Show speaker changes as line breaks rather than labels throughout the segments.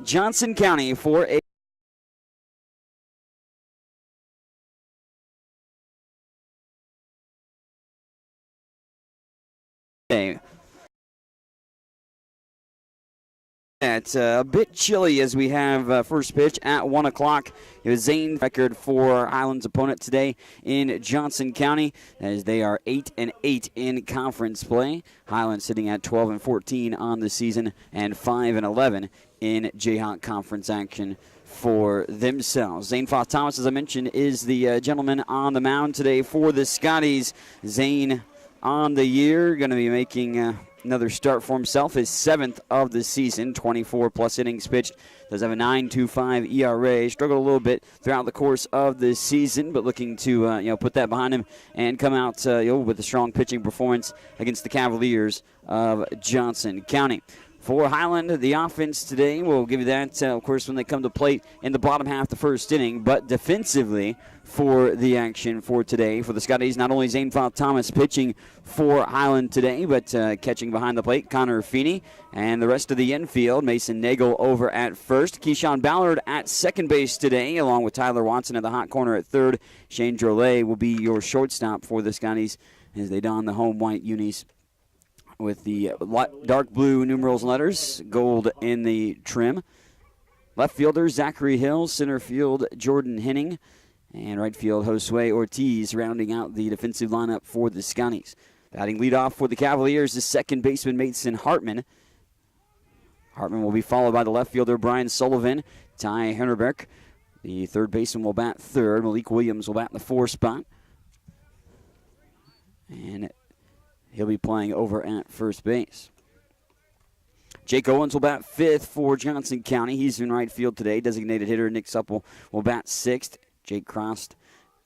Johnson County for a It's a bit chilly as we have first pitch at 1 o'clock. It was Zane record for Highland's opponent today in Johnson County as they are 8-8 in conference play. Highland sitting at 12-14 on the season and 5-11 in Jayhawk conference action for themselves. Zane Foth-Thomas, as I mentioned, is the gentleman on the mound today for the Scotties. Zane on the year, going to be making another start for himself, his 7th of the season, 24-plus innings pitched. Does have a 9.25 ERA. Struggled a little bit throughout the course of the season, but looking to put that behind him and come out with a strong pitching performance against the Cavaliers of Johnson County. For Highland, the offense today, we'll give you that, of course, when they come to plate in the bottom half of the first inning. But defensively for the action for today, for the Scotties, not only Zane Foth-Thomas pitching for Highland today, but catching behind the plate, Connor Feeney. And the rest of the infield, Mason Nagel over at first. Keyshawn Ballard at second base today, along with Tyler Watson at the hot corner at third. Shane Drolet will be your shortstop for the Scotties as they don the home white unis with the dark blue numerals and letters, gold in the trim. Left fielder, Zachary Hill. Center field, Jordan Henning. And right field, Josue Ortiz rounding out the defensive lineup for the Scotties. Batting leadoff for the Cavaliers is second baseman Mason Hartman. Hartman will be followed by the left fielder, Brian Sullivan. Ty Hennerbeck, the third baseman, will bat third. Malik Williams will bat in the 4 spot. And he'll be playing over at first base. Jake Owens will bat 5th for Johnson County. He's in right field today. Designated hitter Nick Supple will bat 6th. Jake Cross,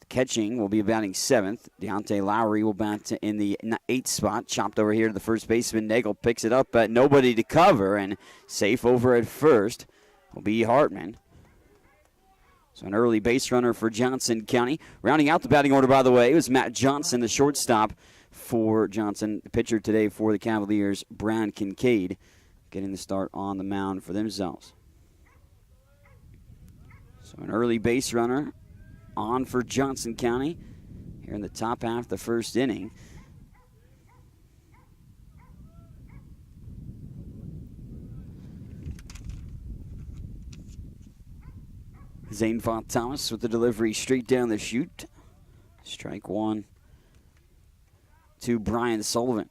catching, will be batting 7th. Deontay Lowry will bat in the 8th spot. Chopped over here to the first baseman. Nagel picks it up, but nobody to cover, and safe over at first will be Hartman. So an early base runner for Johnson County. Rounding out the batting order, by the way, was Matt Johnson, the shortstop for Johnson. The pitcher today for the Cavaliers, Brian Kincaid, getting the start on the mound for themselves. So an early base runner on for Johnson County here in the top half of the first inning. Zane Foth-Thomas with the delivery straight down the chute. Strike one to Brian Sullivan.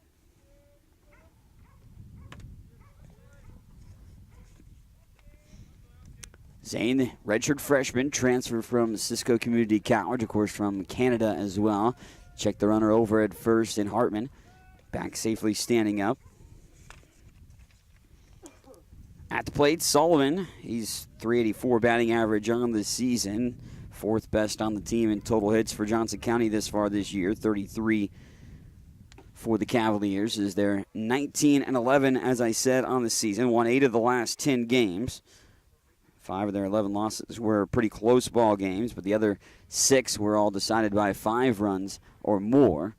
Zane, redshirt freshman, transferred from Cisco Community College, of course from Canada as well. Check the runner over at first in Hartman. Back safely standing up. At the plate, Sullivan. He's .384 batting average on the season. 4th best on the team in total hits for Johnson County this far this year. 33 for the Cavaliers as they're 19-11, as I said, on the season. Won 8 of the last 10 games. 5 of their 11 losses were pretty close ball games, but the other 6 were all decided by 5 runs or more.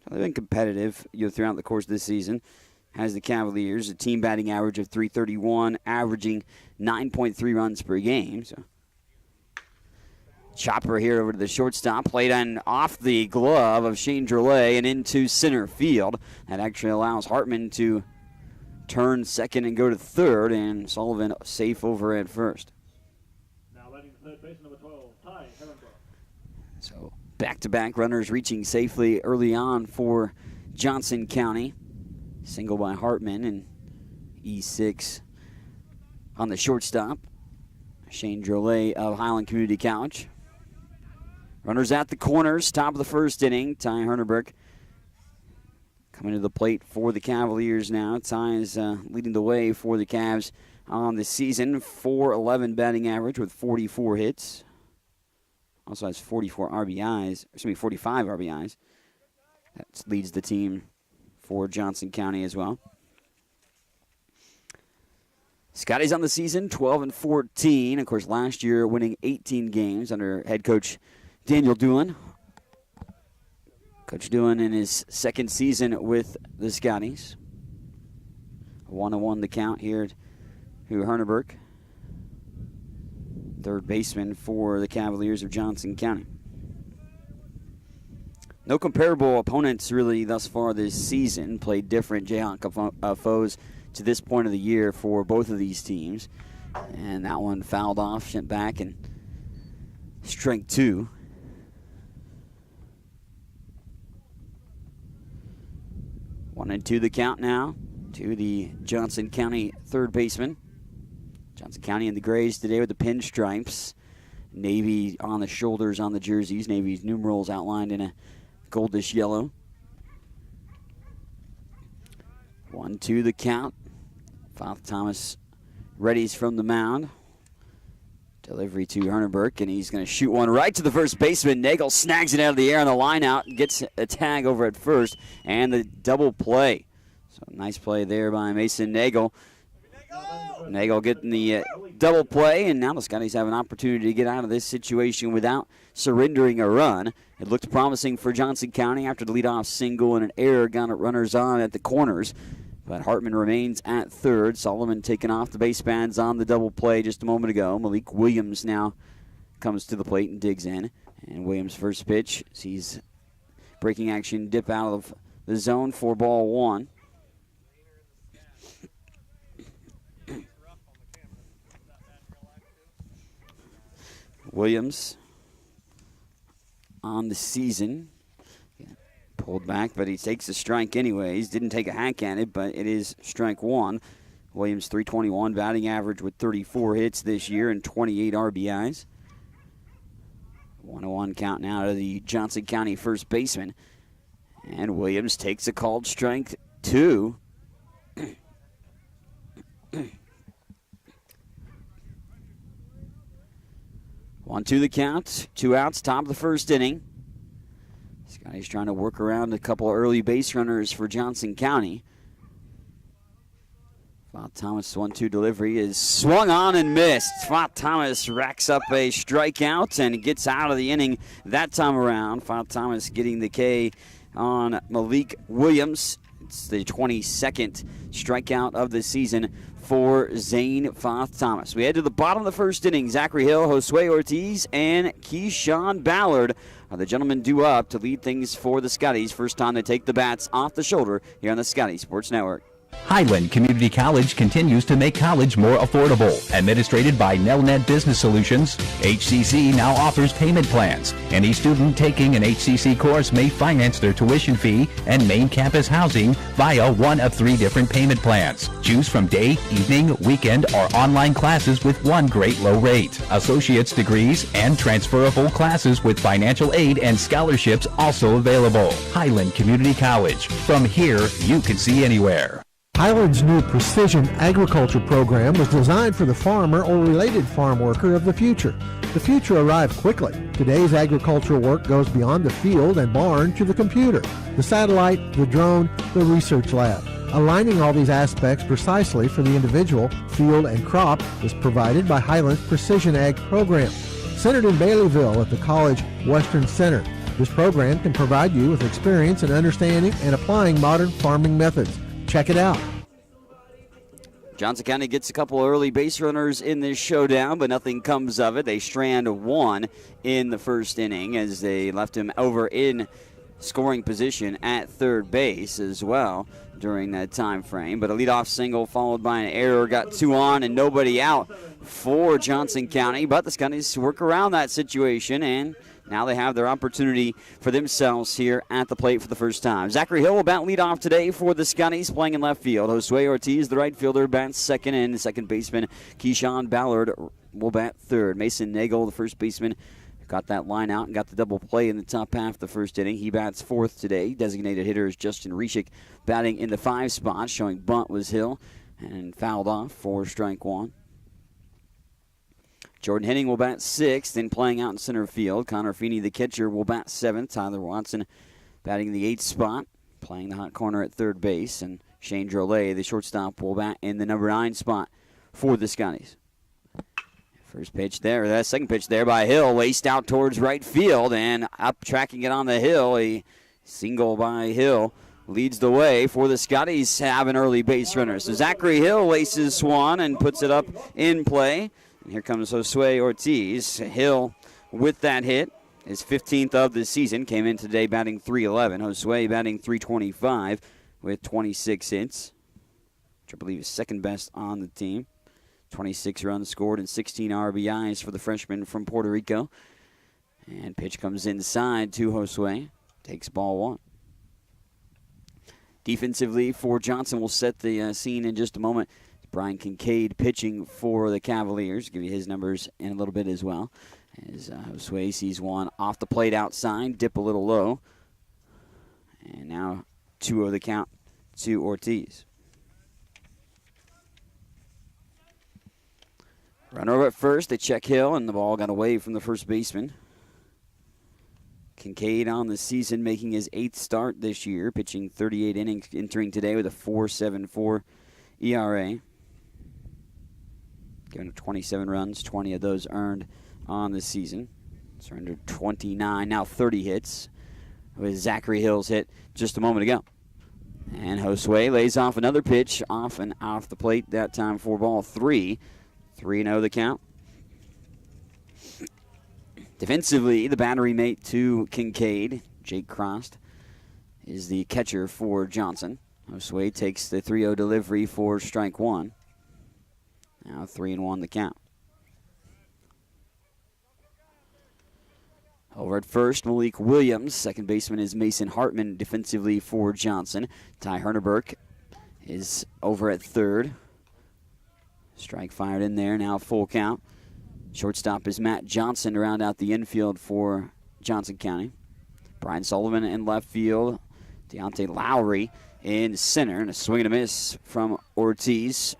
So they've been competitive throughout the course of this season. Has the Cavaliers a team batting average of .331, averaging 9.3 runs per game. So chopper here over to the shortstop, played on off the glove of Shane Drolet and into center field. That actually allows Hartman to turn second and go to third, and Sullivan safe over at first.
Now letting the third base, number 12, Ty Hennerbeck.
So back-to-back runners reaching safely early on for Johnson County. Single by Hartman and E6 on the shortstop. Shane Drolet of Highland Community College. Runners at the corners, top of the first inning. Ty Hennerbeck coming to the plate for the Cavaliers now. Ty is leading the way for the Cavs on the season. .411 batting average with 44 hits. Also has 45 RBIs. That leads the team for Johnson County as well. Scotty's on the season, 12-14. Of course, last year winning 18 games under head coach Daniel Doolin. Coach Doolin in his second season with the Scotties. 1-1 the count here Herneberg, third baseman for the Cavaliers of Johnson County. No comparable opponents really thus far this season. Played different Jayhawk foes to this point of the year for both of these teams. And that one fouled off, sent back, and strike 2. One and 2 the count now to the Johnson County third baseman. Johnson County in the grays today with the pinstripes. Navy on the shoulders on the jerseys. Navy's numerals outlined in a goldish yellow. 1-2 the count. Father Thomas readies from the mound. Delivery to Herneberg, and he's going to shoot one right to the first baseman. Nagel snags it out of the air on the line out, gets a tag over at first, and the double play. So nice play there by Mason Nagel. Nagel getting the double play, and now the Scotties have an opportunity to get out of this situation without surrendering a run. It looked promising for Johnson County after the leadoff single and an error got runners on at the corners. But Hartman remains at third. Solomon taking off the base pads on the double play just a moment ago. Malik Williams now comes to the plate and digs in. And Williams' first pitch sees breaking action dip out of the zone for ball 1. Williams on the season. Pulled back, but he takes a strike anyways. Didn't take a hack at it, but it is strike 1. Williams, .321 batting average with 34 hits this year and 28 RBIs. 1-1 count now to the Johnson County first baseman. And Williams takes a called strike 2. 1-2 the count. 2 outs, top of the first inning. Scotty's trying to work around a couple of early base runners for Johnson County. Font Thomas' 1-2 delivery is swung on and missed. Font Thomas racks up a strikeout and gets out of the inning that time around. Font Thomas getting the K on Malik Williams. It's the 22nd strikeout of the season for Zane Foth Thomas. We head to the bottom of the first inning. Zachary Hill, Josue Ortiz, and Keyshawn Ballard are the gentlemen due up to lead things for the Scotties. First time they take the bats off the shoulder here on the Scotty Sports Network.
Highland Community College continues to make college more affordable. Administrated by Nelnet Business Solutions, HCC now offers payment plans. Any student taking an HCC course may finance their tuition fee and main campus housing via one of 3 different payment plans. Choose from day, evening, weekend, or online classes with one great low rate. Associate's degrees and transferable classes with financial aid and scholarships also available. Highland Community College. From here, you can see anywhere.
Highland's new Precision Agriculture program was designed for the farmer or related farm worker of the future. The future arrived quickly. Today's agricultural work goes beyond the field and barn to the computer, the satellite, the drone, the research lab. Aligning all these aspects precisely for the individual, field, and crop is provided by Highland's Precision Ag program. Centered in Baileyville at the College Western Center, this program can provide you with experience in understanding and applying modern farming methods. Check it out.
Johnson County gets a couple early base runners in this showdown, but nothing comes of it. They strand 1 in the first inning as they left him over in scoring position at third base as well during that time frame. But a leadoff single followed by an error got 2 on and nobody out for Johnson County. But the Scotties work around that situation, and now they have their opportunity for themselves here at the plate for the first time. Zachary Hill will bat leadoff today for the Scotties, playing in left field. Josue Ortiz, the right fielder, bats second, and the second baseman, Keyshawn Ballard, will bat third. Mason Nagel, the first baseman, got that line out and got the double play in the top half of the first inning. He bats fourth today. Designated hitter is Justin Reshik, batting in the 5 spot, showing bunt was Hill, and fouled off for strike 1. Jordan Henning will bat 6th and playing out in center field. Connor Feeney, the catcher, will bat 7th. Tyler Watson batting in the 8th spot, playing the hot corner at third base. And Shane Drolet, the shortstop, will bat in the number 9 spot for the Scotties. First pitch there, that second pitch there by Hill, laced out towards right field and up tracking it on the hill. A single by Hill leads the way for the Scotties have an early base runner. So Zachary Hill laces one and puts it up in play. And here comes Josue Ortiz. Hill with that hit. His 15th of the season. Came in today batting .311. Josue batting .325 with 26 hits, which I believe is second best on the team. 26 runs scored and 16 RBIs for the freshman from Puerto Rico. And pitch comes inside to Josue. Takes ball one. Defensively for Johnson, we'll set the scene in just a moment. Brian Kincaid pitching for the Cavaliers. Give you his numbers in a little bit as well. As Josue sees one off the plate outside, dip a little low. And now 2-0 the count to Ortiz. Run over at first, they check Hill, and the ball got away from the first baseman. Kincaid on the season, making his 8th start this year, pitching 38 innings, entering today with a 4.74 ERA. Giving up 27 runs, 20 of those earned on the season. Surrendered 29, now 30 hits, with Zachary Hill's hit just a moment ago. And Josue lays off another pitch, off and off the plate, that time for ball 3. 3-0 the count. Defensively, the battery mate to Kincaid, Jake Crost, is the catcher for Johnson. Josue takes the 3-0 delivery for strike one. Now 3-1 the count. Over at first, Malik Williams. Second baseman is Mason Hartman defensively for Johnson. Ty Herneberg is over at third. Strike fired in there, now full count. Shortstop is Matt Johnson to round out the infield for Johnson County. Brian Sullivan in left field. Deontay Lowry in center. And a swing and a miss from Ortiz.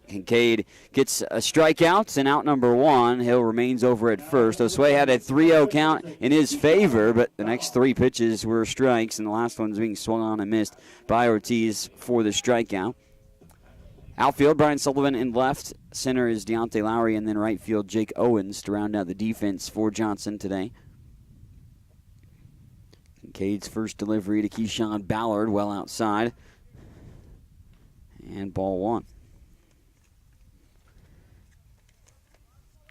Kincaid gets a strikeout, and out number one. Hill remains over at first. Josue had a 3-0 count in his favor, but the next 3 pitches were strikes, and the last one's being swung on and missed by Ortiz for the strikeout. Outfield, Brian Sullivan in left. Center is Deontay Lowry, and then right field, Jake Owens to round out the defense for Johnson today. Kincaid's first delivery to Keyshawn Ballard, well outside. And ball one.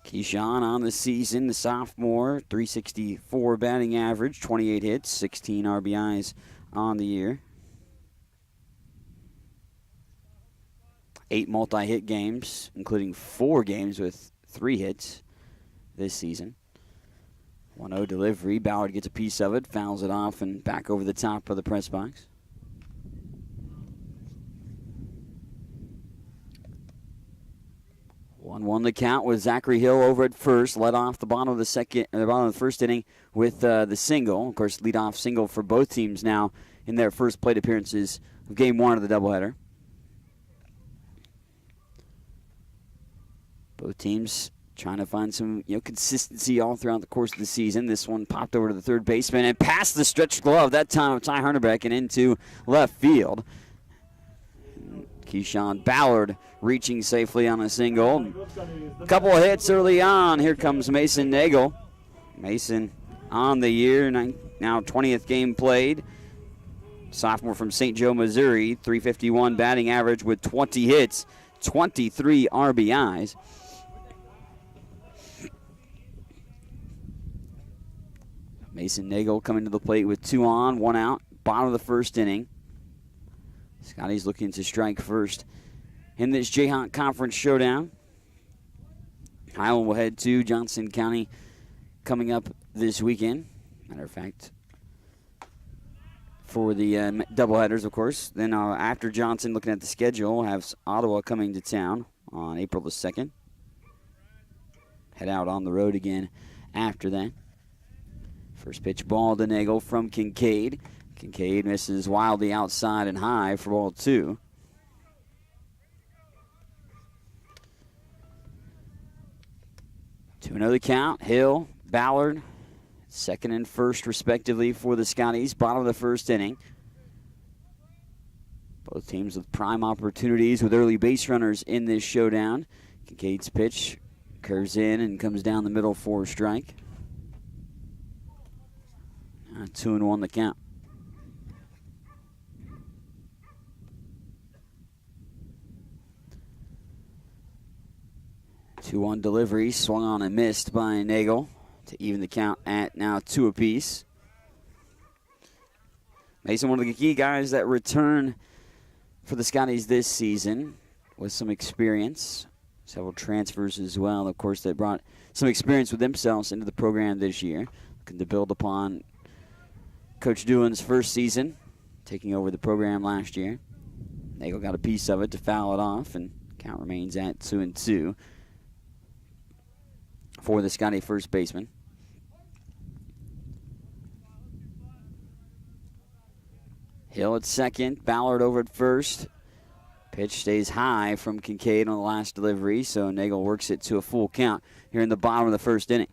Keyshawn on the season, the sophomore, .364 batting average, 28 hits, 16 RBIs on the year. 8 multi-hit games, including 4 games with 3 hits this season. 1-0 delivery. Ballard gets a piece of it, fouls it off, and back over the top of the press box. 1-1 the count with Zachary Hill over at first. Led off the bottom of the first inning with the single. Of course, leadoff single for both teams now in their first plate appearances of Game 1 of the doubleheader. Both teams trying to find some consistency all throughout the course of the season. This one popped over to the third baseman and past the stretched glove, that time of Ty Hernebeck, and into left field. Keyshawn Ballard reaching safely on a single. A couple of hits early on. Here comes Mason Nagel. Mason on the year, now 20th game played. Sophomore from St. Joe, Missouri. .351 batting average with 20 hits, 23 RBIs. Mason Nagel coming to the plate with 2 on, 1 out. Bottom of the first inning. Scotty's looking to strike first in this Jayhawk Conference showdown. Highland will head to Johnson County coming up this weekend. Matter of fact, for the doubleheaders, of course. Then after Johnson, looking at the schedule, we'll have Ottawa coming to town on April the 2nd. Head out on the road again after that. First pitch ball to Nagel from Kincaid. Kincaid misses wildly outside and high for ball 2. To another count, Hill, Ballard, second and first respectively for the Scotties, bottom of the first inning. Both teams with prime opportunities with early base runners in this showdown. Kincaid's pitch curves in and comes down the middle for a strike. 2-1 the count. 2-1 delivery, swung on and missed by Nagel to even the count at now 2 apiece. Mason, one of the key guys that return for the Scotties this season with some experience. Several transfers as well, of course, that brought some experience with themselves into the program this year. Looking to build upon Coach Doolin's first season, taking over the program last year. Nagel got a piece of it to foul it off, and count remains at 2-2 for the Scotty first baseman. Hill at second, Ballard over at first. Pitch stays high from Kincaid on the last delivery, so Nagel works it to a full count here in the bottom of the first inning.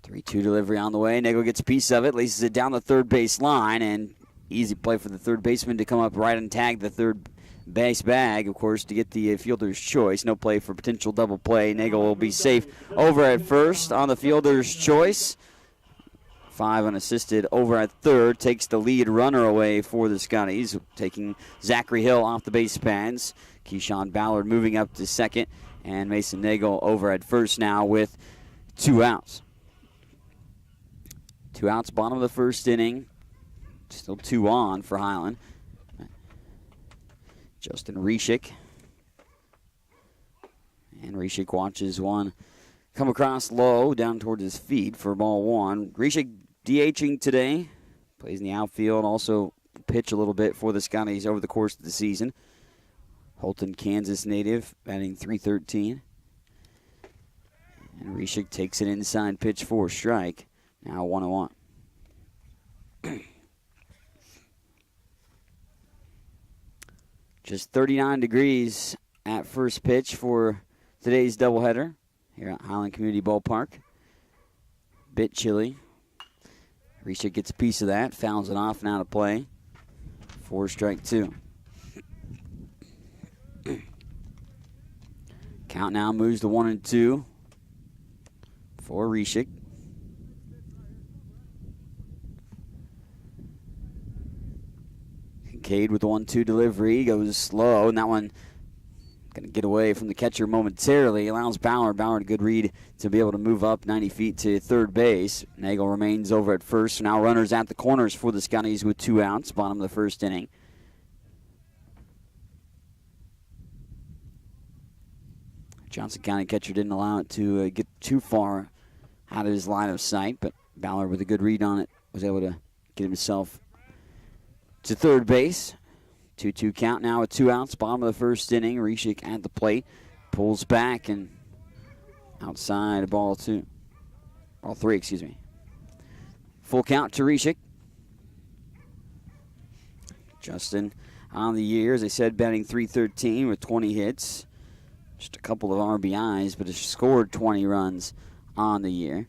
Three-two delivery on the way. Nagel gets a piece of it, laces it down the third base line, and easy play for the third baseman to come up right and tag the third base bag, of course, to get the fielder's choice. No play for potential double play. Nagel will be safe over at first on the fielder's choice. 5 unassisted over at third. Takes the lead runner away for the Scotties, taking Zachary Hill off the base pads. Keyshawn Ballard moving up to second, and Mason Nagel over at first now with 2 outs. 2 outs, bottom of the first inning. Still 2 on for Highland. Justin Reshik. And Reshik watches one come across low down towards his feet for ball 1. Reshik DHing today. Plays in the outfield. Also pitch a little bit for the Scotties over the course of the season. Holton, Kansas native, batting .313. And Reshik takes an inside pitch for a strike. Now 1-1. Just 39 degrees at first pitch for today's doubleheader here at Highland Community Ballpark. Bit chilly. Reshik gets a piece of that, fouls it off, now to play for strike 2. Count now moves to 1-2 for Reshik. Kincaid with the 1-2 delivery, goes slow, and that one going to get away from the catcher momentarily. Allows Ballard a good read to be able to move up 90 feet to third base. Nagel remains over at first. So now runners at the corners for the Scotties with 2 outs, bottom of the first inning. Johnson County catcher didn't allow it to get too far out of his line of sight, but Ballard with a good read on it was able to get himself to third base. 2-2 count now with 2 outs, bottom of the first inning. Reshik at the plate, pulls back and outside ball 3, excuse me. Full count to Reshik. Justin on the year, as I said, batting .313 with 20 hits. Just a couple of RBIs, but has scored 20 runs on the year.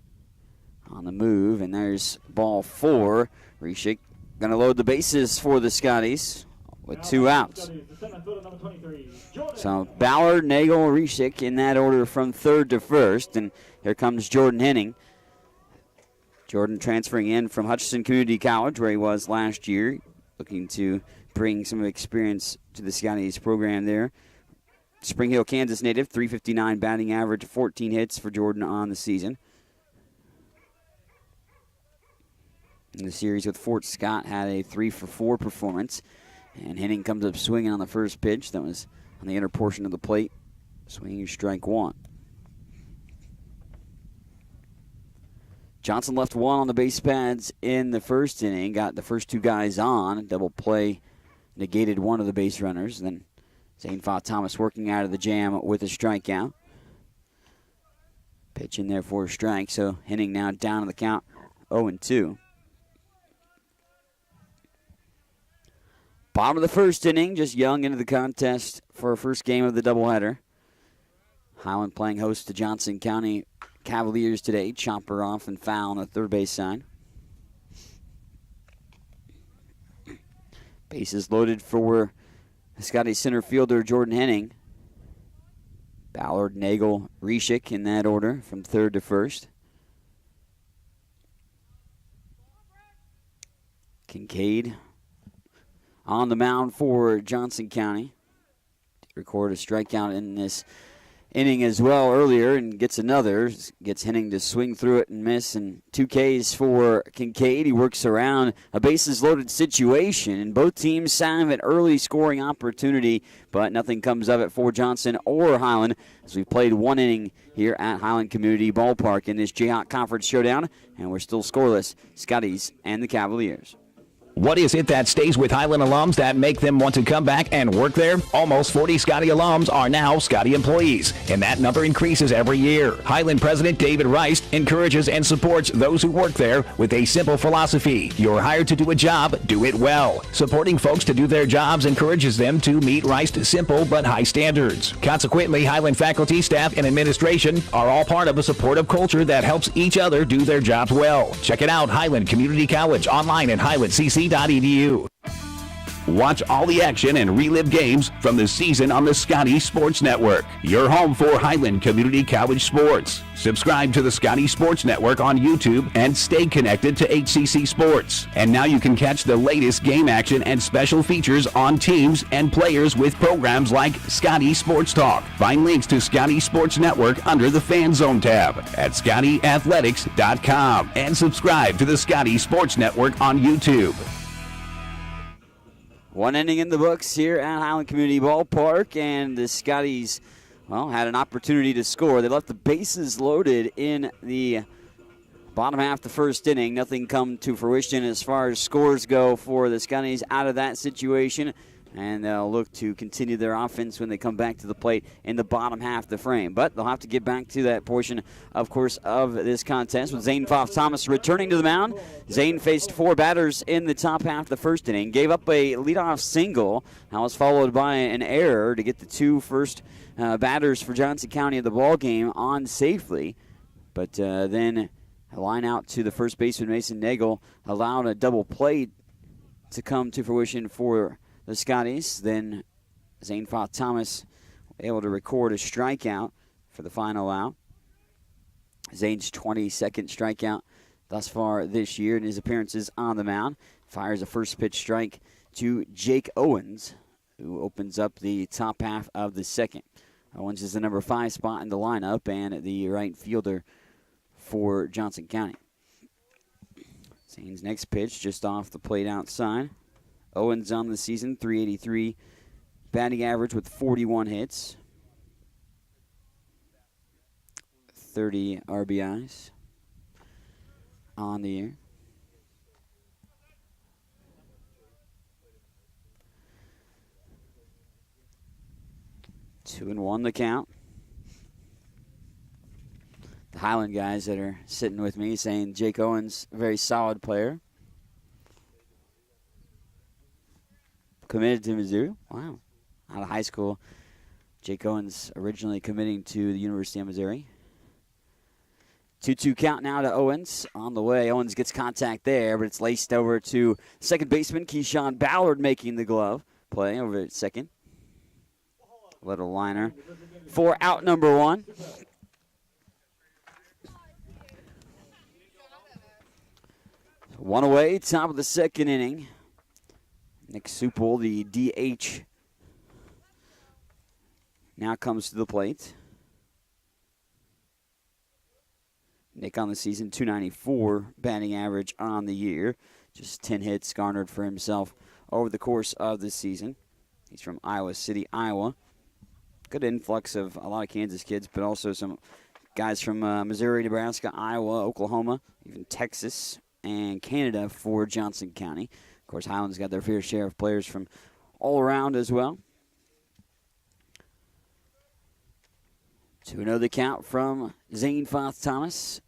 On the move, and there's ball 4. Reshik going to load the bases for the Scotties with 2 outs. So Ballard, Nagel, Reshik in that order from third to first. And here comes Jordan Henning. Jordan transferring in from Hutchinson Community College, where he was last year, looking to bring some experience to the Scotties program there. Spring Hill, Kansas native, .359 batting average, 14 hits for Jordan on the season. In the series with Fort Scott, had a 3-for-4 performance. And Henning comes up swinging on the first pitch. That was on the inner portion of the plate. Swinging strike 1. Johnson left 1 on the base pads in the first inning. Got the first 2 guys on. Double play negated one of the base runners. Then Zane Fa Thomas working out of the jam with a strikeout. Pitch in there for a strike. So Henning now down on the count, 0-2. Bottom of the first inning, just Young into the contest for our first game of the doubleheader. Highland playing host to Johnson County Cavaliers today. Chopper off and foul on the third base side. Bases loaded for Scotty center fielder Jordan Henning. Ballard, Nagel, Reshik in that order from third to first. Kincaid on the mound for Johnson County. Record a strikeout in this inning as well earlier and gets another. Gets Henning to swing through it and miss. And 2 Ks for Kincaid. He works around a bases-loaded situation. And both teams have an early scoring opportunity, but nothing comes of it for Johnson or Highland as we played 1 inning here at Highland Community Ballpark in this Jayhawk Conference Showdown. And we're still scoreless, Scotties and the Cavaliers.
What is it that stays with Highland alums that make them want to come back and work there? Almost 40 Scotty alums are now Scotty employees, and that number increases every year. Highland President David Rice encourages and supports those who work there with a simple philosophy. You're hired to do a job, do it well. Supporting folks to do their jobs encourages them to meet Rice's simple but high standards. Consequently, Highland faculty, staff, and administration are all part of a supportive culture that helps each other do their jobs well. Check it out, Highland Community College, online at highlandcc.edu. Watch all the action and relive games from the season on the Scotty Sports Network, your home for Highland Community College sports. Subscribe to the Scotty Sports Network on YouTube and stay connected to HCC Sports. And now you can catch the latest game action and special features on teams and players with programs like Scotty Sports Talk. Find links to Scotty Sports Network under the Fan Zone tab at ScottyAthletics.com and subscribe to the Scotty Sports Network on YouTube.
1 inning in the books here at Highland Community Ballpark, and the Scotties, well, had an opportunity to score. They left the bases loaded in the bottom half of the first inning. Nothing come to fruition as far as scores go for the Scotties out of that situation, and they'll look to continue their offense when they come back to the plate in the bottom half of the frame. But they'll have to get back to that portion, of course, of this contest with Zane Thomas returning to the mound. Zane faced 4 batters in the top half of the first inning, gave up a leadoff single. That was followed by an error to get the 2 first batters for Johnson County of the ball game on safely. But then a line out to the first baseman, Mason Nagel, allowed a double play to come to fruition for the Scotties. Then Zane Thomas able to record a strikeout for the final out. Zane's 22nd strikeout thus far this year in his appearances on the mound. Fires a first pitch strike to Jake Owens, who opens up the top half of the second. Owens is the number 5 spot in the lineup and the right fielder for Johnson County. Zane's next pitch just off the plate outside. Owens on the season, .383 batting average with 41 hits, 30 RBIs on the year. Two and one the count. The Highland guys that are sitting with me saying Jake Owens, a very solid player. Committed to Mizzou. Wow. Out of high school. Jake Owens originally committing to the University of Missouri. 2-2 count now to Owens. On the way, Owens gets contact there, but it's laced over to second baseman Keyshawn Ballard making the glove play over at second. Little liner for out number 1. One away, top of the second inning. Nick Supel, the DH, now comes to the plate. Nick on the season, .294 batting average on the year. Just 10 hits garnered for himself over the course of the season. He's from Iowa City, Iowa. Good influx of a lot of Kansas kids, but also some guys from Missouri, Nebraska, Iowa, Oklahoma, even Texas and Canada for Johnson County. Of course, Highland's got their fair share of players from all around as well. 2-0 the count from Zane Thomas.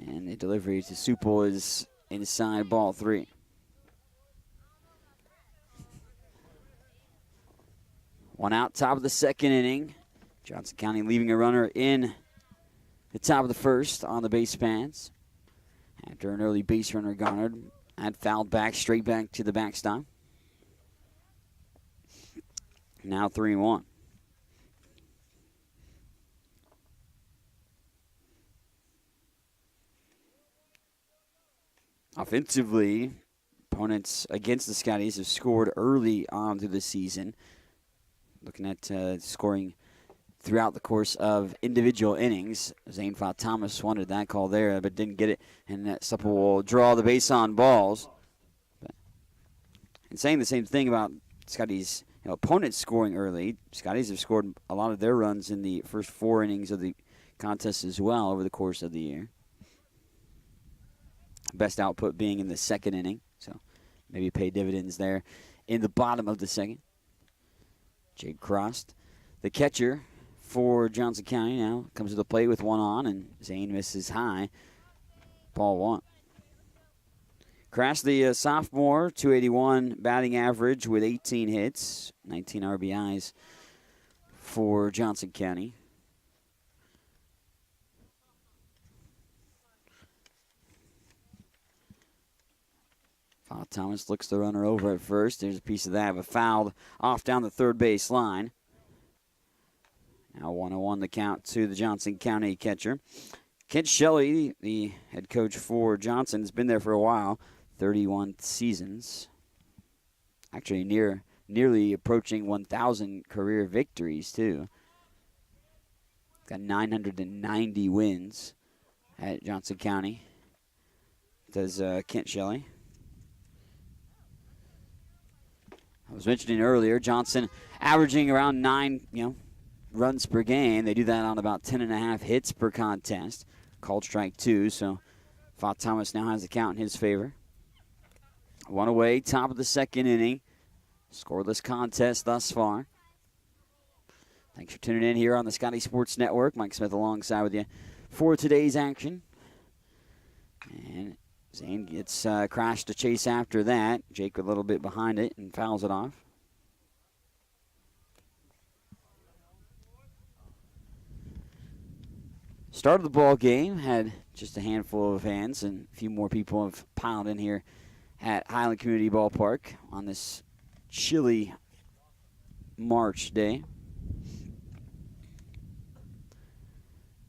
And the delivery to Supel is inside ball 3. One out, top of the second inning. Johnson County leaving a runner in the top of the first on the base pads. After an early base runner garnered, had fouled back, straight back to the backstop. Now 3-1. Offensively, Opponents against the Scotties have scored early on through the season. Looking at scoring throughout the course of individual innings. Zane fought Thomas, wanted that call there, but didn't get it. And Supple will draw the base on balls. And saying the same thing about Scotties' opponents scoring early, Scotties have scored a lot of their runs in the first 4 innings of the contest as well over the course of the year. Best output being in the 2nd inning, so maybe pay dividends there in the bottom of the 2nd. Jake Crossed, the catcher for Johnson County, now comes to the plate with 1 on, and Zane misses high. Ball 1. Crash, the sophomore, 281 batting average with 18 hits, 19 RBIs for Johnson County. Thomas looks the runner over at first. There's a piece of that, but fouled off down the third base line. Now 1-1 the count to the Johnson County catcher. Kent Shelley, the head coach for Johnson, has been there for a while, 31 seasons. Actually nearly approaching 1,000 career victories, too. Got 990 wins at Johnson County. Does Kent Shelley. I was mentioning earlier, Johnson averaging around 9, runs per game. They do that on about 10.5 hits per contest. Called strike 2, so Fought Thomas now has the count in his favor. 1 away, top of the 2nd inning. Scoreless contest thus far. Thanks for tuning in here on the Scotty Sports Network. Mike Smith alongside with you for today's action. And Zane gets crashed to chase after that. Jake a little bit behind it and fouls it off. Started the ball game, had just a handful of fans, and a few more people have piled in here at Highland Community Ballpark on this chilly March day.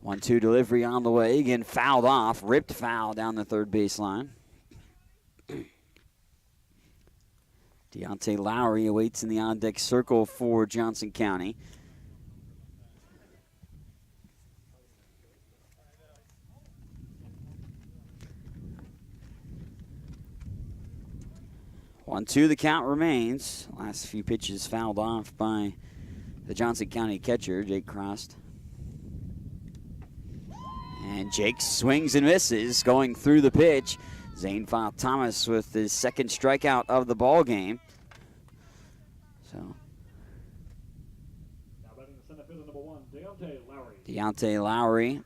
1-2 delivery on the way. Again, fouled off. Ripped foul down the third baseline. Deontay Lowry awaits in the on-deck circle for Johnson County. One, 2, the count remains. Last few pitches fouled off by the Johnson County catcher, Jake Crossed. And Jake swings and misses, going through the pitch. Zane fought Thomas with his 2nd strikeout of the ball game. So,
now batting the center fielder, number 1, Deontay Lowry.
Deontay Lowry,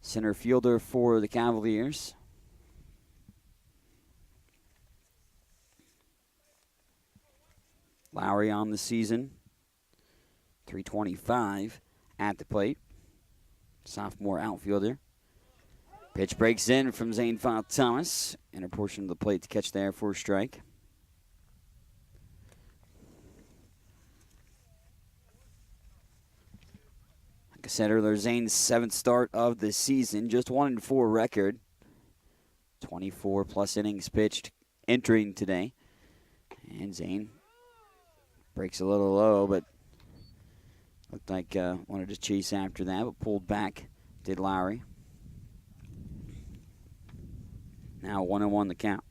center fielder for the Cavaliers. Lowry on the season, 325 at the plate. Sophomore outfielder. Pitch breaks in from Zane Fought Thomas. Inner portion of the plate to catch there for a strike. Like I said earlier, Zane's 7th start of the season. Just 1-4 record. 24 plus innings pitched entering today. And Zane breaks a little low, but looked like wanted to chase after that, but pulled back, did Lowry. Now 1-1 the count.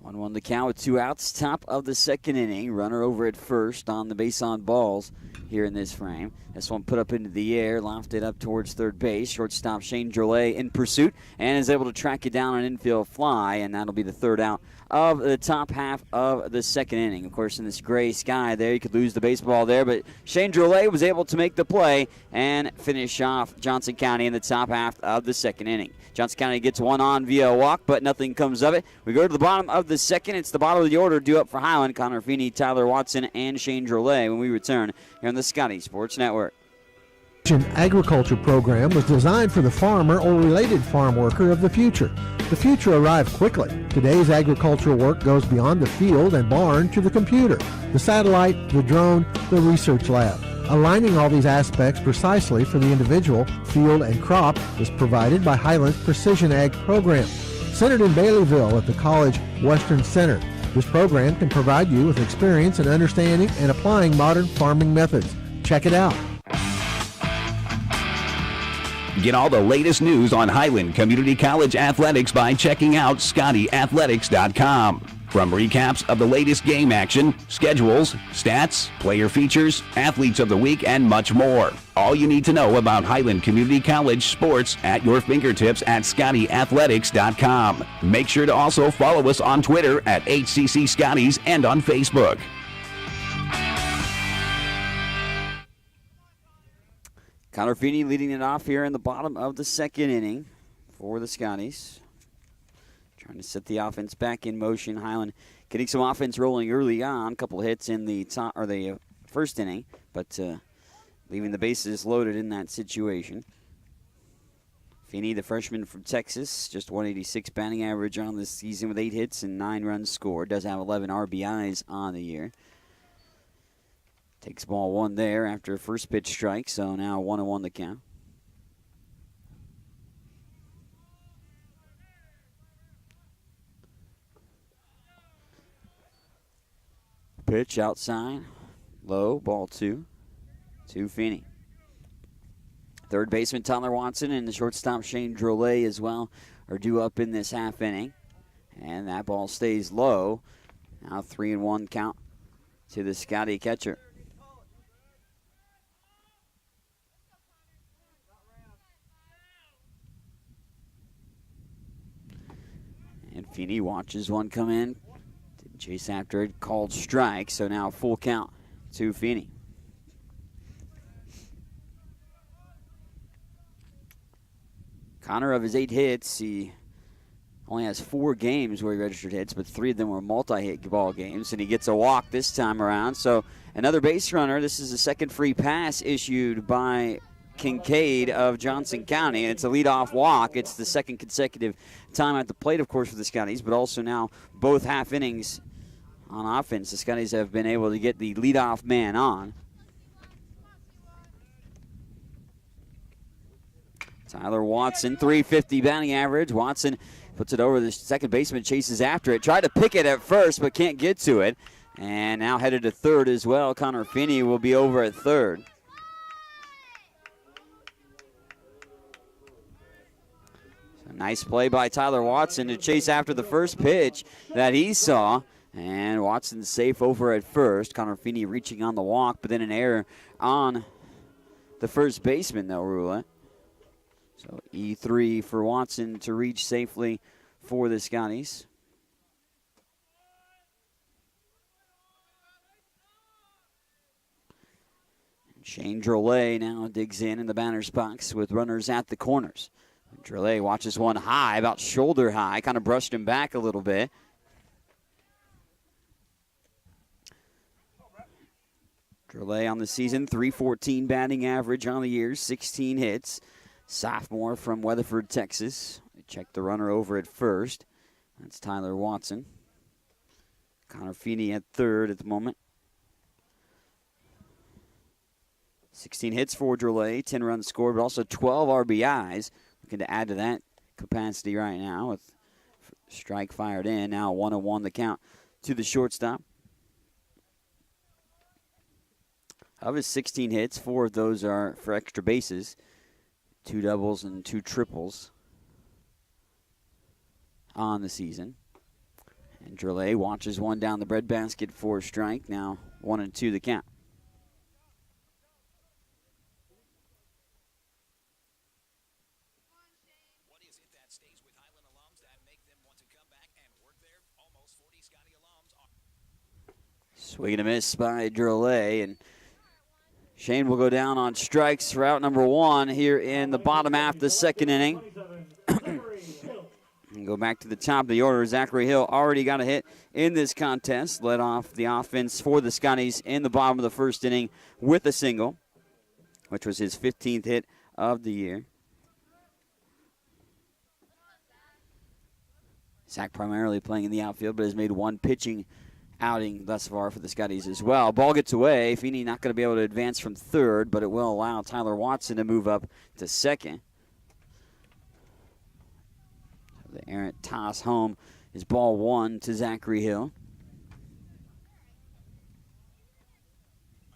1-1 the count with 2 outs. Top of the 2nd inning. Runner over at first on the base on balls here in this frame. This one put up into the air, lofted up towards third base. Shortstop Shane Drolet in pursuit and is able to track it down on an infield fly, and that'll be the 3rd out of the top half of the 2nd inning. Of course, in this gray sky there, you could lose the baseball there, but Shane Drolet was able to make the play and finish off Johnson County in the top half of the 2nd inning. Johnson County gets 1 on via a walk, but nothing comes of it. We go to the bottom of the 2nd. It's the bottom of the order due up for Highland. Connor Feeney, Tyler Watson, and Shane Drolet when we return here on the Scotty Sports Network.
Agriculture program was designed for the farmer or related farm worker of the future. The future arrived quickly. Today's agricultural work goes beyond the field and barn to the computer, the satellite, the drone, the research lab. Aligning all these aspects precisely for the individual, field, and crop is provided by Highland's Precision Ag program. Centered in Baileyville at the College Western Center, this program can provide you with experience in understanding and applying modern farming methods. Check it out.
Get all the latest news on Highland Community College athletics by checking out ScottyAthletics.com. From recaps of the latest game action, schedules, stats, player features, athletes of the week, and much more. All you need to know about Highland Community College sports at your fingertips at ScottyAthletics.com. Make sure to also follow us on Twitter at HCC Scotties and on Facebook.
Connor Feeney leading it off here in the bottom of the second inning for the Scotties. Trying to set the offense back in motion. Highland getting some offense rolling early on. A couple hits in the first inning, but leaving the bases loaded in that situation. Feeney, the freshman from Texas, just 186 batting average on this season with 8 hits and 9 runs scored. Does have 11 RBIs on the year. Takes ball one there after a first pitch strike, so now 1-1 the count. Pitch outside, low, ball 2 to Feeney. Third baseman Tyler Watson and the shortstop Shane Drolet as well are due up in this half inning. And that ball stays low. Now 3-1 count to the Scotty catcher. And Feeney watches one come in. Didn't chase after it, called strike, so now full count to Feeney. Connor, of his 8 hits, he only has 4 games where he registered hits, but 3 of them were multi-hit ball games, and he gets a walk this time around. So another base runner. This is the second free pass issued by Kincaid of Johnson County, and it's a leadoff walk. It's the second consecutive time at the plate, of course, for the Scotties, but also now both half innings on offense. The Scotties have been able to get the leadoff man on. Tyler Watson, 350 batting average. Watson puts it over. The second baseman chases after it. Tried to pick it at first, but can't get to it. And now headed to third as well. Connor Feeney will be over at third. Nice play by Tyler Watson to chase after the first pitch that he saw. And Watson's safe over at first. Connor Feeney reaching on the walk, but then an error on the first baseman, they'll rule it. So E3 for Watson to reach safely for the Scotties. Shane Drolet now digs in the batter's box with runners at the corners. Drolet watches one high, about shoulder high, kind of brushed him back a little bit. Drolet on the season, 314 batting average on the year, 16 hits. Sophomore from Weatherford, Texas. They check the runner over at first. That's Tyler Watson. Connor Feeney at third at the moment. 16 hits for Drolet, 10 runs scored, but also 12 RBIs. Looking to add to that capacity right now with strike fired in. Now 1-1 the count to the shortstop. Of his 16 hits, 4 of those are for extra bases. 2 doubles and 2 triples on the season. And Drolet watches one down the breadbasket for a strike. Now 1-2 the count.
What is it that stays with Highland alums that make them want to come back and work there? Almost 40 Scotty alums are.
Swing and a miss by Drolet, and Shane will go down on strikes for out number 1 here in the bottom half of the second inning. And go back to the top of the order. Zachary Hill already got a hit in this contest. Led off the offense for the Scotties in the bottom of the first inning with a single, which was his 15th hit of the year. Zach primarily playing in the outfield, but has made 1 pitching outing thus far for the Scotties as well. Ball gets away. Feeney not going to be able to advance from third, but it will allow Tyler Watson to move up to second. The errant toss home is ball one to Zachary Hill.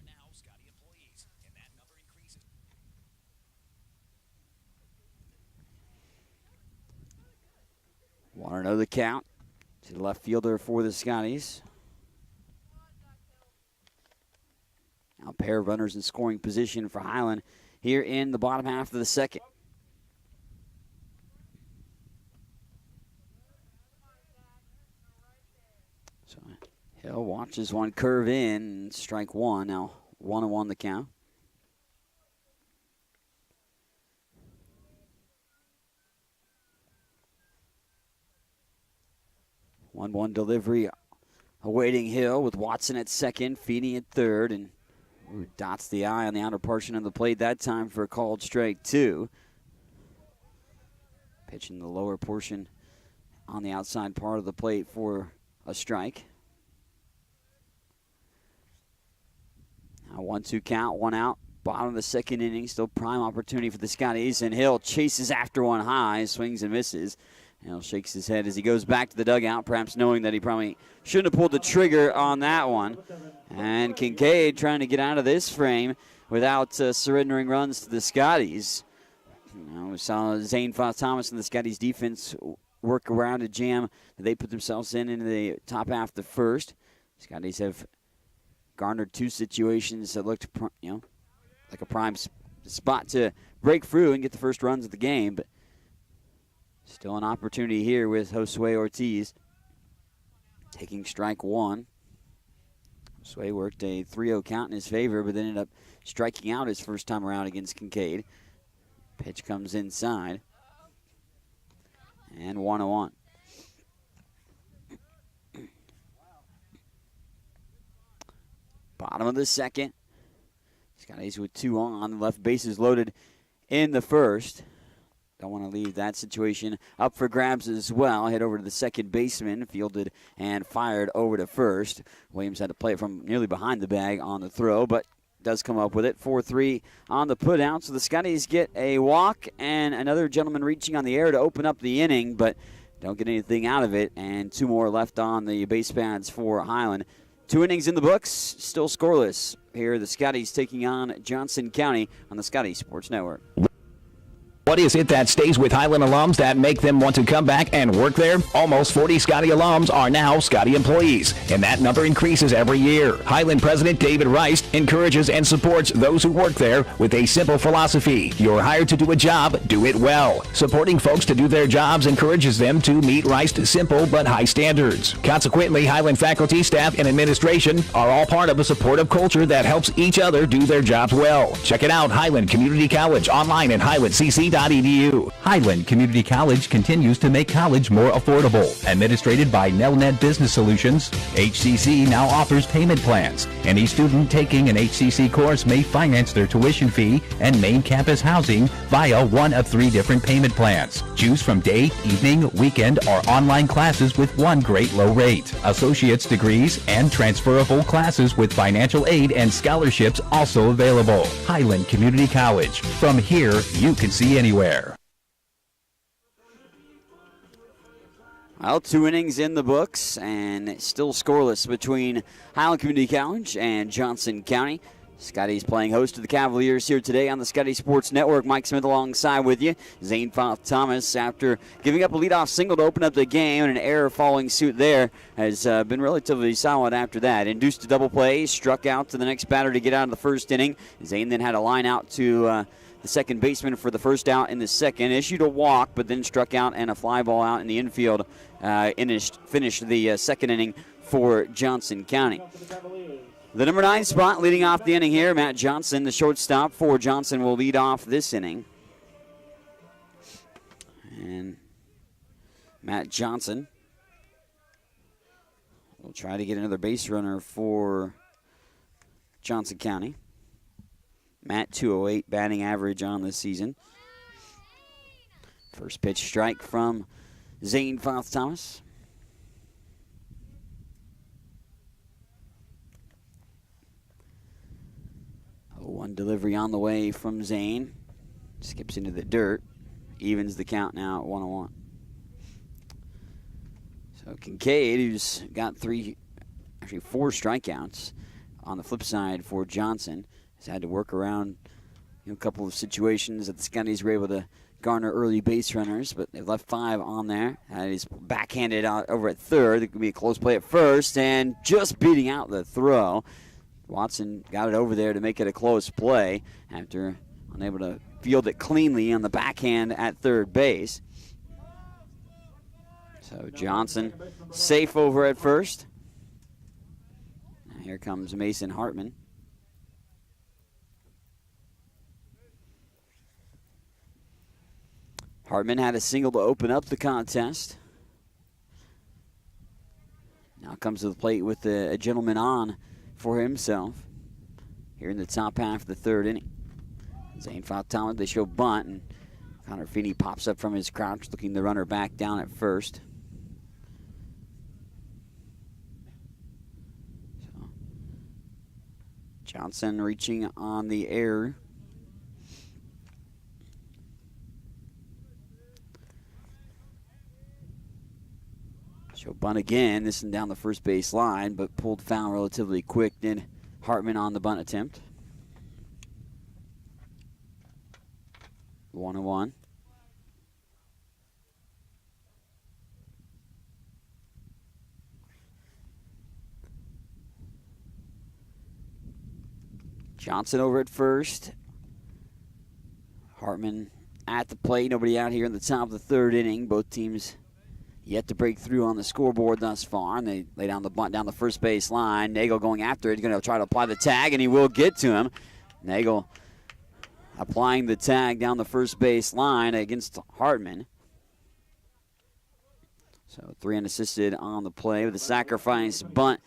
Now, Scotty employees, and that number increases.
Want to know the count to the left fielder for the Scotties. Now a pair of runners in scoring position for Highland here in the bottom half of the second. So Hill watches one curve in, strike one. Now 1-1 the count. One delivery awaiting Hill with Watson at second, Feeney at third, and dots the eye on the outer portion of the plate that time for a called strike two. Pitching the lower portion on the outside part of the plate for a strike. Now 1-2 count, one out. Bottom of the second inning, still prime opportunity for the Scotties, and Hill chases after one high, swings and misses. Hill shakes his head as he goes back to the dugout, perhaps knowing that he probably shouldn't have pulled the trigger on that one. And Kincaid trying to get out of this frame without surrendering runs to the Scotties. We saw Zane Foss-Thomas and the Scotties defense work around a jam that they put themselves in the top half of the first. Scotties have garnered two situations that looked, like a prime spot to break through and get the first runs of the game, but still an opportunity here with Josue Ortiz taking strike one. Josue worked a 3-0 count in his favor, but then ended up striking out his first time around against Kincaid. Pitch comes inside. And 1-1. Bottom of the second. Scotties with two on. Left bases loaded in the first. Don't want to leave that situation up for grabs as well. Head over to the second baseman, fielded and fired over to first. Williams had to play it from nearly behind the bag on the throw, but does come up with it. 4-3 on the put out. So the Scotties get a walk and another gentleman reaching on the air to open up the inning, but don't get anything out of it. And two more left on the base pads for Highland. 2 innings in the books, still scoreless. Here the Scotties taking on Johnson County on the Scotties Sports Network.
What is it that stays with Highland alums that make them want to come back and work there? Almost 40 Scotty alums are now Scotty employees, and that number increases every year. Highland President David Rice encourages and supports those who work there with a simple philosophy. You're hired to do a job, do it well. Supporting folks to do their jobs encourages them to meet Rice's simple but high standards. Consequently, Highland faculty, staff, and administration are all part of a supportive culture that helps each other do their jobs well. Check it out, Highland Community College, online at highlandcc.edu. Highland Community College continues to make college more affordable. Administrated by Nelnet Business Solutions, HCC now offers payment plans. Any student taking an HCC course may finance their tuition fee and main campus housing via one of 3 different payment plans. Choose from day, evening, weekend, or online classes with one great low rate. Associate's degrees and transferable classes with financial aid and scholarships also available. Highland Community College. From here, you can see anywhere.
Well, 2 innings in the books and still scoreless between Highland Community College and Johnson County. Scotty's playing host to the Cavaliers here today on the Scotty Sports Network. Mike Smith alongside with you. Zane Foss-Thomas, after giving up a leadoff single to open up the game and an error following suit there, has been relatively solid after that. Induced a double play, struck out to the next batter to get out of the first inning. Zane then had a line out to the second baseman for the first out in the second. Issued a walk, but then struck out and a fly ball out in the infield. Finished the second inning for Johnson County. The number 9 spot leading off the inning here, Matt Johnson, the shortstop for Johnson, will lead off this inning. And Matt Johnson will try to get another base runner for Johnson County. Matt, 208 batting average on this season. First pitch strike from Zane Foss-Thomas. One delivery on the way from Zane. Skips into the dirt. Evens the count now at 1-1. So Kincaid, who's got four strikeouts on the flip side for Johnson, has had to work around a couple of situations that the Scotties were able to garner early base runners, but they've left 5 on there. And he's backhanded out over at third. It could be a close play at first, and just beating out the throw. Watson got it over there to make it a close play after unable to field it cleanly on the backhand at third base. So Johnson safe over at first. Now here comes Mason Hartman. Hartman had a single to open up the contest. Now comes to the plate with a gentleman on for himself here in the top half of the third inning. Zane fouled Thomas. They show bunt, and Connor Feeney pops up from his crouch, looking the runner back down at first. So Johnson reaching on the air. Show bunt again. This one down the first base line, but pulled foul relatively quick. Then Hartman on the bunt attempt. 1-1. Johnson over at first. Hartman at the plate. Nobody out here in the top of the third inning. Both teams yet to break through on the scoreboard thus far. And they lay down the bunt down the first base line. Nagel going after it. He's going to try to apply the tag, and he will get to him. Nagel applying the tag down the first base line against Hartman. So 3 unassisted on the play with a sacrifice bunt.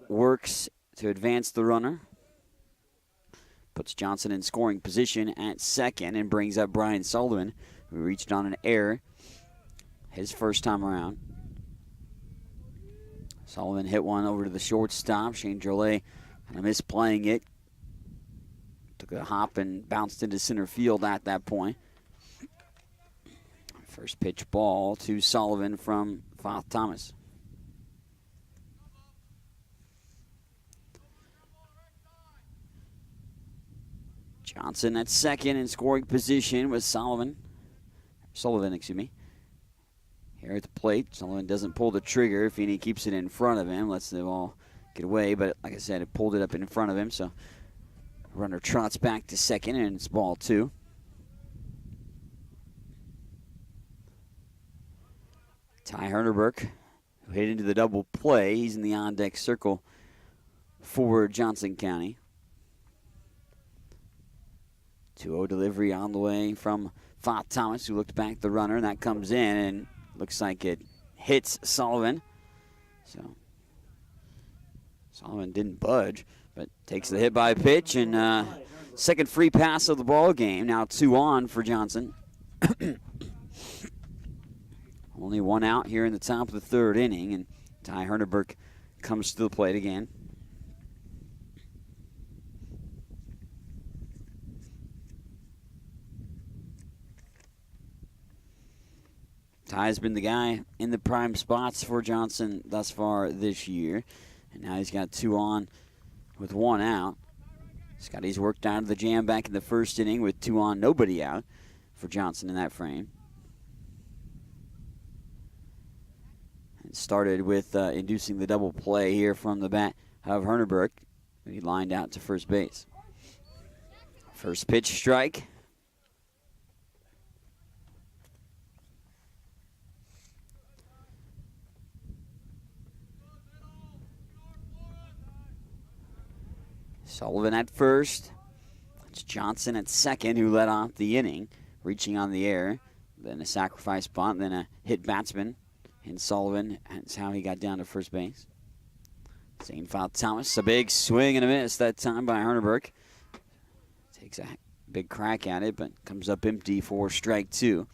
Works to advance the runner. Puts Johnson in scoring position at second and brings up Brian Sullivan, who reached on an error his first time around. Sullivan hit one over to the shortstop. Shane Drolet kind of misplaying it. Took a hop and bounced into center field at that point. First pitch ball to Sullivan from Foth Thomas. Johnson at second in scoring position with Sullivan, excuse me. Here at the plate, Sullivan doesn't pull the trigger. Feeney keeps it in front of him, lets the ball get away, but like I said, it pulled it up in front of him, so runner trots back to second, and it's ball 2. Ty Hernerberg, who hit into the double play. He's in the on-deck circle for Johnson County. 2-0 delivery on the way from Foth Thomas, who looked back the runner, and that comes in, and looks like it hits Sullivan. So Sullivan didn't budge, but takes the hit by pitch, and second free pass of the ball game. Now 2 on for Johnson. Only 1 out here in the top of the third inning, and Ty Hernerberg comes to the plate again. Ty's been the guy in the prime spots for Johnson thus far this year, and now he's got 2 on with 1 out. Scotty's worked out of the jam back in the first inning with 2 on, nobody out for Johnson in that frame. And started with inducing the double play here from the bat of Hernerberg. He lined out to first base. First pitch strike. Sullivan at first. It's Johnson at second who led off the inning, reaching on the air. Then a sacrifice bunt, then a hit batsman. And Sullivan, that's how he got down to first base. Zane Foth Thomas, a big swing and a miss that time by Hernerberg. Takes a big crack at it, but comes up empty for strike 2.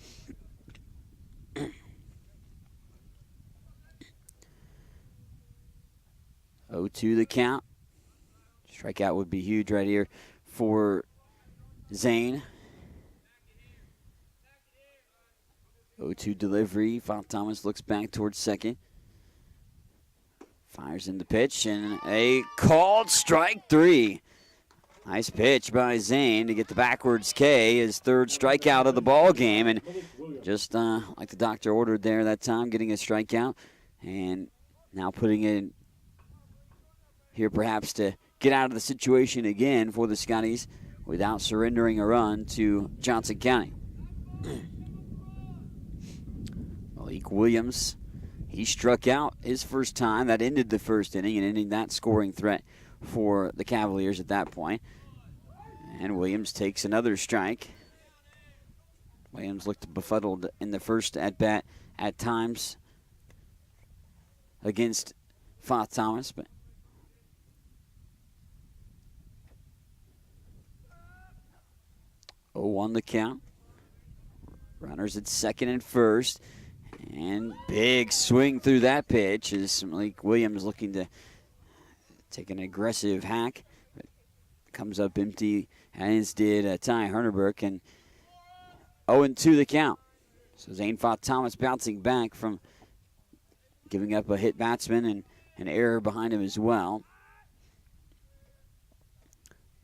0-2 the count. Strikeout would be huge right here for Zane. 0-2 delivery. Font Thomas looks back towards second. Fires in the pitch, and a called strike 3. Nice pitch by Zane to get the backwards K, his third strikeout of the ball game, and just like the doctor ordered there that time, getting a strikeout, and now putting in here perhaps to get out of the situation again for the Scotties without surrendering a run to Johnson County. Malik Williams, he struck out his first time. That ended the first inning and ending that scoring threat for the Cavaliers at that point. And Williams takes another strike. Williams looked befuddled in the first at-bat at times against Font Thomas, but 0-1 the count. Runners at second and first. And big swing through that pitch as Malik Williams looking to take an aggressive hack. But comes up empty, as did Ty Herneberg. And 0-2 the count. So Zane Font Thomas bouncing back from giving up a hit batsman and an error behind him as well.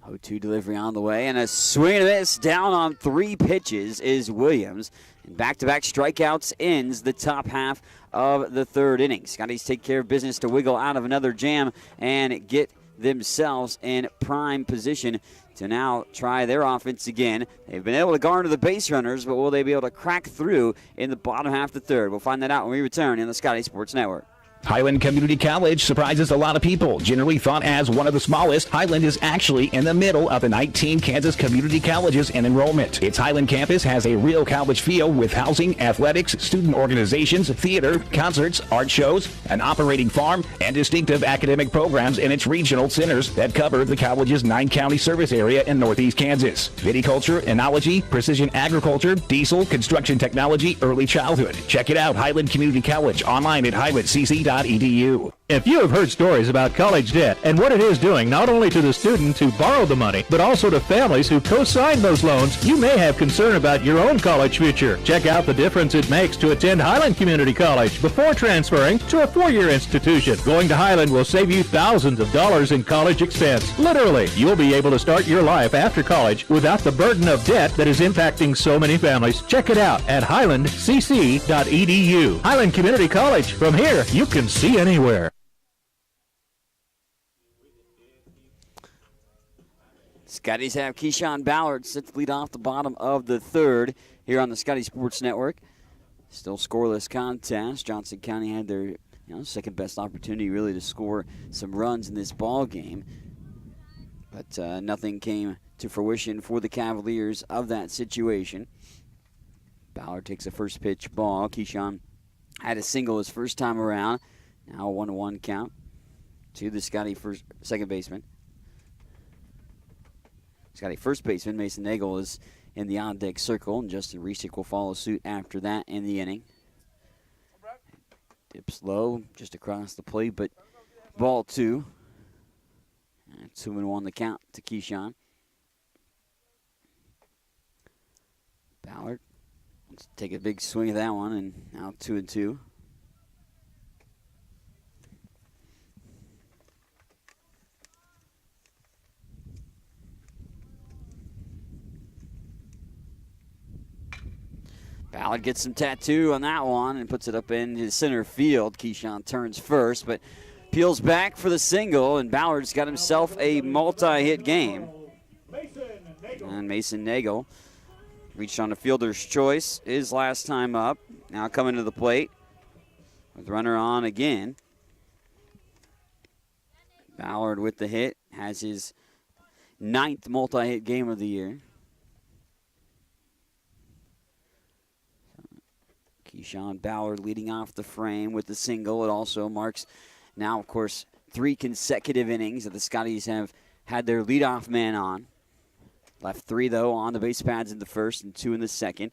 0-2 delivery on the way, and a swing and a miss down on 3 pitches is Williams. And back-to-back strikeouts ends the top half of the third inning. Scotties take care of business to wiggle out of another jam and get themselves in prime position to now try their offense again. They've been able to garner the base runners, but will they be able to crack through in the bottom half of the third? We'll find that out when we return in the Scotty Sports Network.
Highland Community College surprises a lot of people. Generally thought as one of the smallest, Highland is actually in the middle of the 19 Kansas community colleges in enrollment. Its Highland campus has a real college feel with housing, athletics, student organizations, theater, concerts, art shows, an operating farm, and distinctive academic programs in its regional centers that cover the college's 9-county service area in northeast Kansas. Viticulture, enology, precision agriculture, diesel, construction technology, early childhood. Check it out, Highland Community College, online at highlandcc.edu.
If you have heard stories about college debt and what it is doing not only to the students who borrow the money, but also to families who co-sign those loans, you may have concern about your own college future. Check out the difference it makes to attend Highland Community College before transferring to a 4-year institution. Going to Highland will save you thousands of dollars in college expense. Literally, you'll be able to start your life after college without the burden of debt that is impacting so many families. Check it out at highlandcc.edu. Highland Community College. From here, you can see anywhere.
Scotties have Keyshawn Ballard set to lead off the bottom of the third here on the Scotty Sports Network. Still scoreless contest. Johnson County had their second best opportunity really to score some runs in this ball game. But nothing came to fruition for the Cavaliers of that situation. Ballard takes a first pitch ball. Keyshawn had a single his first time around. Now a 1-1 count to the Scotty second baseman. Scotty first baseman Mason Nagel is in the on-deck circle, and Justin Resick will follow suit after that in the inning. Dips low just across the plate, but ball 2. 2-1 the count to Keyshawn. Ballard wants to take a big swing at that one, and now 2-2. Ballard gets some tattoo on that one and puts it up in his center field. Keyshawn turns first, but peels back for the single, and Ballard's got himself a multi-hit game. And Mason Nagel reached on a fielder's choice his last time up. Now coming to the plate with runner on again. Ballard with the hit, has his 9th multi-hit game of the year. Keyshawn Ballard leading off the frame with the single. It also marks now, of course, 3 consecutive innings that the Scotties have had their leadoff man on. Left 3, though, on the base pads in the first and 2 in the second.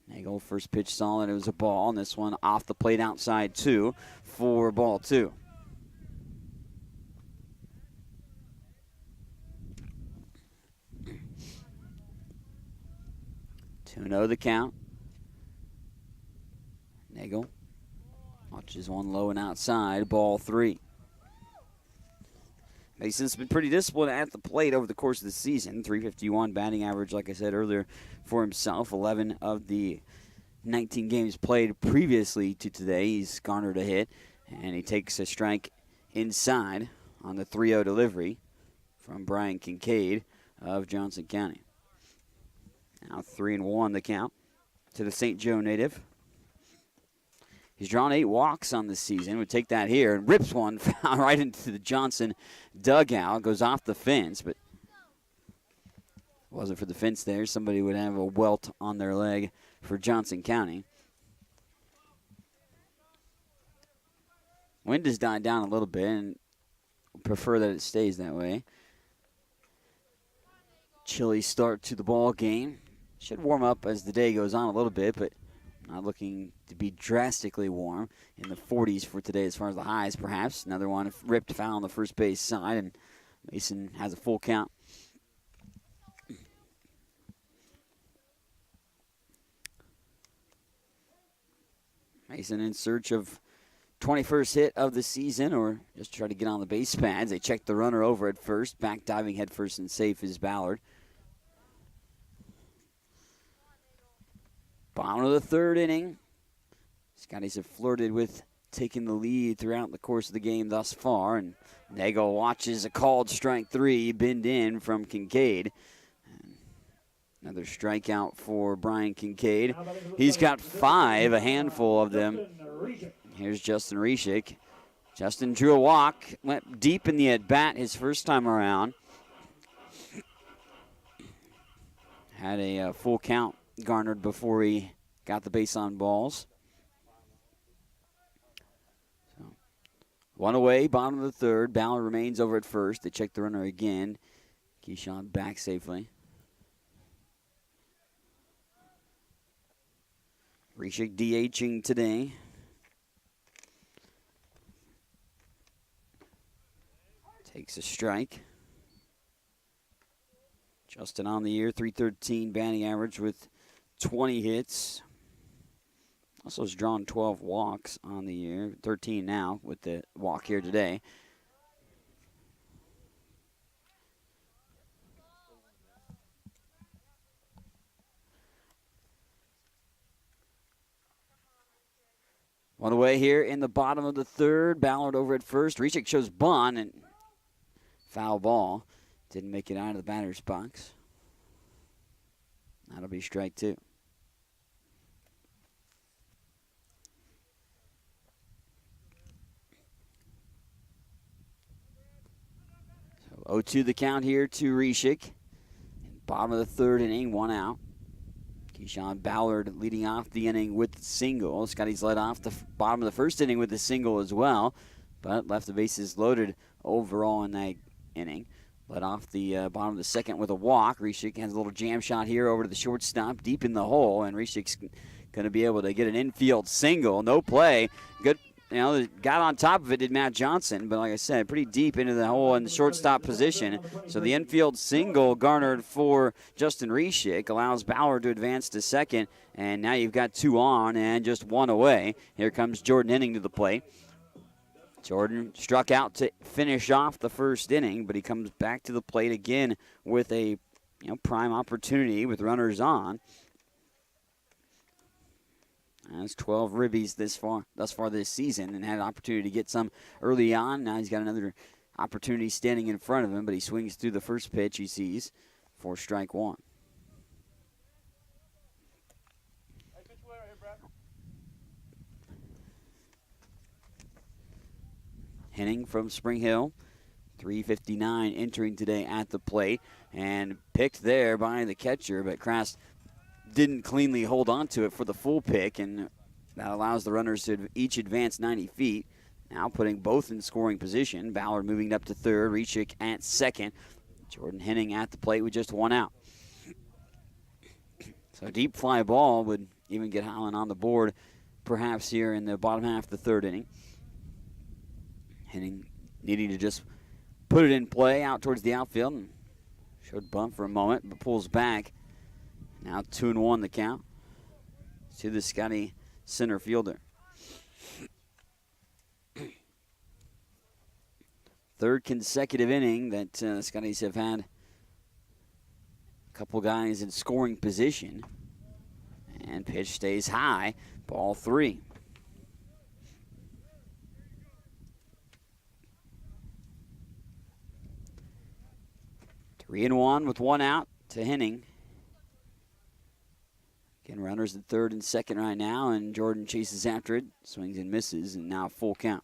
Nagel, first pitch solid. It was a ball, and this one off the plate outside 2 for ball 2. 2-0 the count. Nagel watches one low and outside, ball 3. Mason's been pretty disciplined at the plate over the course of the season. .351 batting average, like I said earlier, for himself. 11 of the 19 games played previously to today, he's garnered a hit, and he takes a strike inside on the 3-0 delivery from Brian Kincaid of Johnson County. Now 3-1 the count to the St. Joe native. He's drawn 8 walks on the season. Would take that here and rips one right into the Johnson dugout. Goes off the fence, but wasn't for the fence there. Somebody would have a welt on their leg for Johnson County. Wind has died down a little bit, and prefer that it stays that way. Chilly start to the ball game. Should warm up as the day goes on a little bit, but not looking to be drastically warm. In the 40s for today as far as the highs, perhaps. Another one ripped foul on the first base side, and Mason has a full count. Mason in search of 21st hit of the season, or just try to get on the base pads. They check the runner over at first. Back diving head first and safe is Ballard. Bottom of the 3rd inning. Scotties have flirted with taking the lead throughout the course of the game thus far, and Nagel watches a called strike 3 binned in from Kincaid. Another strikeout for Brian Kincaid. He's got 5, a handful of them. Here's Justin Reshik. Justin drew a walk, went deep in the at-bat his first time around. Had a full count garnered before he got the base on balls. So, 1 away, bottom of the 3rd. Ballard remains over at first. They check the runner again. Keyshawn back safely. Reshik DHing today. Takes a strike. Justin on the year, .313 batting average with 20 hits. Also has drawn 12 walks on the year, 13 now with the walk here today. One away here in the bottom of the 3rd. Ballard over at first. Reshik shows bunt and foul ball. Didn't make it out of the batter's box. That'll be strike 2. So 0-2 the count here to Reshik. Bottom of the 3rd inning, 1 out. Keyshawn Ballard leading off the inning with the single. Scotty's led off the bottom of the 1st inning with the single as well, but left the bases loaded overall in that inning. Led off the bottom of the 2nd with a walk. Reshik has a little jam shot here over to the shortstop, deep in the hole, and Reshik's going to be able to get an infield single. No play. Good. Got on top of it did Matt Johnson, but like I said, pretty deep into the hole in the shortstop position. So the infield single garnered for Justin Reshik allows Ballard to advance to 2nd, and now you've got 2 on and just 1 away. Here comes Jordan Henning to the plate. Jordan struck out to finish off the 1st inning, but he comes back to the plate again with a prime opportunity with runners on. Has 12 ribbies thus far this season, and had an opportunity to get some early on. Now he's got another opportunity standing in front of him, but he swings through the first pitch he sees for strike 1. Henning from Spring Hill, .359 entering today at the plate, and picked there by the catcher, but Krast didn't cleanly hold on to it for the full pick, and that allows the runners to each advance 90 feet. Now putting both in scoring position. Ballard moving up to 3rd, Reshik at 2nd. Jordan Henning at the plate with just 1 out. So a deep fly ball would even get Highland on the board, perhaps here in the bottom half of the 3rd inning. Henning needing to just put it in play out towards the outfield, and showed bunt for a moment, but pulls back Now 2-1 the count to the Scotty center fielder. Third consecutive inning that the Scotties have had a couple guys in scoring position. And pitch stays high, ball 3. Three and 1 with 1 out to Henning. Again, runners at third and second right now, and Jordan chases after it, swings and misses, and now full count.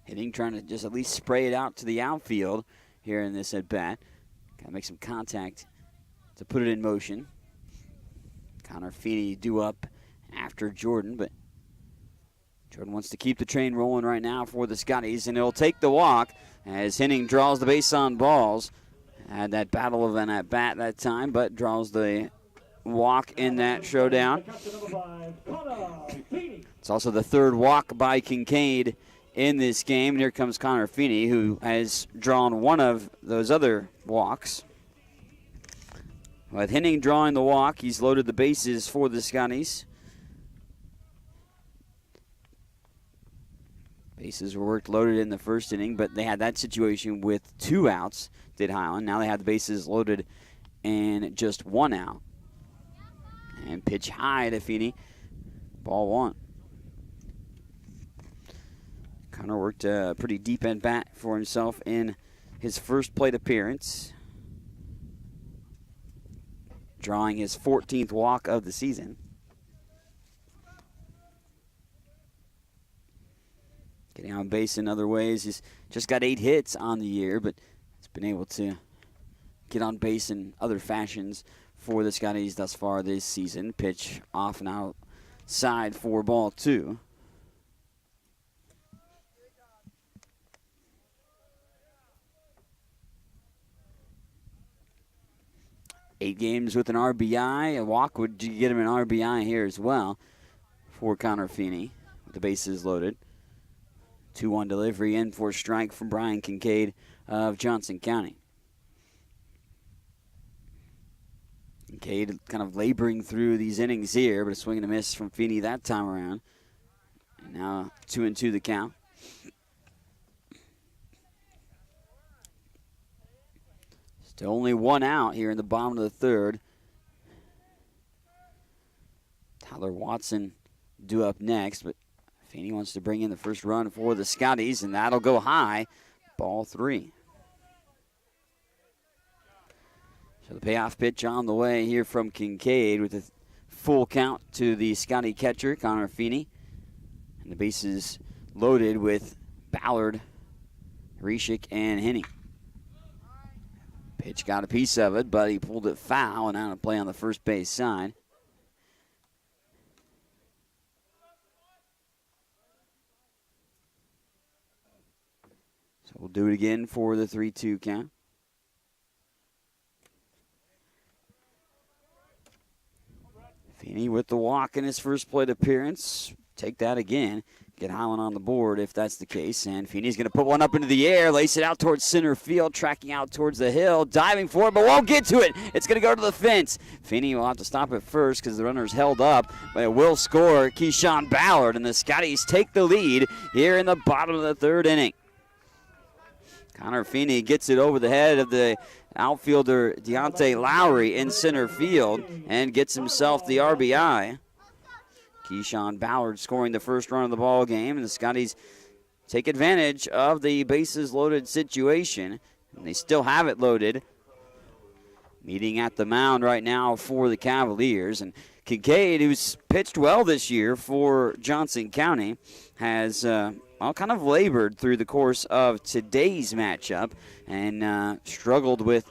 Henning trying to just at least spray it out to the outfield here in this at-bat. Got to make some contact to put it in motion. Connor Feeney due up after Jordan, but Jordan wants to keep the train rolling right now for the Scotties, and he'll take the walk as Henning draws the base on balls. Had that battle of an at-bat that time, but draws the walk in that showdown. It's also the third walk by Kincaid in this game. And here comes Connor Feeney, who has drawn one of those other walks. With Henning drawing the walk, he's loaded the bases for the Scotties. Bases were worked loaded in the first inning, but they had that situation with 2 outs, did Highland. Now they have the bases loaded and just 1 out. And pitch high to Feeney. Ball 1. Connor worked a pretty deep at bat for himself in his first plate appearance, drawing his 14th walk of the season. Getting on base in other ways. He's just got 8 hits on the year, but he's been able to get on base in other fashions for the Scotties thus far this season. Pitch off and outside for ball 2. Eight games with an RBI. A walk would get him an RBI here as well for Connor Feeney with the bases loaded. 2-1 delivery in for strike from Brian Kincaid of Johnson County. Kincaid kind of laboring through these innings here, but a swing and a miss from Feeney that time around. And now 2-2 the count. Still only 1 out here in the bottom of the third. Tyler Watson due up next, but Feeney wants to bring in the first run for the Scotties, and that'll go high. Ball 3. So the payoff pitch on the way here from Kincaid with a full count to the Scotty catcher, Connor Feeney. And the bases loaded with Ballard, Reshik, and Henning. Pitch got a piece of it, but he pulled it foul and out of play on the first base side. So we'll do it again for the 3-2 count. Feeney with the walk in his first plate appearance. Take that again. Get Highland on the board if that's the case. And Feeney's going to put one up into the air, lace it out towards center field, tracking out towards the hill, diving for it, but won't get to it. It's going to go to the fence. Feeney will have to stop it first because the runner's held up, but it will score Keyshawn Ballard, and the Scotties take the lead here in the bottom of the third inning. Connor Feeney gets it over the head of the outfielder Deontay Lowry in center field and gets himself the RBI. Keyshawn Ballard scoring the first run of the ball game, and the Scotties take advantage of the bases loaded situation, and they still have it loaded. Meeting at the mound right now for the Cavaliers, and Kincaid, who's pitched well this year for Johnson County, has kind of labored through the course of today's matchup and struggled with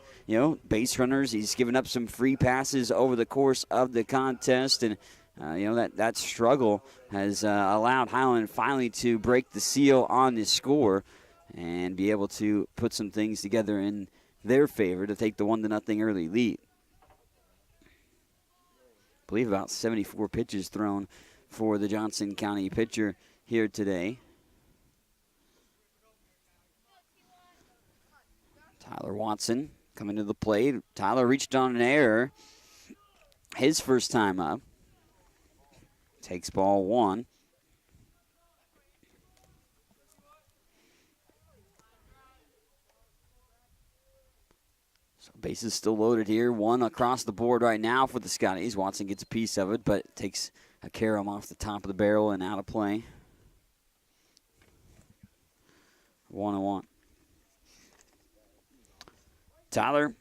base runners. He's given up some free passes over the course of the contest, and that struggle has allowed Highland finally to break the seal on this score and be able to put some things together in their favor to take the 1-0 early lead. I believe about 74 pitches thrown for the Johnson County pitcher here today. Tyler Watson coming to the plate. Tyler reached on an error. His first time up. Takes ball 1. So bases still loaded here. 1 across the board right now for the Scotties. Watson gets a piece of it, but takes a carom off the top of the barrel and out of play. 1-1. Tyler,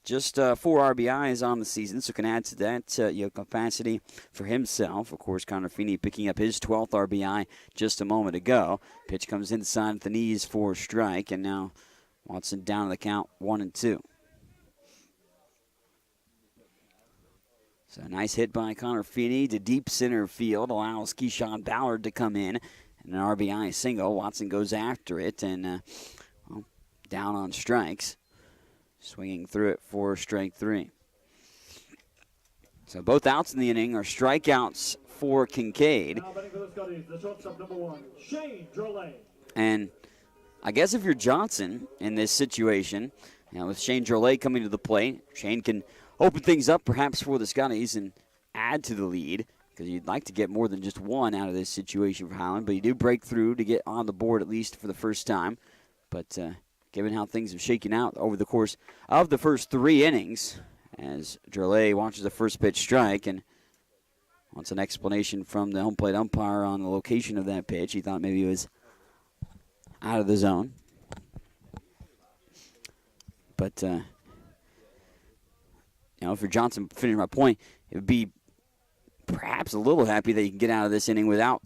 just 4 RBIs on the season, so can add to that capacity for himself. Of course, Connor Feeney picking up his 12th RBI just a moment ago. Pitch comes inside at the knees for a strike, and now Watson down to the count 1-2. So a nice hit by Connor Feeney to deep center field, allows Keyshawn Ballard to come in. And an RBI single. Watson goes after it and down on strikes. Swinging through it for strike 3. So both outs in the inning are strikeouts for Kincaid.
Now batting for the Scotties, the shortstop number 1, Shane Drolet.
And I guess if you're Johnson in this situation, with Shane Drolet coming to the plate, Shane can open things up perhaps for the Scotties and add to the lead, because you'd like to get more than just 1 out of this situation for Highland, but you do break through to get on the board at least for the first time. But given how things have shaken out over the course of the first 3 innings, as Drolet watches the first pitch strike and wants an explanation from the home plate umpire on the location of that pitch. He thought maybe it was out of the zone. But, if you're Johnson, finishing my point, it would be perhaps a little happy that you can get out of this inning without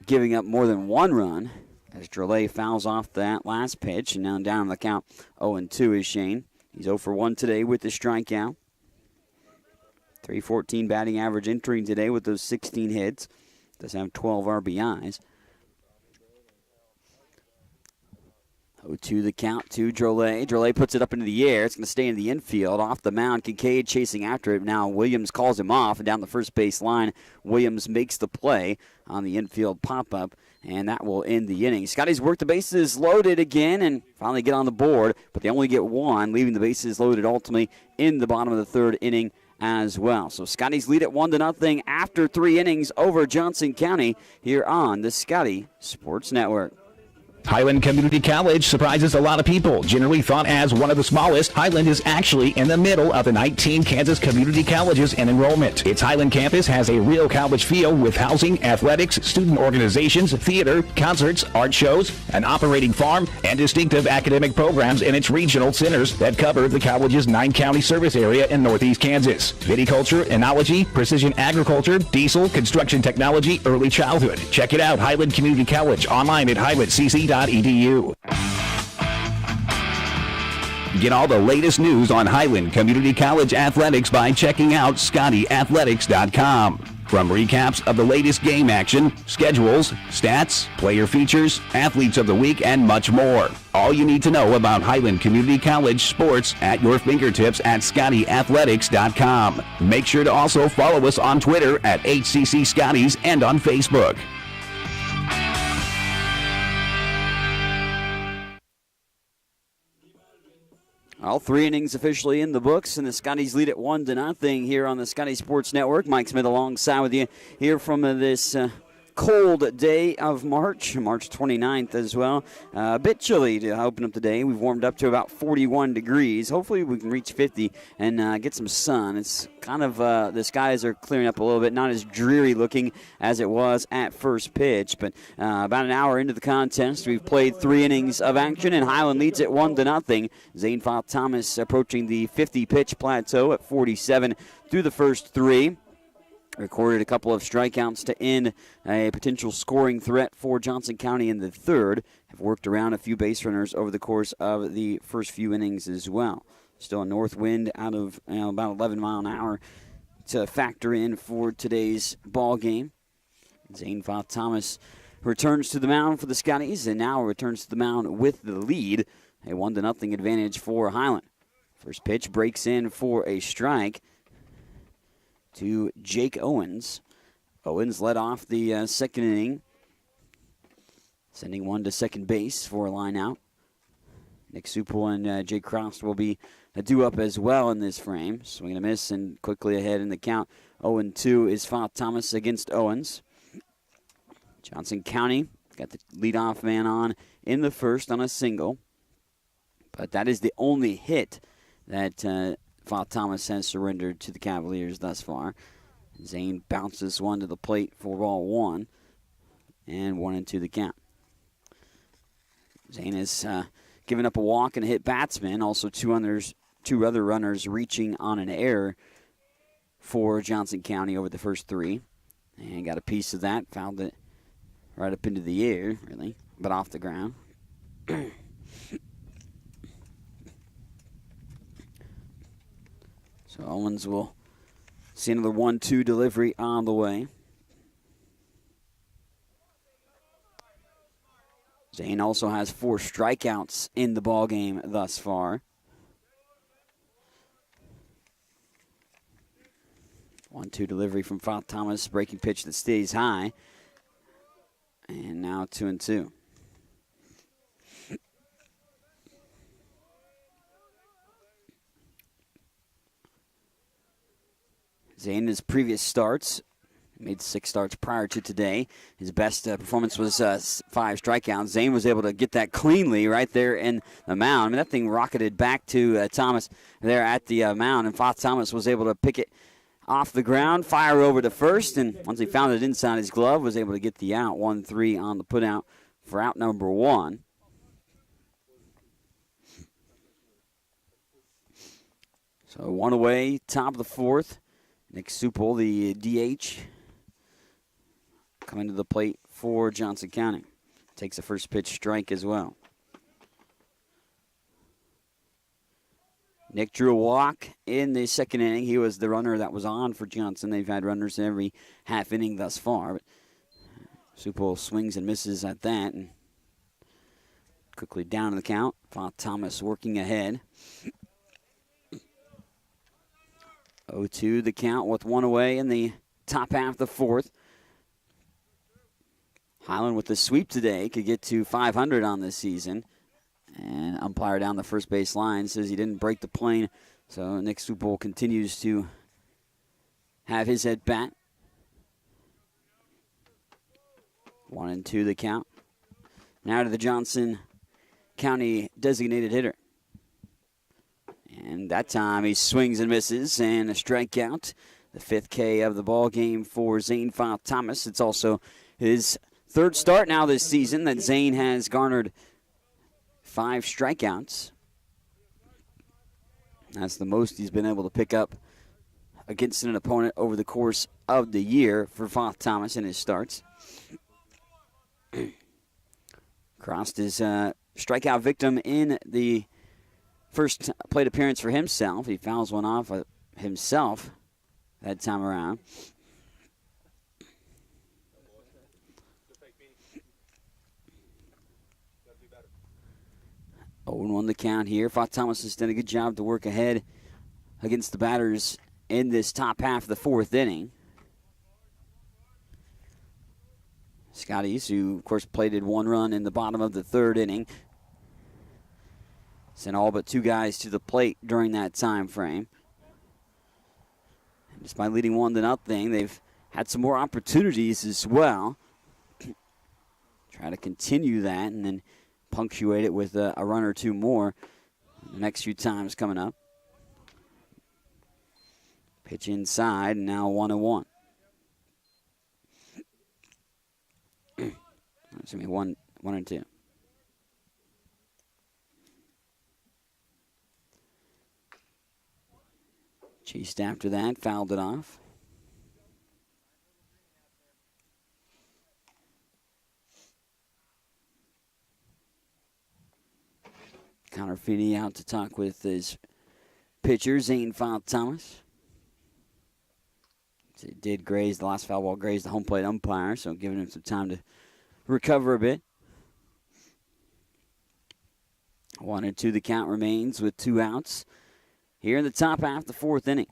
giving up more than 1 run, as Drolet fouls off that last pitch, and now down on the count 0-2 is Shane. He's 0 for 1 today with the strikeout. .314 batting average entering today with those 16 hits. Does have 12 RBIs. 0-2 the count to Drolet. Drolet puts it up into the air. It's going to stay in the infield. Off the mound, Kincaid chasing after it. Now Williams calls him off, and down the first base line, Williams makes the play on the infield pop-up, and that will end the inning. Scotties work the bases loaded again and finally get on the board, but they only get 1, leaving the bases loaded ultimately in the bottom of the 3rd inning as well. So Scotties lead at 1-0 after 3 innings over Johnson County here on the Scotty Sports Network.
Highland Community College surprises a lot of people. Generally thought as one of the smallest, Highland is actually in the middle of the 19 Kansas community colleges in enrollment. Its Highland campus has a real college feel with housing, athletics, student organizations, theater, concerts, art shows, an operating farm, and distinctive academic programs in its regional centers that cover the college's 9-county service area in northeast Kansas. Viticulture, enology, precision agriculture, diesel, construction technology, early childhood. Check it out, Highland Community College, online at highlandcc.edu. Get all the latest news on Highland Community College athletics by checking out ScottyAthletics.com. From recaps of the latest game action, schedules, stats, player features, athletes of the week, and much more. All you need to know about Highland Community College sports at your fingertips at ScottyAthletics.com. Make sure to also follow us on Twitter at HCC Scotties and on Facebook.
All 3 innings officially in the books, and the Scotties lead at 1-0 here on the Scotty Sports Network. Mike Smith alongside with you here from this cold day of March 29th as well. A bit chilly to open up the day. We've warmed up to about 41 degrees. Hopefully we can reach 50 and get some sun. It's kind of, the skies are clearing up a little bit, not as dreary looking as it was at first pitch, but about an hour into the contest, we've played 3 innings of action, and Highland leads at 1-0. Zane Foth Thomas approaching the 50-pitch plateau at 47 through the first 3. Recorded a couple of strikeouts to end a potential scoring threat for Johnson County in the 3rd. Have worked around a few base runners over the course of the first few innings as well. Still a north wind out of about 11 mile an hour to factor in for today's ball game. Zane Foth Thomas returns to the mound for the Scotties, and now returns to the mound with the lead. A 1-0 advantage for Highland. First pitch breaks in for a strike to Jake Owens. Owens led off the second inning, sending one to second base for a line out. Nick Supel and Jay Cross will be a due-up as well in this frame. Swing and a miss, and quickly ahead in the count. 0-2 is Fa Thomas against Owens. Johnson County got the leadoff man on in the first on a single. But that is the only hit that Fa Thomas has surrendered to the Cavaliers thus far. Zane bounces one to the plate for ball one. And 1-2 the count. Zane has given up a walk and a hit batsman. Also two other runners reaching on an error for Johnson County over the first three. And got a piece of that. Fouled it right up into the air, really, but off the ground. So Owens will see another 1-2 delivery on the way. Zane also has 4 strikeouts in the ballgame thus far. 1-2 delivery from Fa Thomas, breaking pitch that stays high. And now 2-2. Zane, in his previous starts, made 6 starts prior to today. His best performance was 5 strikeouts. Zane was able to get that cleanly right there in the mound. I mean, that thing rocketed back to Thomas there at the mound, and Fa Thomas was able to pick it off the ground, fire over to first, and once he found it inside his glove, was able to get the out. 1-3 on the putout for out number 1. So 1 away, top of the 4th. Nick Supel, the DH, coming to the plate for Johnson County. Takes a first pitch strike as well. Nick drew a walk in the second inning. He was the runner that was on for Johnson. They've had runners in every half inning thus far. But Supel swings and misses at that. And quickly down to the count. Fa Thomas working ahead. 0-2 the count with 1 away in the top half of the 4th. Highland with the sweep today could get to 500 on this season. And umpire down the first base line says he didn't break the plane. So Nick Supel continues to have his at bat. 1-2 the count. Now to the Johnson County designated hitter. And that time he swings and misses, and a strikeout. The 5th K of the ball game for Zane Fa Thomas. It's also his 3rd start now this season that Zane has garnered 5 strikeouts. That's the most he's been able to pick up against an opponent over the course of the year for Fa Thomas in his starts. Crossed his strikeout victim in the first plate appearance for himself. He fouls one off himself that time around. Oh, 1 the count here. Fa Thomas has done a good job to work ahead against the batters in this top half of the 4th inning. Scotties, who of course plated 1 run in the bottom of the 3rd inning, sent all but 2 guys to the plate during that time frame. And despite leading 1-0, they've had some more opportunities as well. Try to continue that and then punctuate it with a run or 2 more the next few times coming up. Pitch inside, and now 1-1. Excuse me, 1-2. Chased after that, fouled it off. Connor Feeney out to talk with his pitcher, Zane Fa Thomas. It did graze, the last foul ball grazed the home plate umpire, so giving him some time to recover a bit. 1-2 the count remains with 2 outs here in the top half of the 4th inning.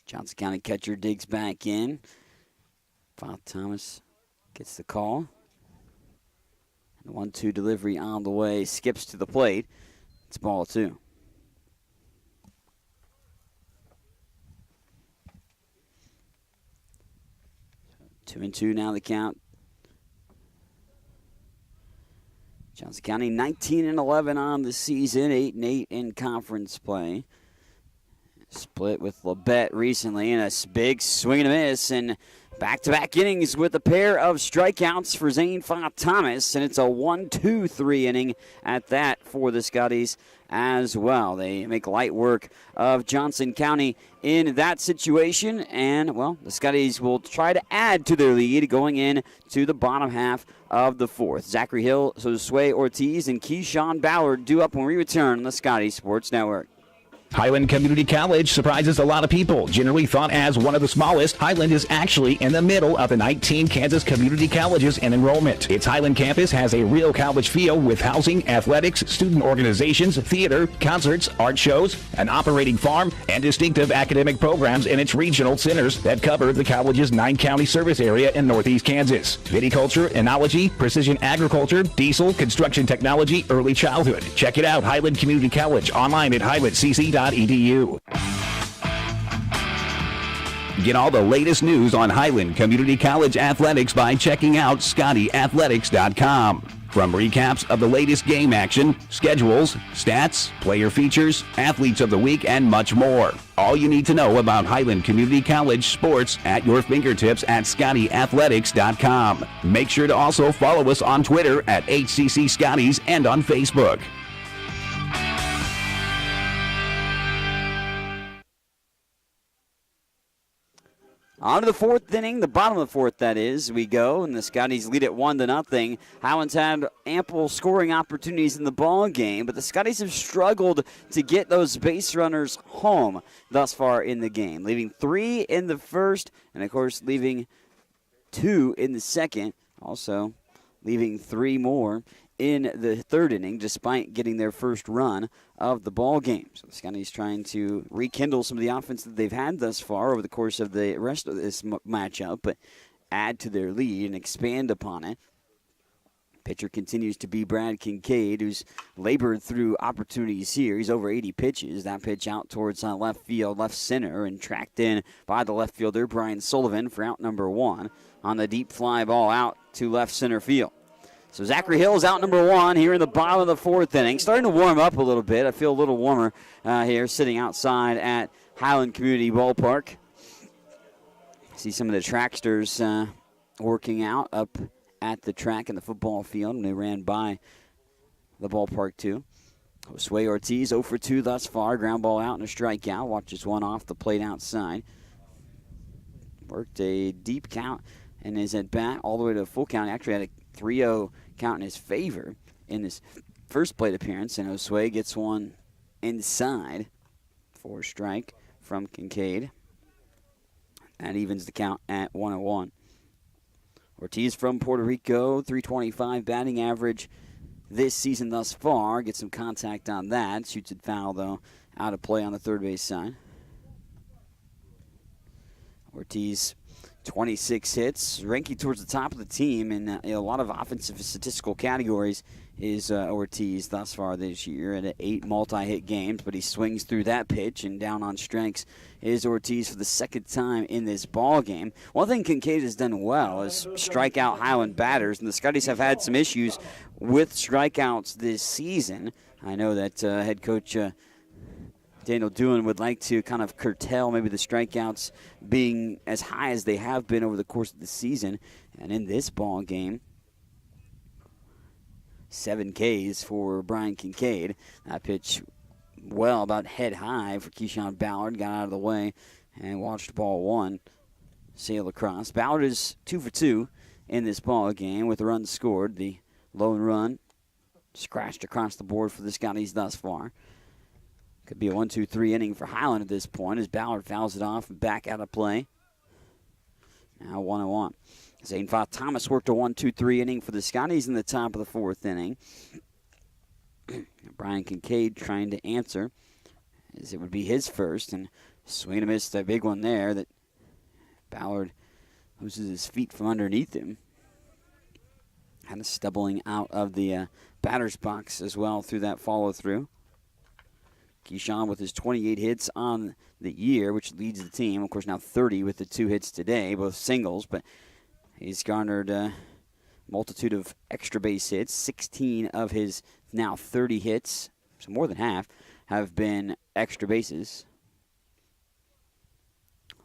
Johnson County catcher digs back in. Father Thomas gets the call. And 1-2 delivery on the way. Skips to the plate. It's ball 2. Two and two now the count. Johnson County 19-11 on the season, 8-8 in conference play. Split with Labette recently, and a big swing and a miss, and back-to-back innings with a pair of strikeouts for Zane Fa Thomas, and it's a 1-2-3 inning at that for the Scotties as well. They make light work of Johnson County in that situation, and, well, the Scotties will try to add to their lead going in to the bottom half of the fourth. Zachary Hill, Josue Ortiz, and Keyshawn Ballard due up when we return on the Scotties Sports Network.
Highland Community College surprises a lot of people. Generally thought as one of the smallest, Highland is actually in the middle of the 19 Kansas community colleges in enrollment. Its Highland campus has a real college feel with housing, athletics, student organizations, theater, concerts, art shows, an operating farm, and distinctive academic programs in its regional centers that cover the college's 9-county service area in northeast Kansas. Viticulture, enology, precision agriculture, diesel, construction technology, early childhood. Check it out, Highland Community College, online at highlandcc.edu. Get all the latest news on Highland Community College athletics by checking out ScottyAthletics.com. From recaps of the latest game action, schedules, stats, player features, athletes of the week, and much more. All you need to know about Highland Community College sports at your fingertips at ScottyAthletics.com. Make sure to also follow us on Twitter at HCC Scotties and on Facebook.
On to the fourth inning, the bottom of the fourth, that is, we go, and the Scotties lead it 1-0. Highlands had ample scoring opportunities in the ball game, but the Scotties have struggled to get those base runners home thus far in the game, leaving 3 in the first, and of course leaving 2 in the second, also leaving 3 more in the third inning, despite getting their first run of the ball game. So the Scotties trying to rekindle some of the offense that they've had thus far over the course of the rest of this matchup, but add to their lead and expand upon it. Pitcher continues to be Brad Kincaid, who's labored through opportunities here. He's over 80 pitches. That pitch out towards left field, left center, and tracked in by the left fielder, Brian Sullivan, for out number 1 on the deep fly ball out to left center field. So Zachary Hill is out number 1 here in the bottom of the fourth inning. Starting to warm up a little bit. I feel a little warmer here sitting outside at Highland Community Ballpark. See some of the tracksters working out up at the track in the football field, and they ran by the ballpark too. Josue Ortiz 0 for 2 thus far. Ground ball out and a strikeout. Watches one off the plate outside. Worked a deep count and is at bat all the way to a full count. Actually had a 3-0 count in his favor in his first plate appearance, and Josue gets one inside for a strike from Kincaid. That evens the count at 1-1. Ortiz from Puerto Rico, 325 batting average this season thus far. Gets some contact on that. Shoots it foul, though, out of play on the third base side. Ortiz, 26 hits, ranking towards the top of the team in a lot of offensive statistical categories is Ortiz thus far this year at 8 multi-hit games, but he swings through that pitch, and down on strikes is Ortiz for the second time in this ball game. One thing Kincaid has done well is strike out Highland batters, and the Scotties have had some issues with strikeouts this season. I know that head coach Daniel Doohan would like to kind of curtail maybe the strikeouts being as high as they have been over the course of the season. And in this ball game, 7 Ks for Brian Kincaid. That pitch well about head high for Keyshawn Ballard. Got out of the way and watched ball 1 sail across. Ballard is 2 for 2 in this ball game with a run scored. The lone run scratched across the board for the Scotties thus far. Could be a 1-2-3 inning for Highland at this point as Ballard fouls it off and back out of play. Now 1-1. Zane Fa Thomas worked a 1-2-3 inning for the Scotties in the top of the fourth inning. Brian Kincaid trying to answer as it would be his first, and swing and a miss, that big one there that Ballard loses his feet from underneath him. Kind of stumbling out of the batter's box as well through that follow-through. Keyshawn with his 28 hits on the year, which leads the team. Of course, now 30 with the 2 hits today, both singles, but he's garnered a multitude of extra base hits. 16 of his now 30 hits, so more than half, have been extra bases.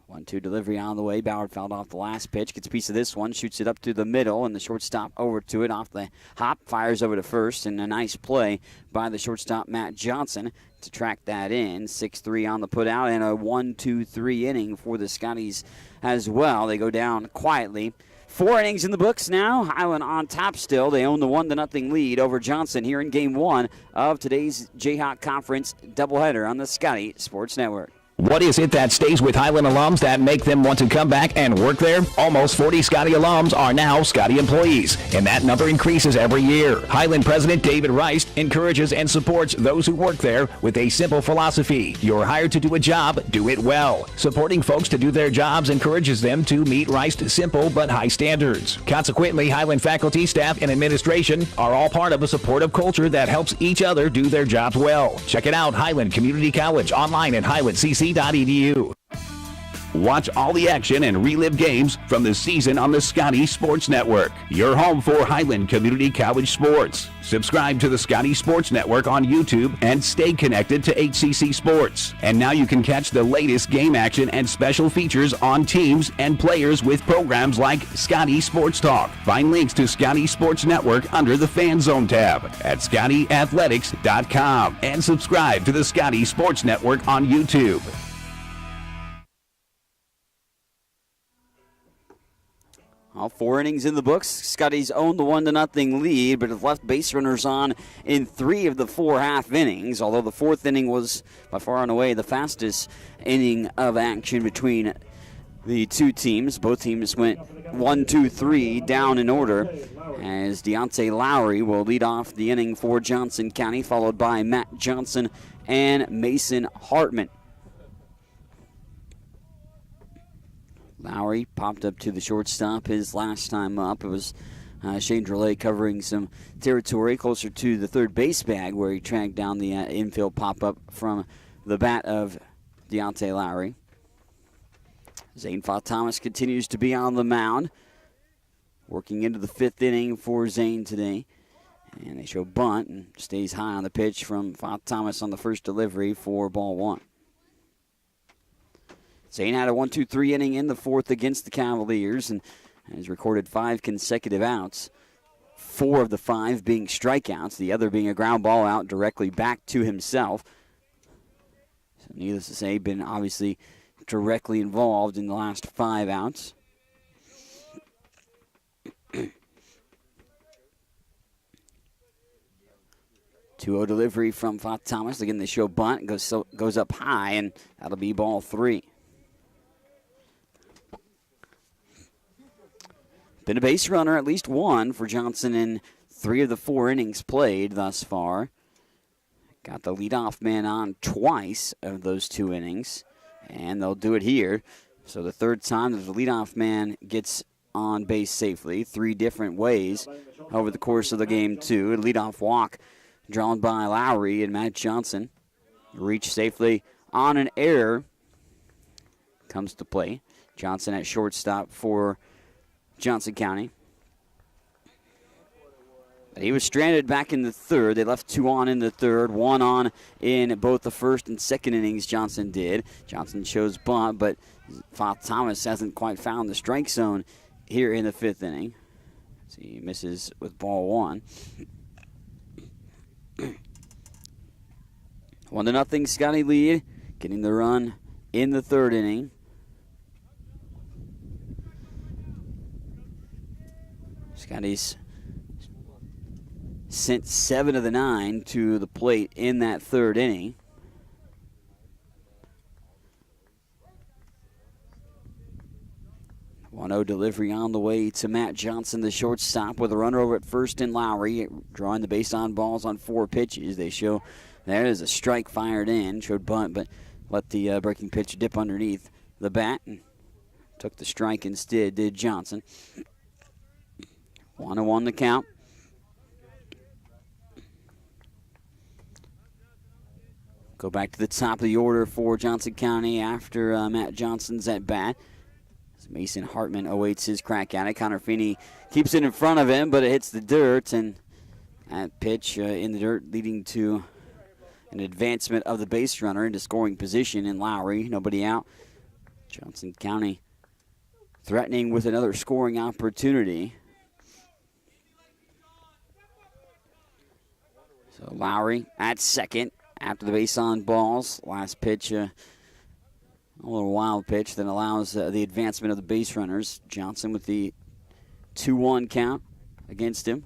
1-2 delivery on the way. Ballard fouled off the last pitch. Gets a piece of this one. Shoots it up to the middle, and the shortstop over to it. Off the hop. Fires over to first, and a nice play by the shortstop, Matt Johnson, to track that in. 6-3 on the putout, and a 1-2-3 inning for the Scotties as well. They go down quietly. 4 innings in the books now. Highland on top still. They own the 1-0 lead over Johnson here in Game 1 of today's Jayhawk Conference doubleheader on the Scotty Sports Network.
What is it that stays with Highland alums that make them want to come back and work there? Almost 40 Scotty alums are now Scotty employees, and that number increases every year. Highland President David Rice encourages and supports those who work there with a simple philosophy. You're hired to do a job, do it well. Supporting folks to do their jobs encourages them to meet Rice's simple but high standards. Consequently, Highland faculty, staff, and administration are all part of a supportive culture that helps each other do their jobs well. Check it out, Highland Community College, online at highlandcc.edu. Watch all the action and relive games from the season on the Scotty Sports Network, your home for Highland Community College sports. Subscribe to the Scotty Sports Network on YouTube and stay connected to HCC Sports. And now you can catch the latest game action and special features on teams and players with programs like Scotty Sports Talk. Find links to Scotty Sports Network under the Fan Zone tab at ScottyAthletics.com and subscribe to the Scotty Sports Network on YouTube.
All 4 innings in the books. Scotties own the 1-0 lead, but have left base runners on in 3 of the 4 half innings, although the 4th inning was by far and away the fastest inning of action between the 2 teams. Both teams went 1-2-3 down in order, as Deontay Lowry will lead off the inning for Johnson County, followed by Matt Johnson and Mason Hartman. Lowry popped up to the shortstop his last time up. It was Shane Drelay covering some territory closer to the third base bag, where he tracked down the infield pop-up from the bat of Deontay Lowry. Zane Thomas continues to be on the mound, working into the 5th inning for Zane today. And they show bunt, and stays high on the pitch from Thomas on the first delivery for ball 1. Zane had a 1-2-3 inning in the 4th against the Cavaliers and has recorded 5 consecutive outs, 4 of the 5 being strikeouts, the other being a ground ball out directly back to himself. So needless to say, been obviously directly involved in the last 5 outs. Two-0 delivery from Thomas. Again, they show bunt, goes up high, and that'll be ball 3. Been a base runner, at least 1 for Johnson in 3 of the 4 innings played thus far. Got the leadoff man on twice of those 2 innings, and they'll do it here. So the 3rd time that the leadoff man gets on base safely, 3 different ways over the course of the game, too. A leadoff walk drawn by Lowry, and Matt Johnson reached safely on an error. Comes to play. Johnson at shortstop for Johnson County. But he was stranded back in the 3rd. They left 2 on in the 3rd, 1 on in both the 1st and 2nd innings. Johnson did. Johnson shows bunt, but Thomas hasn't quite found the strike zone here in the 5th inning. So he misses with ball 1. 1-0 Scotty lead, getting the run in the 3rd inning. Scotty's sent 7 of the 9 to the plate in that 3rd inning. One-0 delivery on the way to Matt Johnson, the shortstop, with a runner over at first and Lowry, drawing the base on balls on 4 pitches. They show There is a strike fired in. Showed bunt, but let the breaking pitch dip underneath the bat and took the strike instead, did Johnson. 1-1 the count. Go back to the top of the order for Johnson County after Matt Johnson's at bat. As Mason Hartman awaits his crack at it. Connor Feeney keeps it in front of him, but it hits the dirt, and that pitch in the dirt leading to an advancement of the base runner into scoring position in Lowry. Nobody out. Johnson County threatening with another scoring opportunity. So Lowry at second after the base on balls. Last pitch, a little wild pitch that allows the advancement of the base runners. Johnson with the 2-1 count against him.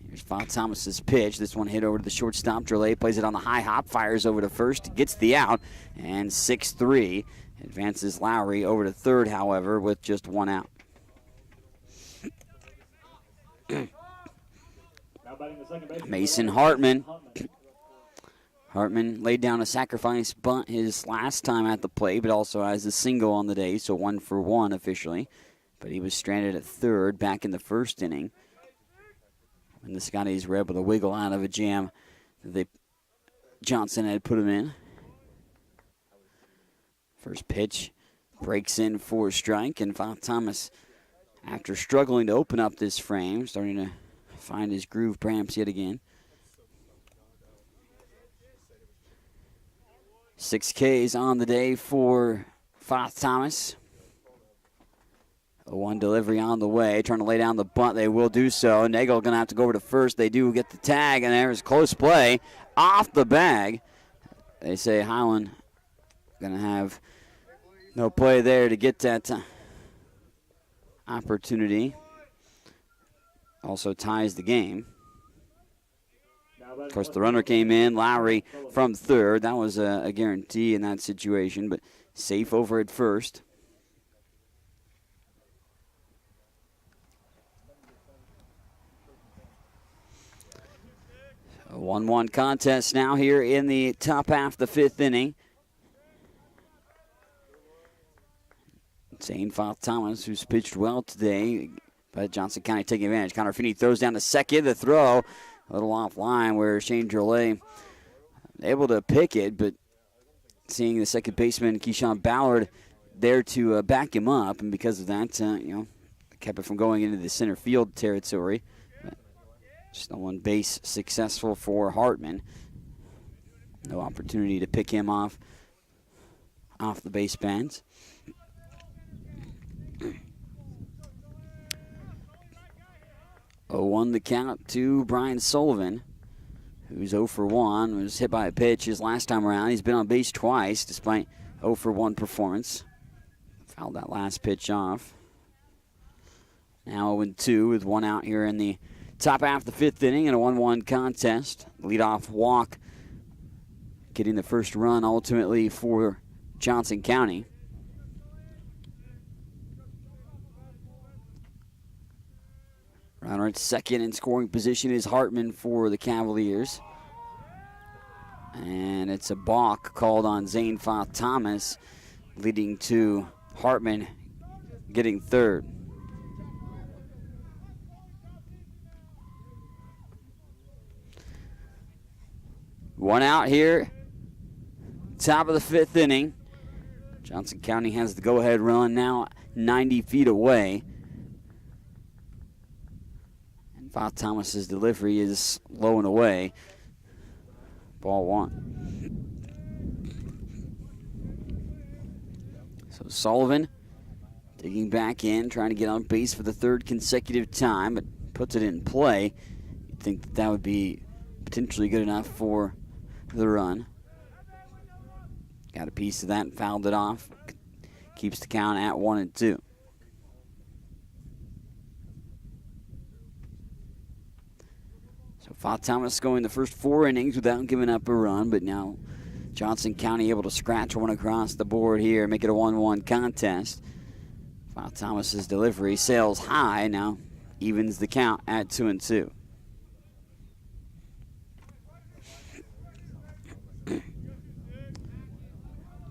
Here's Fatih Thomas's pitch. This one hit over to the shortstop. Drollet plays it on the high hop, fires over to first, gets the out, and 6-3. Advances Lowry over to third, however, with just one out. Mason Hartman. Hartman laid down a sacrifice bunt his last time at the plate, but also has a single on the day, so 1 for 1 officially. But he was stranded at third back in the first inning. When the Scotties were able to wiggle out of a jam that Johnson had put him in. First pitch breaks in for a strike, and Fatih Thomas, after struggling to open up this frame, starting to find his groove perhaps yet again. 6 Ks on the day for Fatih Thomas. A 1 delivery on the way, trying to lay down the bunt. They will do so. Nagel going to have to go over to first. They do get the tag, and there's close play off the bag. They say Highland going to have no play there to get that opportunity. Also ties the game. Of course, the runner came in. Lowry from third. That was a guarantee in that situation, but safe over at first. A 1-1 contest now here in the top half of the 5th inning. Zane Fatih Thomas, who's pitched well today, but Johnson County taking advantage. Connor Feeney throws down to second. The throw a little offline where Shane Drolet able to pick it, but seeing the second baseman, Keyshawn Ballard, there to back him up, and because of that, kept it from going into the center field territory. Stolen base successful for Hartman. No opportunity to pick him off the base bands. Won the count to Brian Sullivan, who's 0 for 1, was hit by a pitch his last time around. He's been on base twice despite 0 for 1 performance. Fouled that last pitch off. Now 0-2 with 1 out here in the top half of the 5th inning in a 1-1 contest. Leadoff walk getting the first run ultimately for Johnson County. Runner at second in scoring position is Hartman for the Cavaliers. And it's a balk called on Zane Fatih Thomas, leading to Hartman getting third. One out here, top of the 5th inning. Johnson County has the go-ahead run now 90 feet away. And Fatih Thomas's delivery is low and away. Ball 1. So Sullivan digging back in, trying to get on base for the 3rd consecutive time, but puts it in play. You'd think that would be potentially good enough for the run. Got a piece of that and fouled it off. Keeps the count at 1-2. So Fatih Thomas going the first 4 innings without giving up a run, but now Johnson County able to scratch one across the board here, make it a 1-1 contest. Fatih Thomas's delivery sails high, now evens the count at 2-2.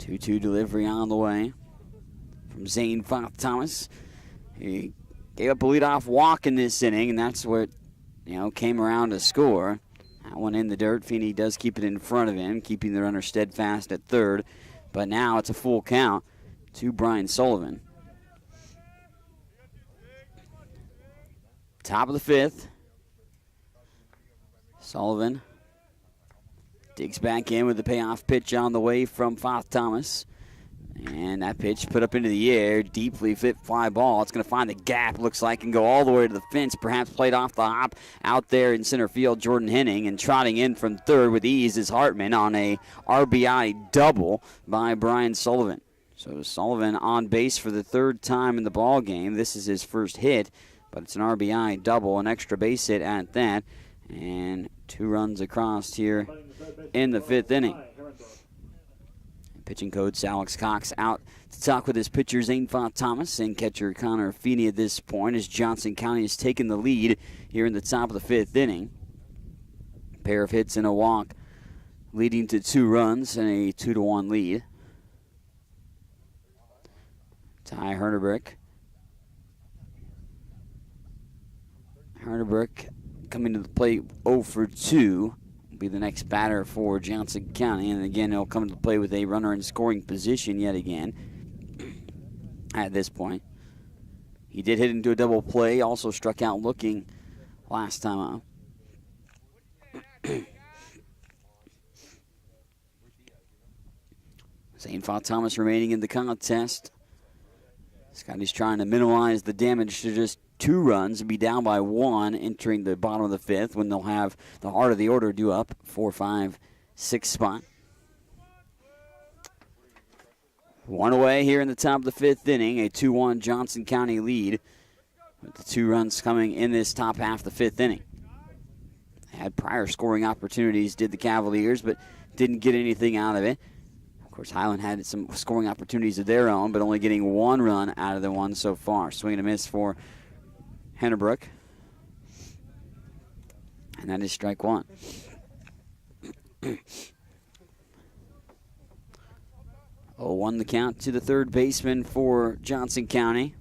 2-2 delivery on the way from Zane Thomas. He gave up a leadoff walk in this inning, and that's what, came around to score. That one in the dirt. Feeney does keep it in front of him, keeping the runner steadfast at third. But now it's a full count to Brian Sullivan. Top of the fifth. Sullivan digs back in with the payoff pitch on the way from Foth Thomas. And that pitch put up into the air, deeply fit fly ball. It's going to find the gap, looks like, and go all the way to the fence. Perhaps played off the hop out there in center field, Jordan Henning. And trotting in from third with ease is Hartman on a RBI double by Brian Sullivan. So Sullivan on base for the third time in the ball game. This is his first hit, but it's an RBI double, an extra base hit at that. And 2 runs across here in the fifth inning. Pitching coach Alex Cox out to talk with his pitcher Zane Foth Thomas and catcher Connor Feeney at this point as Johnson County has taken the lead here in the top of the fifth inning. A pair of hits and a walk leading to 2 runs and a 2-1 lead. Ty Hernebrick. Hernebrick coming to the plate 0 for 2. Be the next batter for Johnson County, and again he'll come to play with a runner in scoring position yet again at this point. He did hit into a double play, also struck out looking last time out. Zane Foth Thomas remaining in the contest. Scotty's trying to minimize the damage to just 2 runs and be down by 1 entering the bottom of the fifth when they'll have the heart of the order due up 4, 5, 6 spot. 1 away here in the top of the fifth inning, a 2-1 Johnson County lead with the 2 runs coming in this top half of the fifth inning. Had prior scoring opportunities, did the Cavaliers, but didn't get anything out of it. Of course, Highland had some scoring opportunities of their own, but only getting 1 run out of the one so far. Swing and a miss for Hennerbrook. And that is strike 1. Oh, 1 the count to the third baseman for Johnson County.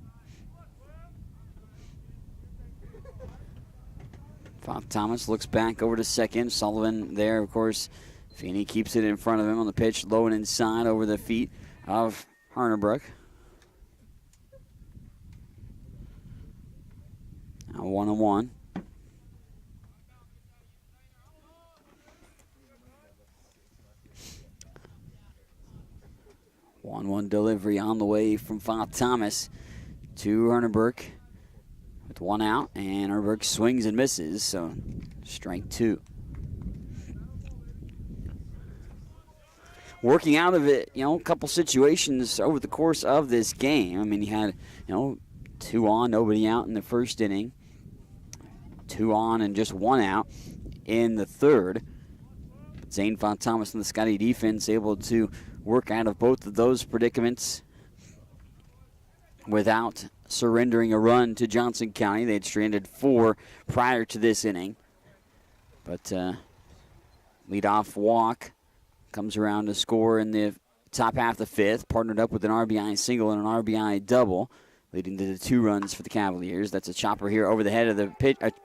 Foth Thomas looks back over to second. Sullivan there, of course. Feeney keeps it in front of him on the pitch, low and inside over the feet of Hernerbrook. Now 1-1. One delivery on the way from Foth Thomas to Hernerbrook with 1 out, and Hernerbrook swings and misses, so strike 2. Working out of it, a couple situations over the course of this game. I mean, he had, 2 on, nobody out in the first inning. 2 on and just 1 out in the third. Zane Foth Thomas and the Scotty defense able to work out of both of those predicaments without surrendering a run to Johnson County. They had stranded 4 prior to this inning. But leadoff walk comes around to score in the top half of the fifth, partnered up with an RBI single and an RBI double, leading to the 2 runs for the Cavaliers. That's a chopper here over the head of the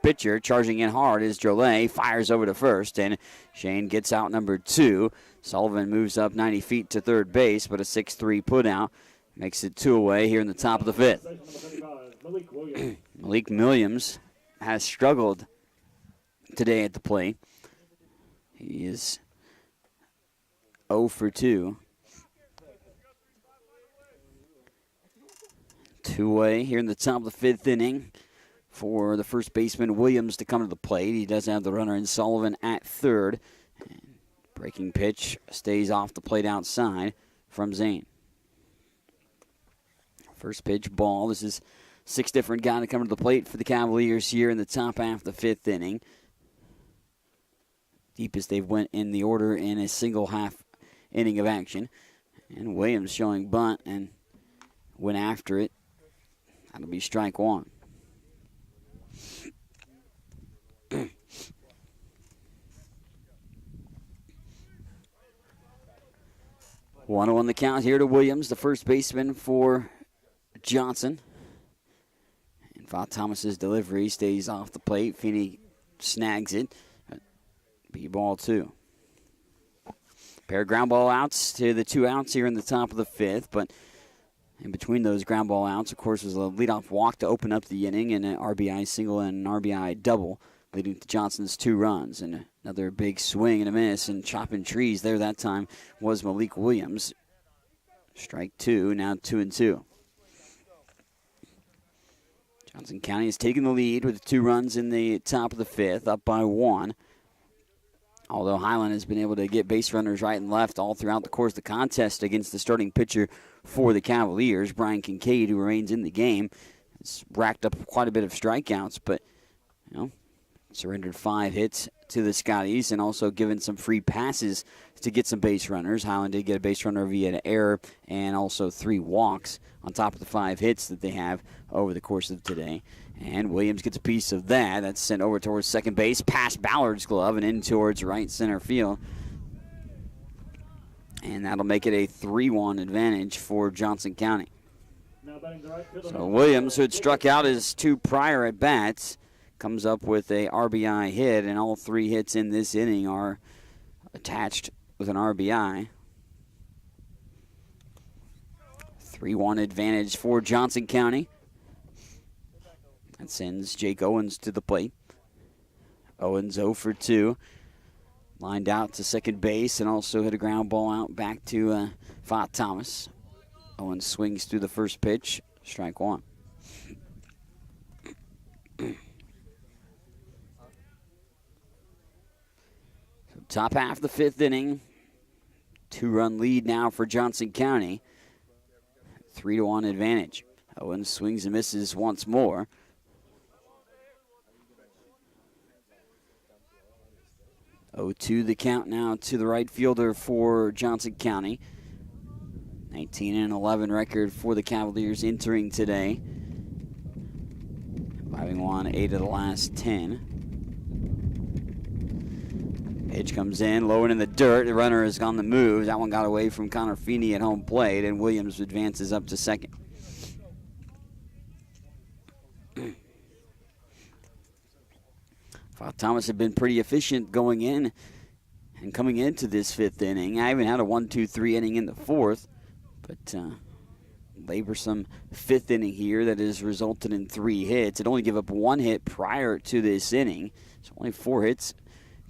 pitcher. Charging in hard is Drolet, fires over to first, and Shane gets out number 2. Sullivan moves up 90 feet to third base, but a 6-3 put out makes it 2 away here in the top of the fifth. Malik Williams has struggled today at the plate. He is 0 for 2. 2 away here in the top of the fifth inning for the first baseman Williams to come to the plate. He does have the runner in Sullivan at third. Breaking pitch stays off the plate outside from Zane. First pitch ball. This is 6 different guys to come to the plate for the Cavaliers here in the top half of the fifth inning. Deepest they've went in the order in a single half inning of action. And Williams showing bunt and went after it. That'll be strike 1. 1-1 the count here to Williams, the first baseman for Johnson. And Fatih Thomas's delivery stays off the plate. Feeney snags it. B-ball 2. Pair of ground ball outs to the 2 outs here in the top of the 5th, but in between those ground ball outs, of course, was a leadoff walk to open up the inning, and an RBI single and an RBI double, leading to Johnson's 2 runs. And another big swing and a miss, and chopping trees there that time was Malik Williams. Strike 2, now 2-2. Johnson County has taken the lead with 2 runs in the top of the 5th, up by 1. Although Highland has been able to get base runners right and left all throughout the course of the contest against the starting pitcher for the Cavaliers, Brian Kincaid, who remains in the game. Has racked up quite a bit of strikeouts, but surrendered 5 hits to the Scotties and also given some free passes to get some base runners. Highland did get a base runner via an error and also 3 walks on top of the 5 hits that they have over the course of today. And Williams gets a piece of that. That's sent over towards second base, past Ballard's glove and in towards right center field. And that'll make it a 3-1 advantage for Johnson County. So Williams, who had struck out his 2 prior at-bats, comes up with a RBI hit, and all 3 hits in this inning are attached with an RBI. 3-1 advantage for Johnson County. That sends Jake Owens to the plate. Owens 0 for 2. Lined out to second base and also hit a ground ball out back to Fatih Thomas. Owens swings through the first pitch. Strike 1. Top half of the 5th inning. 2-run lead now for Johnson County. 3-1 advantage. Owens swings and misses once more. 0-2 the count now to the right fielder for Johnson County. 19-11 record for the Cavaliers entering today. Having won 8 of the last 10. Pitch comes in, low and in the dirt. The runner is on the move. That one got away from Connor Feeney at home plate, and Williams advances up to second. Fatih Thomas had been pretty efficient going in and coming into this 5th inning. I even had a 1-2-3 inning in the 4th, but laborsome 5th inning here that has resulted in 3 hits. It only gave up 1 hit prior to this inning, so only 4 hits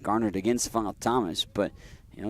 garnered against Fatih Thomas, but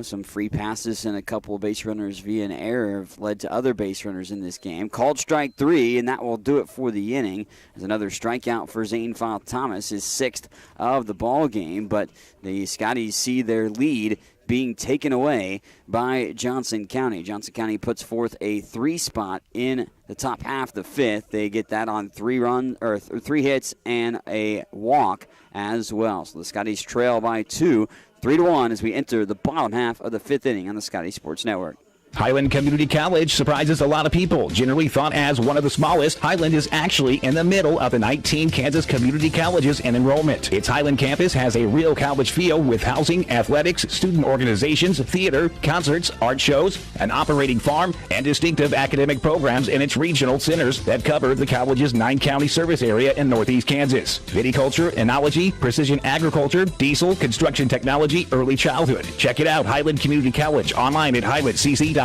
some free passes and a couple of base runners via an error have led to other base runners in this game. Called strike 3, and that will do it for the inning. As another strikeout for Zane Fatih Thomas, his 6th of the ball game, but the Scotties see their lead being taken away by Johnson County. Johnson County puts forth a 3 spot in the top half of the 5th. They get that on 3 hits and a walk as well. So the Scotties trail by 2, 3-1 as we enter the bottom half of the 5th inning on the Scotty Sports Network.
Highland Community College surprises a lot of people. Generally thought as one of the smallest, Highland is actually in the middle of the 19 Kansas community colleges in enrollment. Its Highland campus has a real college feel with housing, athletics, student organizations, theater, concerts, art shows, an operating farm, and distinctive academic programs in its regional centers that cover the college's 9-county service area in northeast Kansas. Viticulture, enology, precision agriculture, diesel, construction technology, early childhood. Check it out, Highland Community College, online at highlandcc.edu.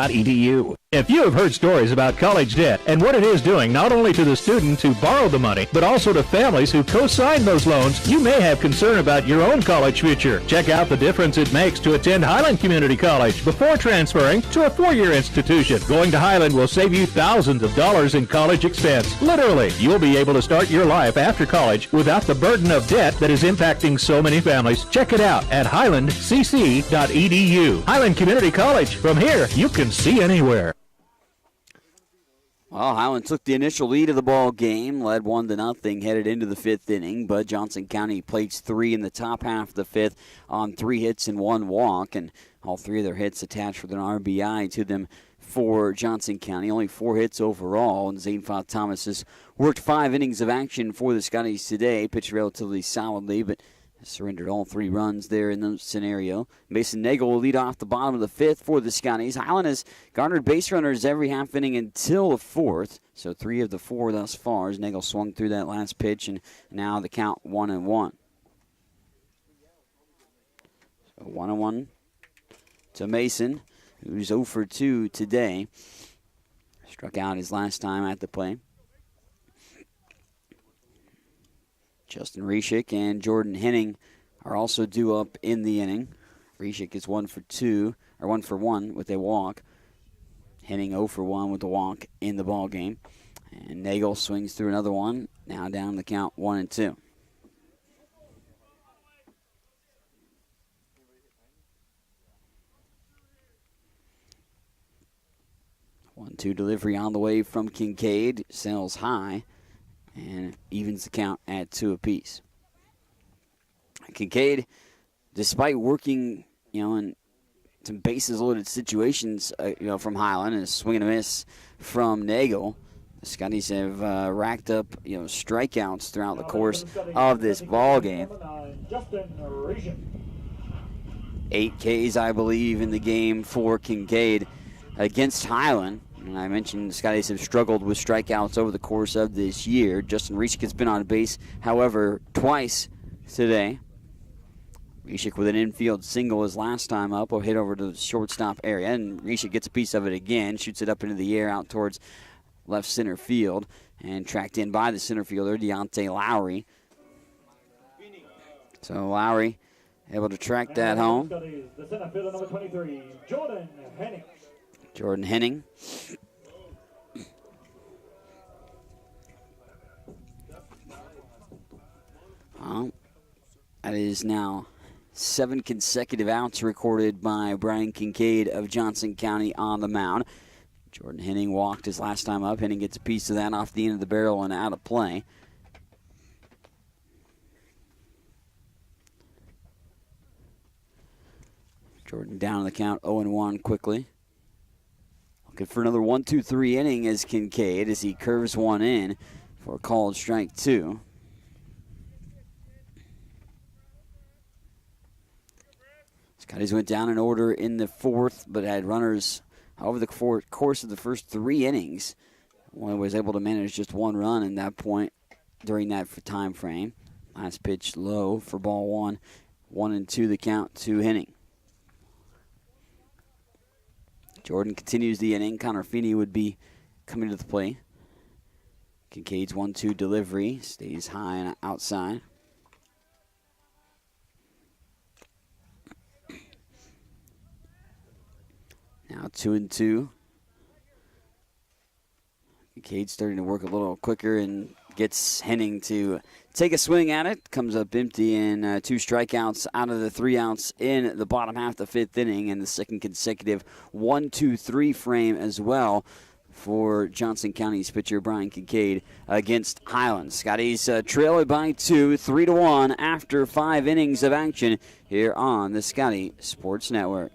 If you have heard stories about college debt and what it is doing not only to the student who borrowed the money, but also to families who co-signed those loans, you may have concern about your own college future. Check out the difference it makes to attend Highland Community College before transferring to a 4-year institution. Going to Highland will save you thousands of dollars in college expense. Literally, you'll be able to start your life after college without the burden of debt that is impacting so many families. Check it out at highlandcc.edu. Highland Community College. From here, you can see anywhere.
Well, Highland took the initial lead of the ball game, led 1-0, headed into the 5th inning, but Johnson County plates 3 in the top half of the 5th on 3 hits and 1 walk, and all 3 of their hits attached with an RBI to them for Johnson County. Only 4 hits overall, and Zane Fatih Thomas has worked 5 innings of action for the Scotties today, pitched relatively solidly, but Surrendered all 3 runs there in the scenario. Mason Nagel will lead off the bottom of the 5th for the Scotties. Highland has garnered base runners every half inning until the 4th, so 3 of the 4 thus far as Nagel swung through that last pitch, and now the count 1-1. So 1-1 to Mason, who's 0 for 2 today. Struck out his last time at the plate. Justin Reshik and Jordan Henning are also due up in the inning. Reshik is 1 for 2, or 1 for 1 with a walk. Henning 0 for 1 with a walk in the ball game. And Nagel swings through another one. Now down the count 1-2. One-two delivery on the way from Kincaid. Sails high and evens the count at 2 apiece. Kincaid, despite working, in some bases-loaded situations, from Highland and a swing and a miss from Nagel, the Scotties have racked up, strikeouts throughout the course of this ball game. 8 Ks, I believe, in the game for Kincaid against Highland. And I mentioned the Scotties have struggled with strikeouts over the course of this year. Justin Reshik has been on base, however, twice today. Reshik with an infield single his last time up, will hit over to the shortstop area, and Reshik gets a piece of it again, shoots it up into the air out towards left center field, and tracked in by the center fielder, Deontay Lowry. So Lowry able to track that home.
The center fielder, number 23, Jordan Henning.
Jordan Henning. That is now 7 consecutive outs recorded by Brian Kincaid of Johnson County on the mound. Jordan Henning walked his last time up. Henning gets a piece of that off the end of the barrel and out of play. Jordan down on the count, 0-1 quickly. Looking for another 1-2-3 inning as Kincaid as he curves one in for a called strike 2. Scotties went down in order in the 4th, but had runners over the course of the first 3 innings. Only was able to manage just 1 run in that point during that time frame. Last pitch low for ball 1. 1-2 the count to Henning. Jordan continues the inning. Connor Feeney would be coming to the plate. Kincaid's 1-2 delivery stays high and outside. Now 2-2. Kincaid starting to work a little quicker and gets Henning to take a swing at it. Comes up empty and 2 strikeouts out of the 3 outs in the bottom half of the 5th inning, and the second consecutive 1-2-3 frame as well for Johnson County's pitcher Brian Kincaid against Highland. Scotties trail it by 2, 3-1 after 5 innings of action here on the Scotty Sports Network.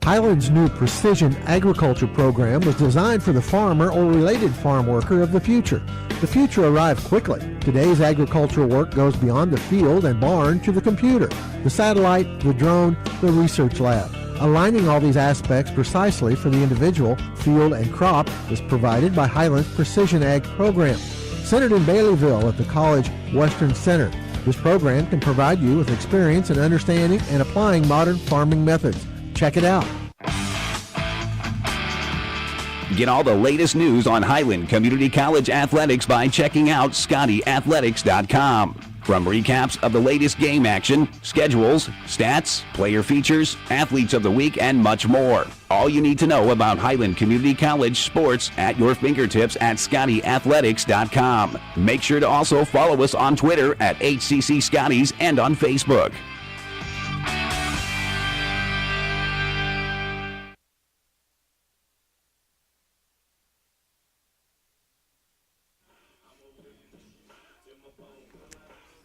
Highland's new precision agriculture program was designed for the farmer or related farm worker of the future. The future arrived quickly. Today's agricultural work goes beyond the field and barn to the computer, the satellite, the drone, the research lab. Aligning all these aspects precisely for the individual, field, and crop is provided by Highland's Precision Ag program. Centered in Baileyville at the College Western Center, this program can provide you with experience in understanding and applying modern farming methods. Check it out.
Get all the latest news on Highland Community College athletics by checking out ScottyAthletics.com. From recaps of the latest game action, schedules, stats, player features, athletes of the week, and much more. All you need to know about Highland Community College sports at your fingertips at ScottyAthletics.com. Make sure to also follow us on Twitter at HCC Scotties and on Facebook.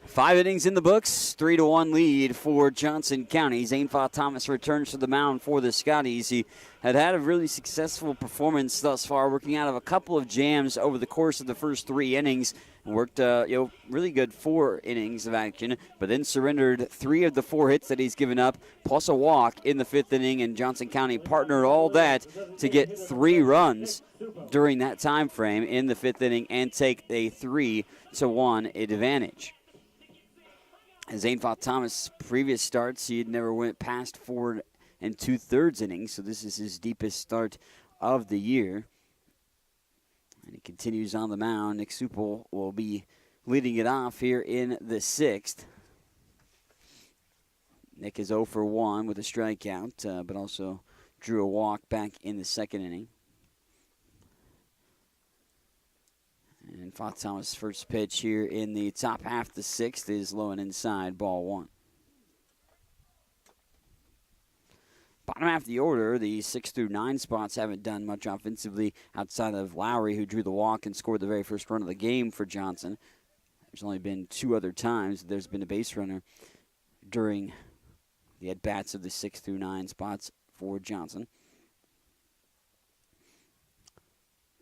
5 innings in the books, 3-1 lead for Johnson County. Zane Thomas returns to the mound for the Scotties. He had a really successful performance thus far, working out of a couple of jams over the course of the first 3 innings. Worked really good 4 innings of action, but then surrendered 3 of the 4 hits that he's given up, plus a walk in the 5th inning, and Johnson County partnered all that to get 3 runs during that time frame in the 5th inning and take a 3-1 advantage. Zane Thomas' previous starts, he had never went past 4 2/3 innings, so this is his deepest start of the year. And he continues on the mound. Nick Supel will be leading it off here in the 6th. Nick is 0 for 1 with a strikeout, but also drew a walk back in the 2nd inning. And Thomas' first pitch here in the top half of the 6th is low and inside, ball 1. Bottom half of the order, the 6 through 9 spots haven't done much offensively outside of Lowry, who drew the walk and scored the very first run of the game for Johnson. There's only been 2 other times there's been a base runner during the at-bats of the 6 through 9 spots for Johnson.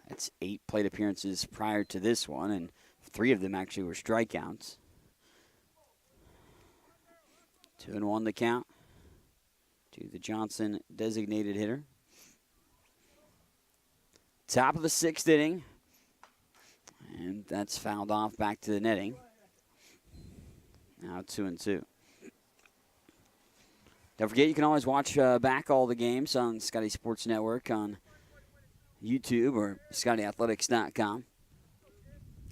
That's 8 plate appearances prior to this one, and 3 of them actually were strikeouts. 2-1 the count to the Johnson designated hitter. Top of the 6th inning, and that's fouled off back to the netting. Now 2-2. Don't forget, you can always watch back all the games on Scotty Sports Network on YouTube or ScottyAthletics.com.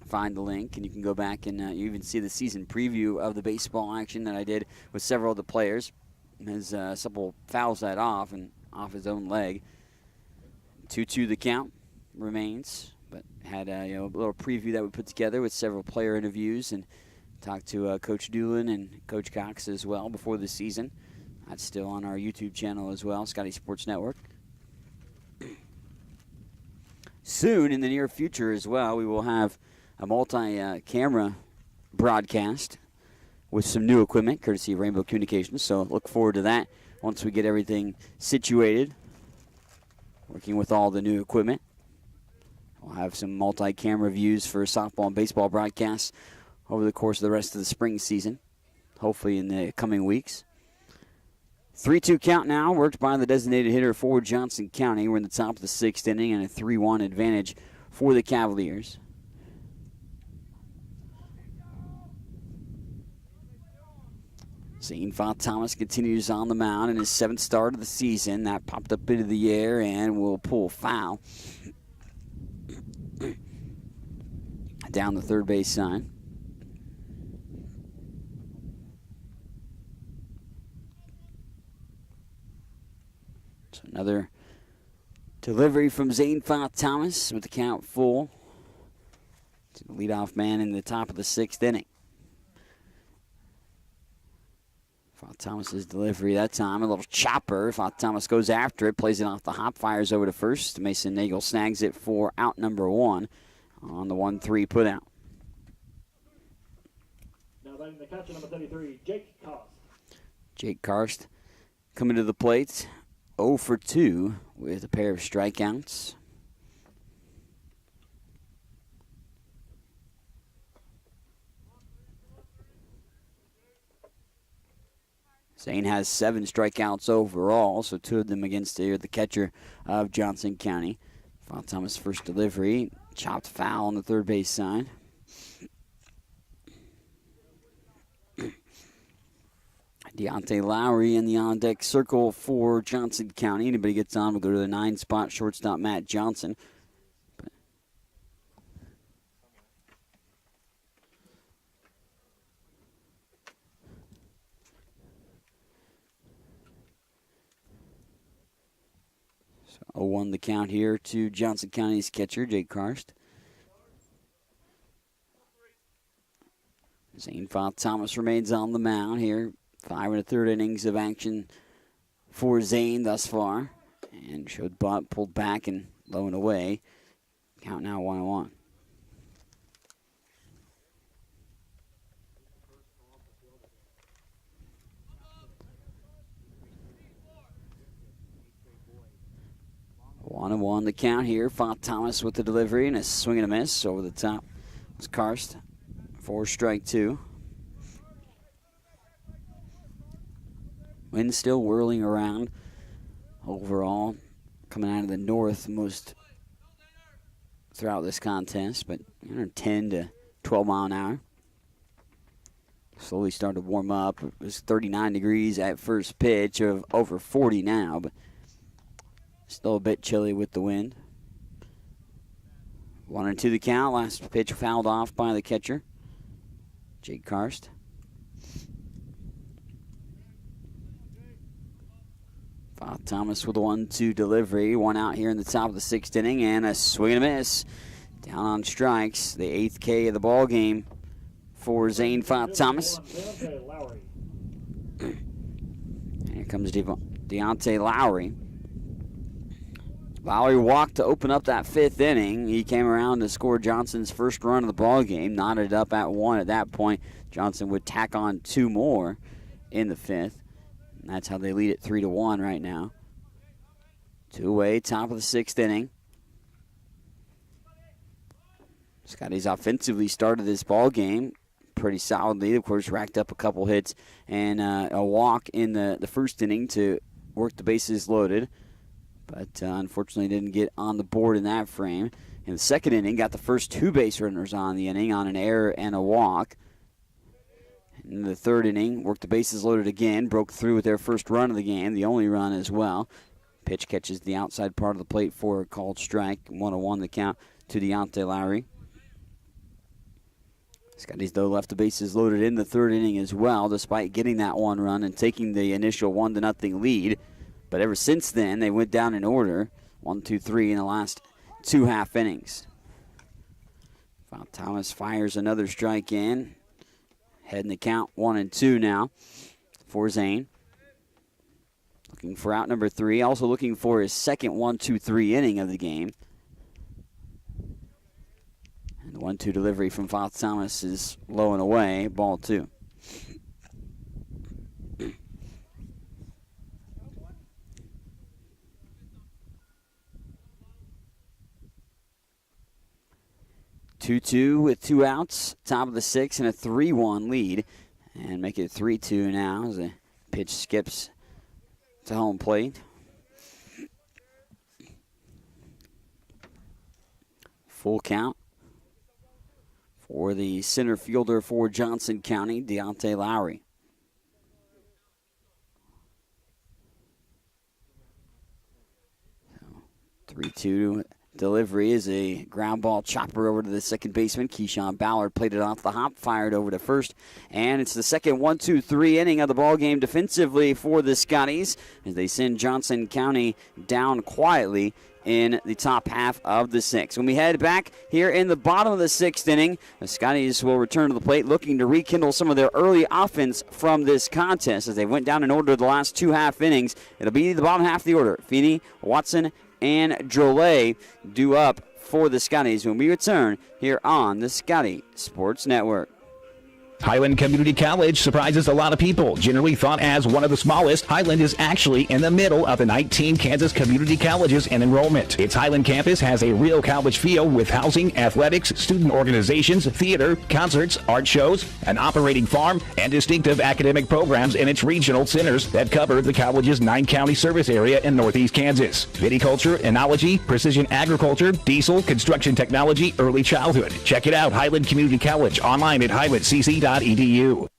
Find the link, and you can go back and you even see the season preview of the baseball action that I did with several of the players. As Supple fouls that off and off his own leg. 2-2 the count remains, but had a little preview that we put together with several player interviews and talked to Coach Doolin and Coach Cox as well before the season. That's still on our YouTube channel as well, Scotty Sports Network. Soon, in the near future as well, we will have a multi-camera broadcast with some new equipment, courtesy of Rainbow Communications. So look forward to that once we get everything situated, working with all the new equipment. We'll have some multi-camera views for softball and baseball broadcasts over the course of the rest of the spring season, hopefully in the coming weeks. 3-2 count now, worked by the designated hitter for Johnson County. We're in the top of the 6th inning and a 3-1 advantage for the Cavaliers. Zane Thomas continues on the mound in his 7th start of the season. That popped up into the air and will pull foul down the third base side. So another delivery from Zane Thomas with the count full to the leadoff man in the top of the 6th inning. Thomas's delivery that time, a little chopper. Thomas goes after it, plays it off the hop, fires over to first. Mason Nagel snags it for out number 1 on the 1-3 putout.
Now batting the catcher, number 33, Jake Karst.
Jake Karst coming to the plate, 0 for 2 with a pair of strikeouts. Zane has 7 strikeouts overall, so 2 of them against the catcher of Johnson County. Thomas' first delivery, chopped foul on the third base side. Deontay Lowry in the on-deck circle for Johnson County. Anybody gets on, we'll go to the 9-spot shortstop, Matt Johnson. So 0-1 the count here to Johnson County's catcher, Jake Karst. Zane Thomas remains on the mound here. 5 1/3 innings of action for Zane thus far. And showed bunt, pulled back and low and away. Count now 1-1. 1-1 the count here. Font Thomas with the delivery and a swing and a miss over the top. It's Karst for strike 2. Wind still whirling around overall, coming out of the north most throughout this contest, but 10 to 12 mile an hour. Slowly started to warm up. It was 39 degrees at first pitch, of over 40 now, but still a bit chilly with the wind. 1-2 the count. Last pitch fouled off by the catcher, Jake Karst. Thomas with a 1-2 delivery. One out here in the top of the 6th inning, and a swing and a miss. Down on strikes. The 8th K of the ball game for Zane Font Thomas. Here comes Deontay Lowry. Lowry walked to open up that 5th inning. He came around to score Johnson's first run of the ball game. Knotted up at 1 at that point. Johnson would tack on 2 more in the 5th. That's how they lead it 3-1 right now. 2-away, top of the 6th inning. Scotty's offensively started this ball game pretty solidly. Of course, racked up a couple hits and a walk in the 1st inning to work the bases loaded. But unfortunately didn't get on the board in that frame. In the 2nd inning, got the first 2 base runners on the inning on an error and a walk. In the 3rd inning, worked the bases loaded again, broke through with their first run of the game, the only run as well. Pitch catches the outside part of the plate for a called strike. 1-1 the count to Deontay Lowry. Scotty's, though, left the bases loaded in the 3rd inning as well, despite getting that 1 run and taking the initial 1-0 lead. But ever since then, they went down in order, 1, 2, 3 in the last 2 half innings. Font Thomas fires another strike in. Heading the count 1-2 now for Zane. Looking for out number 3. Also looking for his second 1-2-3 inning of the game. And the 1-2 delivery from Font Thomas is low and away. Ball 2. Two with 2 outs, top of the 6th, and a 3-1 lead. And make it 3-2 now as the pitch skips to home plate. Full count for the center fielder for Johnson County, Deontay Lowry. So 3-2. Delivery is a ground ball chopper over to the second baseman. Keyshawn Ballard played it off the hop, fired over to first. And it's the second 1-2-3 inning of the ball game defensively for the Scotties as they send Johnson County down quietly in the top half of the 6th. When we head back here in the bottom of the 6th inning, the Scotties will return to the plate looking to rekindle some of their early offense from this contest as they went down in order the last 2 half innings. It'll be the bottom half of the order. Feeney, Watson, and Drolet due up for the Scotties when we return here on the Scotty Sports Network.
Highland Community College surprises a lot of people. Generally thought as one of the smallest, Highland is actually in the middle of the 19 Kansas community colleges in enrollment. Its Highland campus has a real college feel with housing, athletics, student organizations, theater, concerts, art shows, an operating farm, and distinctive academic programs in its regional centers that cover the college's 9-county service area in northeast Kansas. Viticulture, enology, precision agriculture, diesel, construction technology, early childhood. Check it out, Highland Community College, online at highlandcc.edu.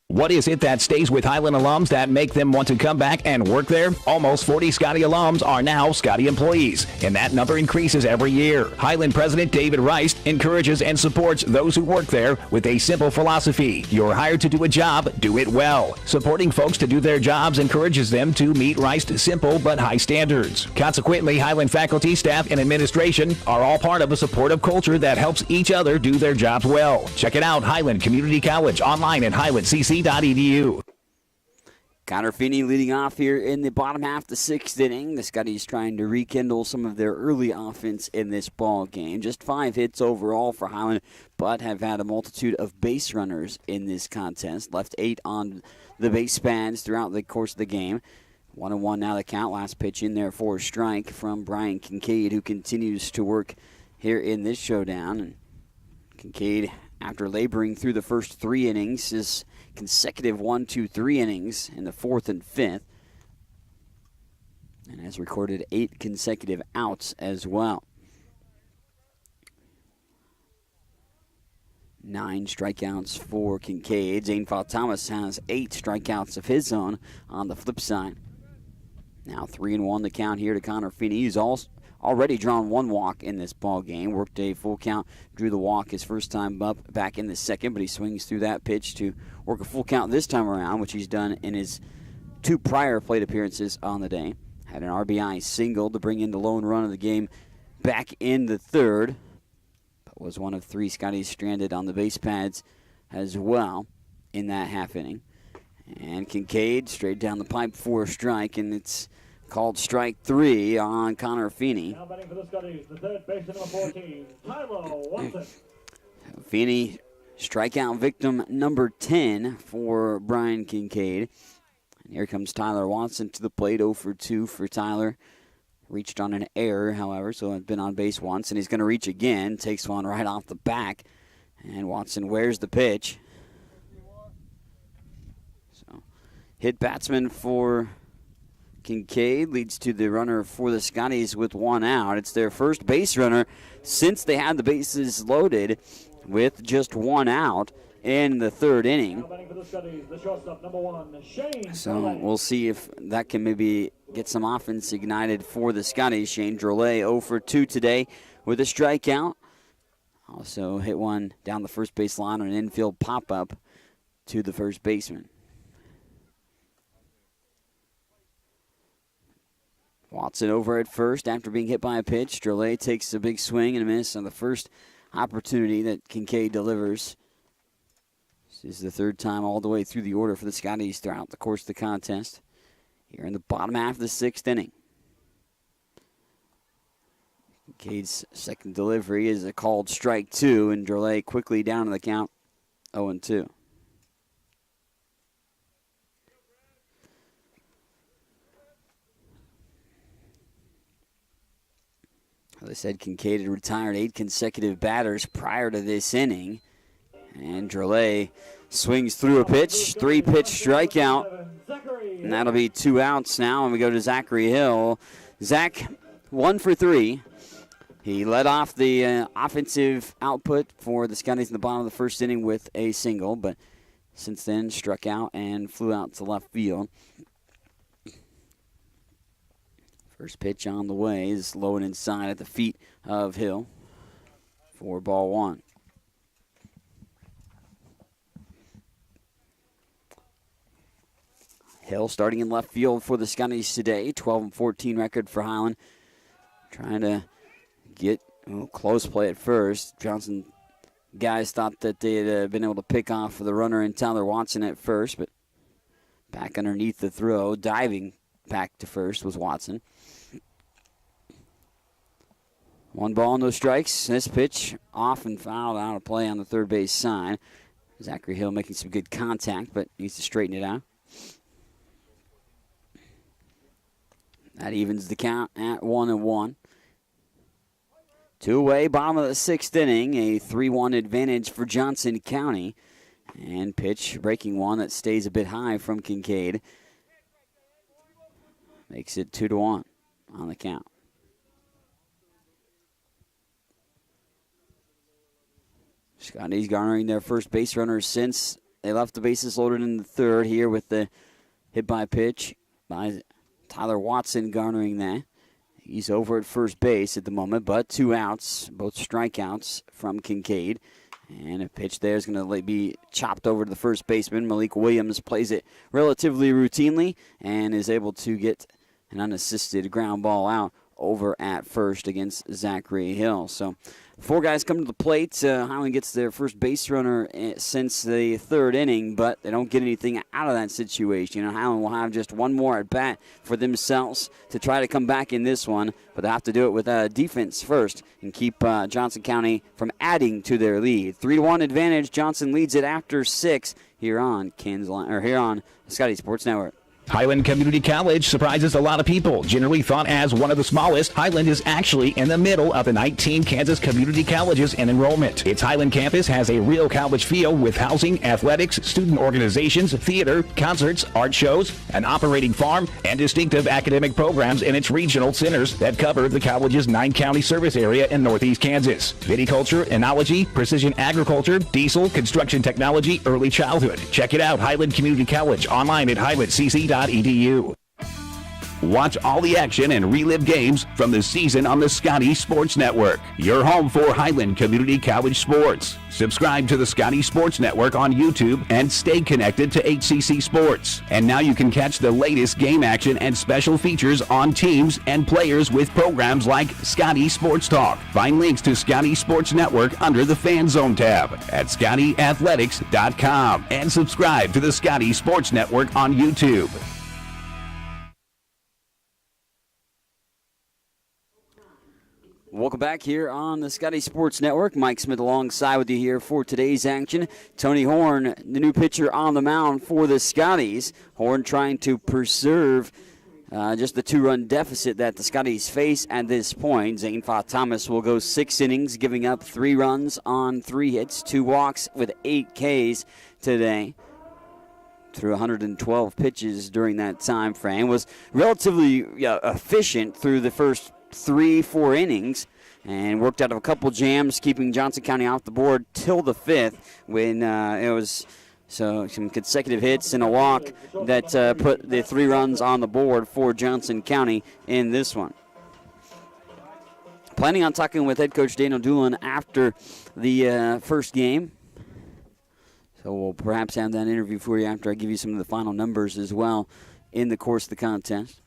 What is it that stays with Highland alums that make them want to come back and work there? Almost 40 Scotty alums are now Scotty employees, and that number increases every year. Highland President David Rice encourages and supports those who work there with a simple philosophy. You're hired to do a job, do it well. Supporting folks to do their jobs encourages them to meet Rice's simple but high standards. Consequently, Highland faculty, staff, and administration are all part of a supportive culture that helps each other do their jobs well. Check it out, Highland Community College, online at highlandcc.edu.
Connor Feeney leading off here in the bottom half of the 6th inning. The Scotties trying to rekindle some of their early offense in this ball game. Just 5 hits overall for Highland, but have had a multitude of base runners in this contest. Left 8 on the base pads throughout the course of the game. 1-1 now the count. Last pitch in there for a strike from Brian Kincaid, who continues to work here in this showdown. And Kincaid, after laboring through the first 3 innings, is consecutive 1, 2, 3 innings in the 4th and 5th. And has recorded 8 consecutive outs as well. 9 strikeouts for Kincaid. Zane Thomas has 8 strikeouts of his own on the flip side. Now 3-1 the count here to Connor Feeney. He's already drawn 1 walk in this ball game. Worked a full count, drew the walk his first time up back in the second, but he swings through that pitch to work a full count this time around, which he's done in his 2 prior plate appearances on the day. Had an RBI single to bring in the lone run of the game back in the 3rd. But was one of 3 Scotties stranded on the base pads as well in that half inning. And Kincaid straight down the pipe for a strike, and it's called strike 3 on Connor Feeney.
Now batting for the Scotties, the third baseman number 14, Tyler Watson.
Feeney, strikeout victim number 10 for Brian Kincaid. And here comes Tyler Watson to the plate, 0 for 2 for Tyler. Reached on an error, however, so has been on base once, and he's going to reach again. Takes one right off the back, and Watson wears the pitch. So, hit batsman for Kincaid leads to the runner for the Scotties with 1 out. It's their first base runner since they had the bases loaded with just 1 out in the 3rd inning. So we'll see if that can maybe get some offense ignited for the Scotties. Shane Drolet 0 for 2 today with a strikeout. Also hit one down the first base line on an infield pop-up to the first baseman. Watson over at first after being hit by a pitch. Drolet takes a big swing and a miss on the first opportunity that Kincaid delivers. This is the 3rd time all the way through the order for the Scotties throughout the course of the contest. Here in the bottom half of the 6th inning. Kincaid's second delivery is a called strike 2, and Drolet quickly down to the count 0-2. As I said, Kincaid had retired 8 consecutive batters prior to this inning. And Drolet swings through a pitch, 3-pitch strikeout. And that'll be 2 outs now, and we go to Zachary Hill. Zach, 1 for 3. He led off the offensive output for the Scotties in the bottom of the 1st inning with a single, but since then struck out and flew out to left field. First pitch on the way is low and inside at the feet of Hill for ball 1. Hill starting in left field for the Scotties today. 12-14 record for Highland. Trying to get close play at first. Johnson guys thought that they had been able to pick off the runner and Tyler Watson at first, but back underneath the throw, diving back to first was Watson. 1 ball, no strikes. This pitch off and fouled out of play on the 3rd base side. Zachary Hill making some good contact, but needs to straighten it out. That evens the count at 1-1. 2 away, bottom of the 6th inning. A 3-1 advantage for Johnson County. And pitch breaking one that stays a bit high from Kincaid. Makes it 2-1 on the count. Scotties garnering their first base runners since they left the bases loaded in the 3rd here with the hit by pitch by Tyler Watson garnering that. He's over at first base at the moment, but 2 outs, both strikeouts from Kincaid. And a pitch there is going to be chopped over to the first baseman. Malik Williams plays it relatively routinely and is able to get an unassisted ground ball out over at first against Zachary Hill. So 4 guys come to the plate. Highland gets their first base runner since the 3rd inning, but they don't get anything out of that situation. And Highland will have just 1 more at bat for themselves to try to come back in this one, but they have to do it with defense first and keep Johnson County from adding to their lead. 3-1 advantage. Johnson leads it after 6 here on Scotty Sports Network.
Highland Community College surprises a lot of people. Generally thought as one of the smallest, Highland is actually in the middle of the 19 Kansas community colleges in enrollment. Its Highland campus has a real college feel with housing, athletics, student organizations, theater, concerts, art shows, an operating farm, and distinctive academic programs in its regional centers that cover the college's 9-county service area in northeast Kansas. Viticulture, enology, precision agriculture, diesel, construction technology, early childhood. Check it out, Highland Community College, online at highlandcc.edu. Watch all the action and relive games from the season on the Scotty Sports Network, your home for Highland Community College sports. Subscribe to the Scotty Sports Network on YouTube and stay connected to HCC Sports. And now you can catch the latest game action and special features on teams and players with programs like Scotty Sports Talk. Find links to Scotty Sports Network under the Fan Zone tab at ScottyAthletics.com and subscribe to the Scotty Sports Network on YouTube.
Welcome back here on the Scotty Sports Network. Mike Smith alongside with you here for today's action. Tony Horn, the new pitcher on the mound for the Scotties. Horn trying to preserve just the 2-run deficit that the Scotties face at this point. Zane Thomas will go 6 innings, giving up 3 runs on 3 hits, 2 walks with 8 Ks today. Through 112 pitches during that time frame. Was relatively efficient through the first 3-4 innings and worked out of a couple jams, keeping Johnson County off the board till the 5th when it was some consecutive hits and a walk that put the 3 runs on the board for Johnson County in this one. Planning on talking with head coach Daniel Doolin after the first game. So we'll perhaps have that interview for you after I give you some of the final numbers as well in the course of the contest.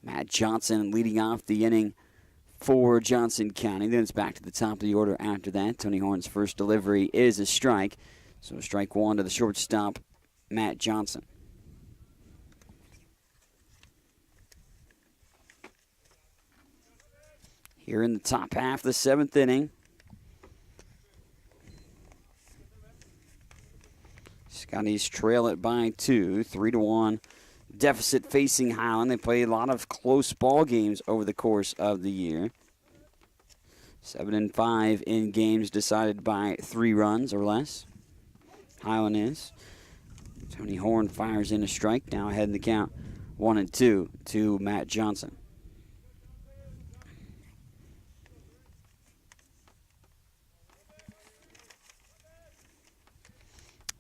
Matt Johnson leading off the inning for Johnson County. Then it's back to the top of the order after that. Tony Horn's first delivery is a strike. So strike 1 to the shortstop, Matt Johnson. Here in the top half of the 7th inning. Scotties trail it by 2, 3-1. Deficit facing Highland. They play a lot of close ball games over the course of the year. 7-5 in games decided by 3 runs or less. Highland is. Tony Horn fires in a strike. Now ahead in the count, 1-2 to Matt Johnson.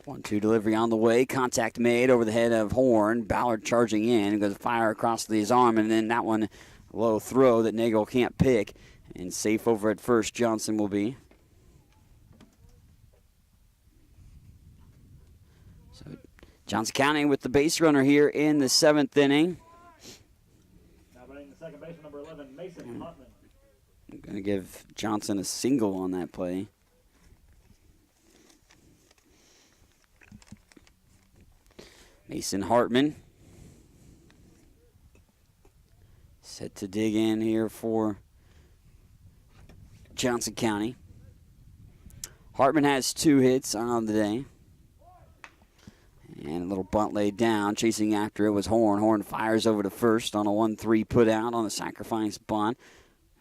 One-two delivery on the way. Contact made over the head of Horn. Ballard charging in. Goes fire across his arm, and then that one low throw that Nagel can't pick. And safe over at first, Johnson will be. So Johnson County with the base runner here in the 7th inning.
Now running the second baseman, number 11, Mason Hartman.
I'm going to give Johnson a single on that play. Mason Hartman set to dig in here for Johnson County. Hartman has 2 hits on the day. And a little bunt laid down. Chasing after it was Horn. Horn fires over to first on a 1-3 put out on the sacrifice bunt.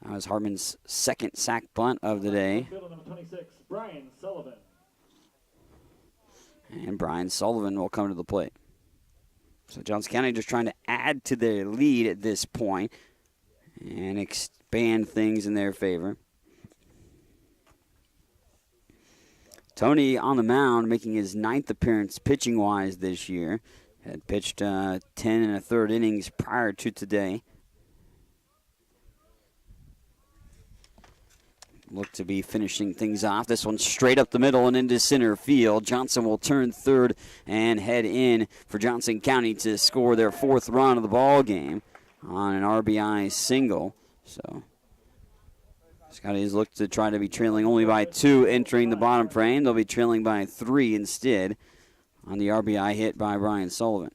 That was Hartman's second sack bunt of the day.
Fielder number 26, Brian Sullivan.
And Brian Sullivan will come to the plate. So Johnson County just trying to add to their lead at this point and expand things in their favor. Tony on the mound making his 9th appearance pitching-wise this year. Had pitched 10 1/3 innings prior to today. Look to be finishing things off. This one straight up the middle and into center field. Johnson will turn third and head in for Johnson County to score their 4th run of the ball game on an RBI single. So Scotties look to try to be trailing only by 2 entering the bottom frame. They'll be trailing by 3 instead on the RBI hit by Brian Sullivan.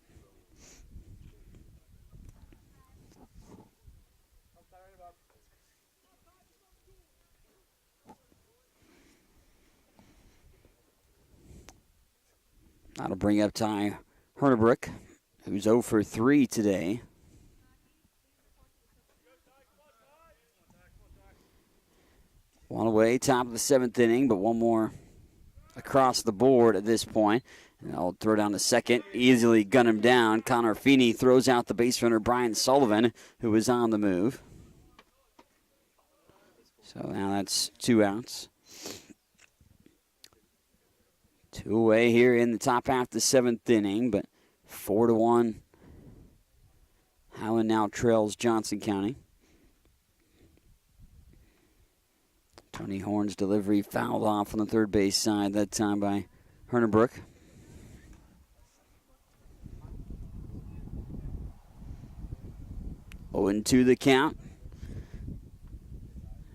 That'll bring up Ty Hernebrook, who's 0 for 3 today. One away, top of the 7th inning, but one more across the board at this point. And I'll throw down the second, easily gun him down. Connor Feeney throws out the base runner, Brian Sullivan, who was on the move. So now that's 2 outs. 2 away here in the top half of the 7th inning, but 4-1. Highland now trails Johnson County. Tony Horn's delivery fouled off on the third base side that time by Hernebrook. Oh, into the count.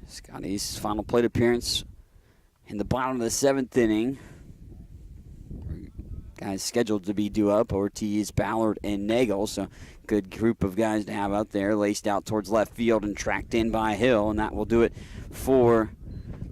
Scotty's final plate appearance in the bottom of the 7th inning. Guys scheduled to be due up, Ortiz, Ballard, and Nagel. So good group of guys to have out there. Laced out towards left field and tracked in by Hill. And that will do it for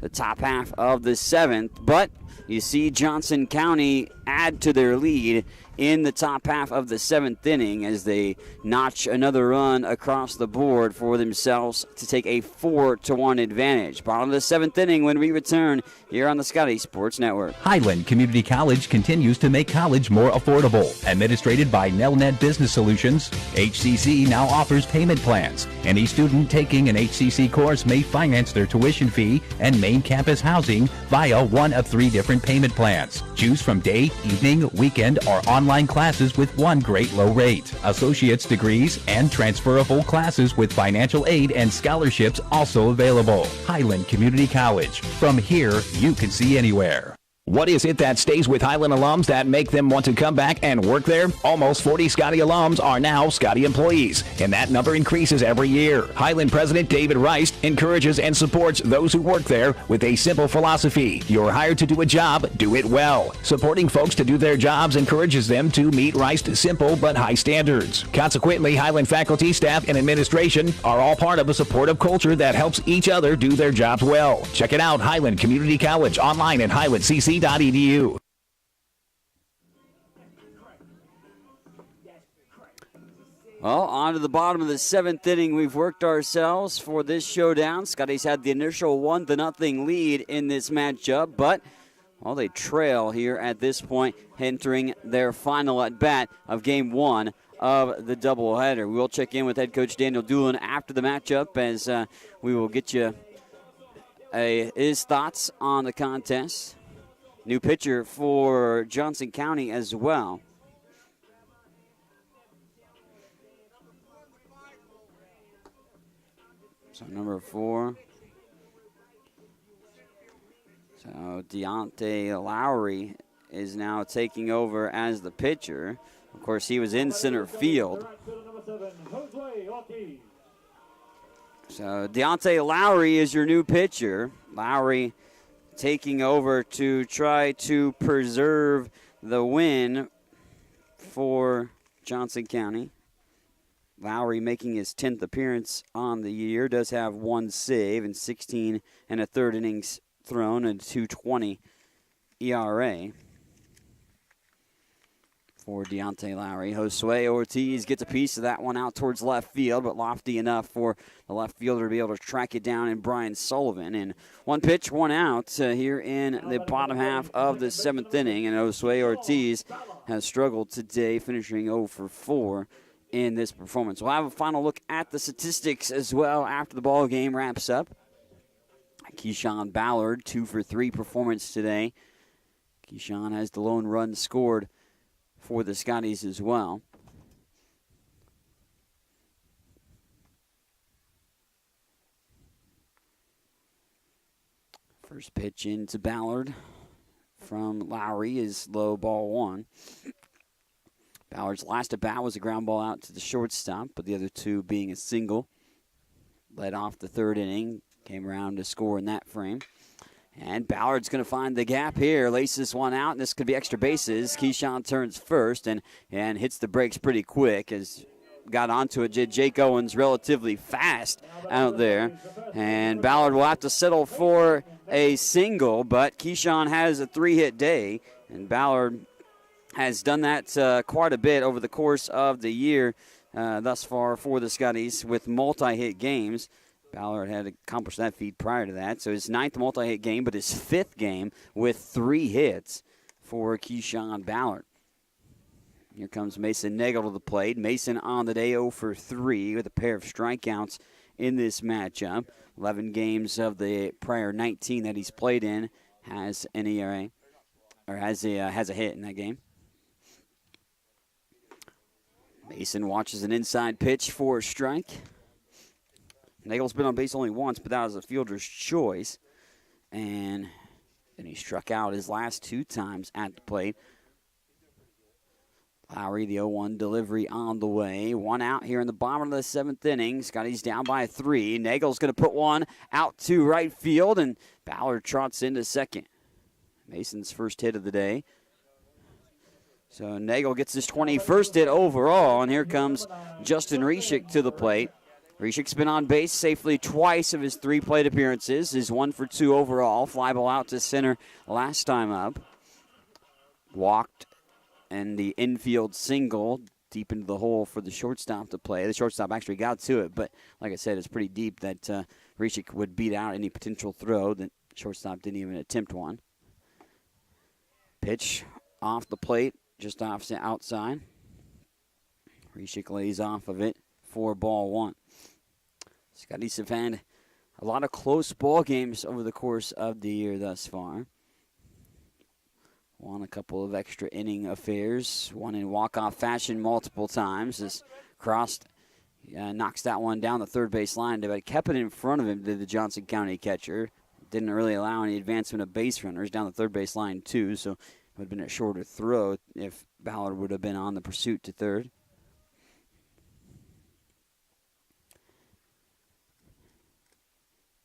the top half of the 7th. But you see Johnson County add to their lead in the top half of the 7th inning as they notch another run across the board for themselves to take a 4-1 advantage. Bottom of the 7th inning when we return here on the Scotty Sports Network.
Highland Community College continues to make college more affordable. Administrated by Nelnet Business Solutions, HCC now offers payment plans. Any student taking an HCC course may finance their tuition fee and main campus housing via one of 3 different payment plans. Choose from day, evening, weekend, or online classes with one great low rate. Associate's degrees and transferable classes with financial aid and scholarships also available. Highland Community College. From here, you can see anywhere.
What is it that stays with Highland alums that make them want to come back and work there? Almost 40 Scotty alums are now Scotty employees, and that number increases every year. Highland President David Rice encourages and supports those who work there with a simple philosophy. You're hired to do a job, do it well. Supporting folks to do their jobs encourages them to meet Rice's simple but high standards. Consequently, Highland faculty, staff, and administration are all part of a supportive culture that helps each other do their jobs well. Check it out, Highland Community College, online at highlandcc.edu.
Well, on to the bottom of the 7th inning we've worked ourselves for this showdown. Scotty's had the initial 1-0 lead in this matchup, but they trail here at this point, entering their final at-bat of Game 1 of the doubleheader. We will check in with head coach Daniel Doolin after the matchup as we will get you his thoughts on the contest. New pitcher for Johnson County as well. So number 4. So Deontay Lowry is now taking over as the pitcher. Of course, he was in center field. So Deontay Lowry is your new pitcher. Lowry taking over to try to preserve the win for Johnson County. Lowry making his 10th appearance on the year, does have 1 save and 16 1/3 innings thrown and 2.20 ERA for Deontay Lowry. Josue Ortiz gets a piece of that one out towards left field, but lofty enough for the left fielder to be able to track it down in Brian Sullivan. And 1 pitch, 1 out here in the bottom half of the 7th inning. And Josue Ortiz has struggled today, finishing 0 for 4 in this performance. We'll have a final look at the statistics as well after the ball game wraps up. Keyshawn Ballard, 2 for 3 performance today. Keyshawn has the lone run scored for the Scotties as well. First pitch into Ballard from Lowry is low, ball 1. Ballard's last at bat was a ground ball out to the shortstop, but the other 2 being a single. Led off the 3rd inning, came around to score in that frame. And Ballard's going to find the gap here, laces one out, and this could be extra bases. Keyshawn turns first and hits the brakes pretty quick as got onto it. Jake Owens relatively fast out there. And Ballard will have to settle for a single, but Keyshawn has a 3-hit day, and Ballard has done that quite a bit over the course of the year thus far for the Scotties with multi-hit games. Ballard had accomplished that feat prior to that. So his 9th multi-hit game, but his 5th game with 3 hits for Keyshawn Ballard. Here comes Mason Nagel to the plate. Mason on the day 0 for 3 with a pair of strikeouts in this matchup. 11 games of the prior 19 that he's played in has an ERA, or has a hit in that game. Mason watches an inside pitch for a strike. Nagel's been on base only once, but that was a fielder's choice. And then he struck out his last 2 times at the plate. Lowry, the 0-1 delivery on the way. 1 out here in the bottom of the 7th inning. Scotty's down by 3. Nagel's going to put one out to right field, and Ballard trots into second. Mason's first hit of the day. So Nagel gets his 21st hit overall, and here comes Justin Reshik to the plate. Reshik's been on base safely twice of his 3 plate appearances. His 1 for 2 overall. Fly ball out to center last time up. Walked and the infield single deep into the hole for the shortstop to play. The shortstop actually got to it, but like I said, it's pretty deep that Reshik would beat out any potential throw. The shortstop didn't even attempt one. Pitch off the plate, just off the outside. Reshik lays off of it for ball 1. Scotties have had a lot of close ball games over the course of the year thus far. Won a couple of extra inning affairs. One in walk-off fashion multiple times. As Cross knocks that one down the third base line, but kept it in front of him to the Johnson County catcher. Didn't really allow any advancement of base runners down the third base line too, so it would have been a shorter throw if Ballard would have been on the pursuit to third.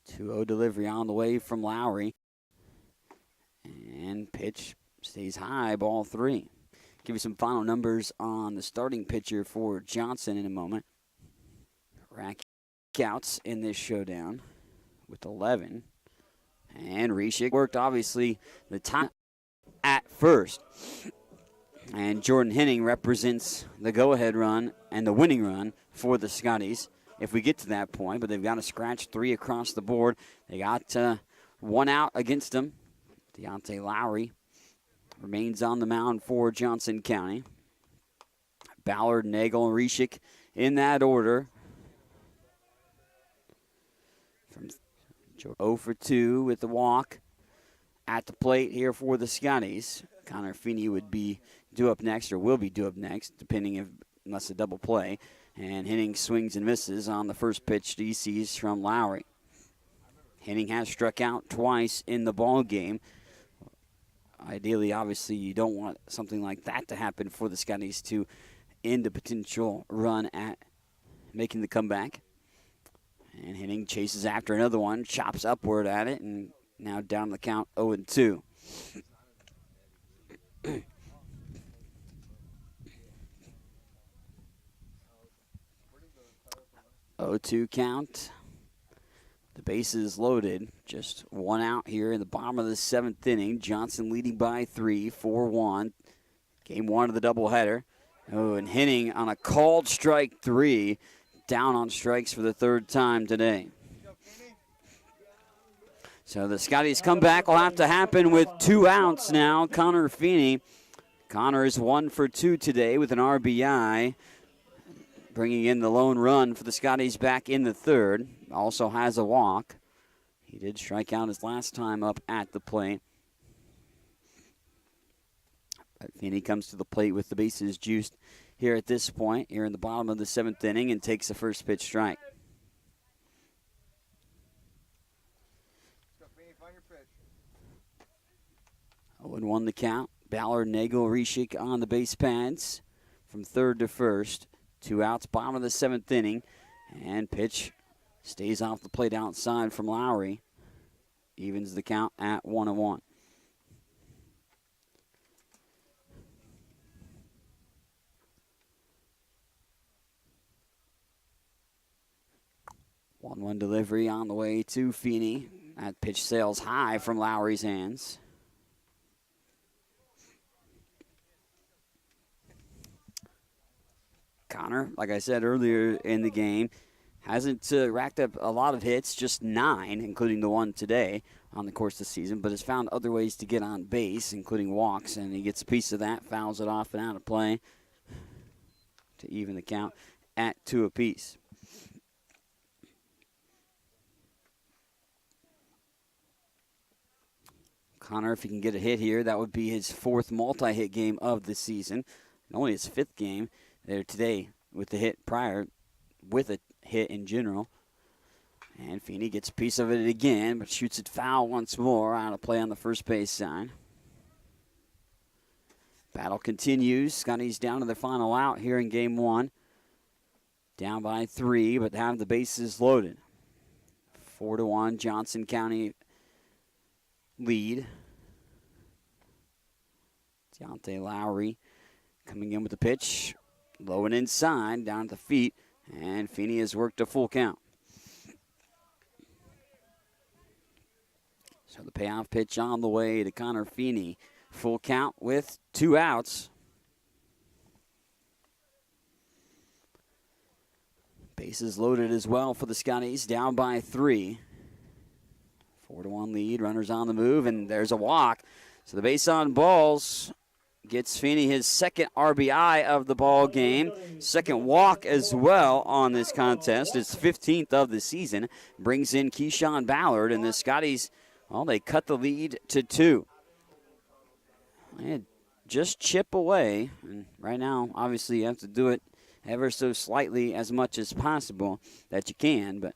Two-0 delivery on the way from Lowry. And pitch stays high, ball 3. Give you some final numbers on the starting pitcher for Johnson in a moment. Rack outs in this showdown with 11. And Reshik worked, obviously, the time at first. And Jordan Henning represents the go-ahead run and the winning run for the Scotties if we get to that point. But they've got to scratch 3 across the board. They got 1 out against them. Deontay Lowry remains on the mound for Johnson County. Ballard, Nagel, and Reshik in that order. From 0 for 2 with the walk at the plate here for the Scotties. Connor Feeney would be due up next, or will be due up next, unless a double play. And Henning swings and misses on the first pitch DCs from Lowry. Henning has struck out twice in the ball game. Ideally, obviously, you don't want something like that to happen for the Scotties to end a potential run at making the comeback. And Henning chases after another one, chops upward at it, and now down the count 0-2. Count. The bases loaded. Just 1 out here in the bottom of the 7th inning. Johnson leading by 3, 4-1. Game 1 of the doubleheader. Oh, and Henning on a called strike 3. Down on strikes for the 3rd time today. So the Scotties comeback will have to happen with 2 outs now. Connor Feeney. Connor is 1 for 2 today with an RBI. Bringing in the lone run for the Scotties back in the 3rd. Also has a walk. He did strike out his last time up at the plate. But Feeney comes to the plate with the bases juiced here at this point, here in the bottom of the 7th inning, and takes the first pitch strike. Oh, and 1 the count. Ballard, Nagel, Reshik on the base pads from 3rd to 1st. 2 outs, bottom of the 7th inning. And pitch stays off the plate outside from Lowry. Evens the count at 1-1. One delivery on the way to Feeney. That pitch sails high from Lowry's hands. Connor, like I said earlier in the game, hasn't racked up a lot of hits, just 9, including the one today on the course of the season, but has found other ways to get on base, including walks, and he gets a piece of that, fouls it off and out of play to even the count at 2 apiece. Connor, if he can get a hit here, that would be his 4th multi-hit game of the season, and only his 5th game there today with the hit prior, with a hit in general. And Feeney gets a piece of it again, but shoots it foul once more, out of play on the first base side. Battle continues. Scotty's down to the final out here in game 1. Down by 3, but have the bases loaded. 4-1, Johnson County lead. Deontay Lowry coming in with the pitch. Low and inside, down at the feet, and Feeney has worked a full count. So the payoff pitch on the way to Connor Feeney. Full count with 2 outs. Bases loaded as well for the Scotties, down by 3. 4-1 lead, runners on the move, and there's a walk. So the base on balls gets Feeney his 2nd RBI of the ball game. 2nd walk as well on this contest. His 15th of the season. Brings in Keyshawn Ballard, and the Scotties, well, they cut the lead to 2. And just chip away. And right now, obviously, you have to do it ever so slightly as much as possible that you can. But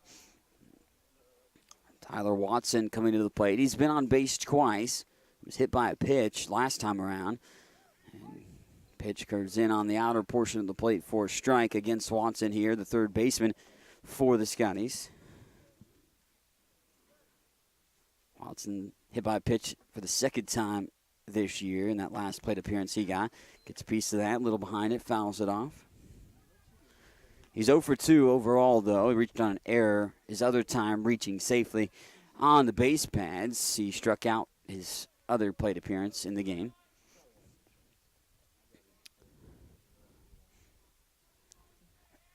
Tyler Watson coming to the plate. He's been on base twice. He was hit by a pitch last time around. And pitch curves in on the outer portion of the plate for a strike against Watson here, the 3rd baseman for the Scotties. Watson hit by a pitch for the 2nd time this year in that last plate appearance he got. Gets a piece of that, a little behind it, fouls it off. He's 0 for 2 overall, though. He reached on an error his other time, reaching safely on the base pads. He struck out his other plate appearance in the game.